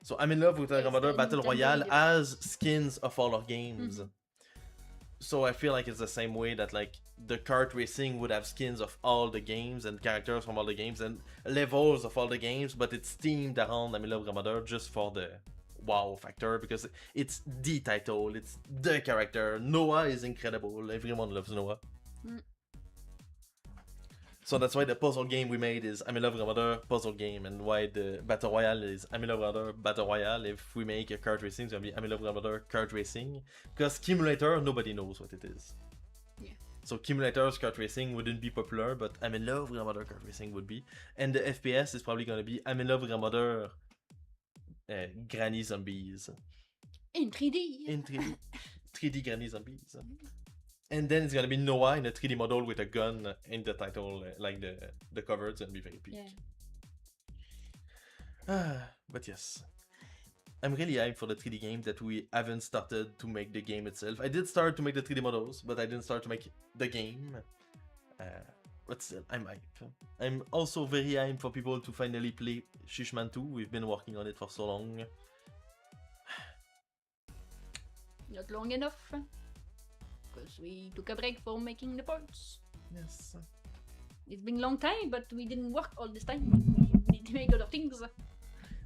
So I'm in love with your grandmother Battle Nintendo Royale video. as skins of all our games. So I feel like it's the same way that like the kart racing would have skins of all the games and characters from all the games and levels of all the games, but it's themed around I'm in love with grandmother just for the wow factor because it's the title, it's the character. Noah is incredible. Everyone loves Noah. So that's why the puzzle game we made is I'm in love with grandmother puzzle game, and why the battle royale is I'm in love with grandmother battle royale. If we make a kart racing, it's gonna be I'm in love with grandmother kart racing. Because Kimulator, nobody knows what it is. Yeah. So Kimulator's kart racing wouldn't be popular, but I'm in love with grandmother kart racing would be. And the FPS is probably gonna be I'm in love with grandmother granny zombies. In 3D. In 3D. 3D granny zombies. And then it's gonna be Noah in a 3D model with a gun in the title, like the cover. It's gonna be very peak. But yes, I'm really hyped for the 3D game that we haven't started to make the game itself. I did start to make the 3D models, but I didn't start to make the game. But still, I'm hyped. I'm also very hyped for people to finally play Shishman 2. We've been working on it for so long. Not long enough. Because we took a break for making the ports. Yes. It's been a long time, but we didn't work all this time. We need to make other things.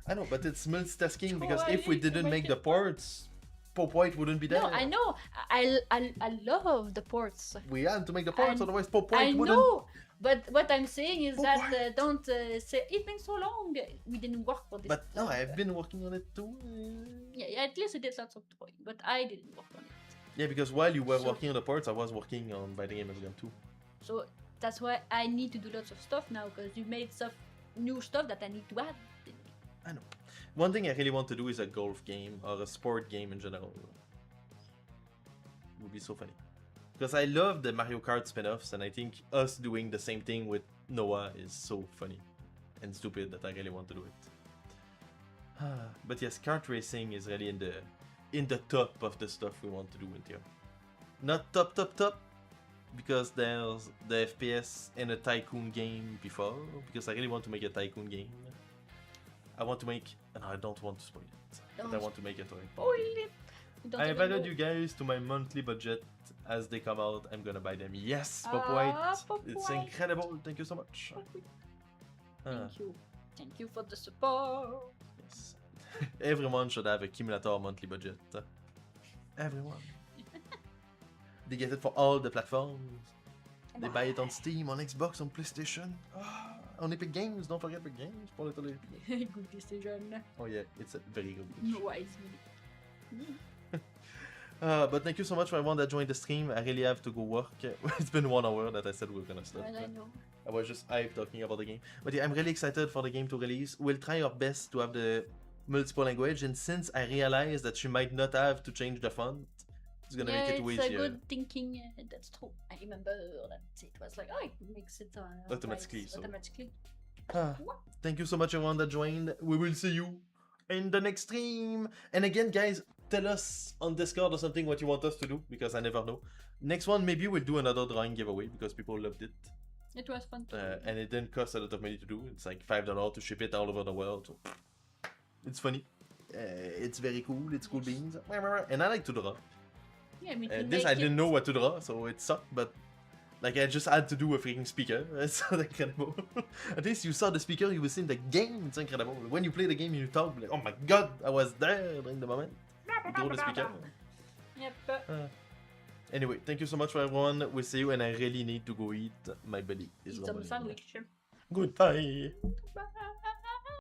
I know, but it's multitasking because I if we need to didn't make make the it ports, Pop White wouldn't be there. No, I know. I love the ports. We had to make the ports, And otherwise Pop I White wouldn't. know, but what I'm saying is But that why? don't say it's been so long. We didn't work for this. But no, long. I've been working on it too. Yeah, at least we did lots of drawing, but I didn't work on it. Yeah, because while you were So- working on the ports, I was working on By the Game Museum too. So that's why I need to do lots of stuff now because you made new stuff that I need to add. I know. One thing I really want to do is a golf game or a sport game in general. It would be so funny. Because I love the Mario Kart spin-offs, and I think us doing the same thing with Noah is so funny and stupid that I really want to do it. But yes, kart racing is really in the top of the stuff we want to do in here. Not top, because there's the FPS and a tycoon game before, because I really want to make a tycoon game. I want to make, and I don't want to spoil it, but I Don't want to make it right. Spoil it. We don't I even invited know. you guys to my monthly budget. As they come out, I'm gonna buy them. Yes, Pop Ah, White. Pop It's White. incredible. Thank you so much. Thank you. Thank you for the support. Yes. Everyone should have a Kimulator monthly budget. Everyone. They get it for all the platforms. They buy it on Steam, on Xbox, on PlayStation. On Epic Games. Don't forget Epic Games. For little Epic. Good decision. Oh yeah, it's a very good decision. Wise me. But thank you so much for everyone that joined the stream. I really have to go work. It's been 1 hour that I said we were gonna stop. Well, I know. I was just hyped talking about the game. But yeah, I'm really excited for the game to release. We'll try our best to have the multiple language, and since I realized that she might not have to change the font, it's gonna make it it's easier. a good thinking. That's true. I remember that it was like, oh, it makes it Automatically, so- automatically. Ah, What? thank you so much everyone that joined. We will see you in the next stream. And again, guys, tell us on Discord or something what you want us to do, because I never know. Next one, maybe we'll do another drawing giveaway because people loved it. It was fun. Too. And it didn't cost a lot of money to do. It's like $5 to ship it all over the world. So it's funny. It's very cool. It's cool beans. And I like to draw. Yeah, we This I didn't know what to draw, so it sucked, but like I just had to do a freaking speaker. It's incredible. At least you saw the speaker, you were seeing the game. It's incredible. When you play the game, you talk like, oh my god, I was there during the moment. You draw the speaker. Yep. Anyway, thank you so much for everyone. We'll see you, and I really need to go eat. My belly is Eat some rumbling. sandwich. Goodbye. Bye.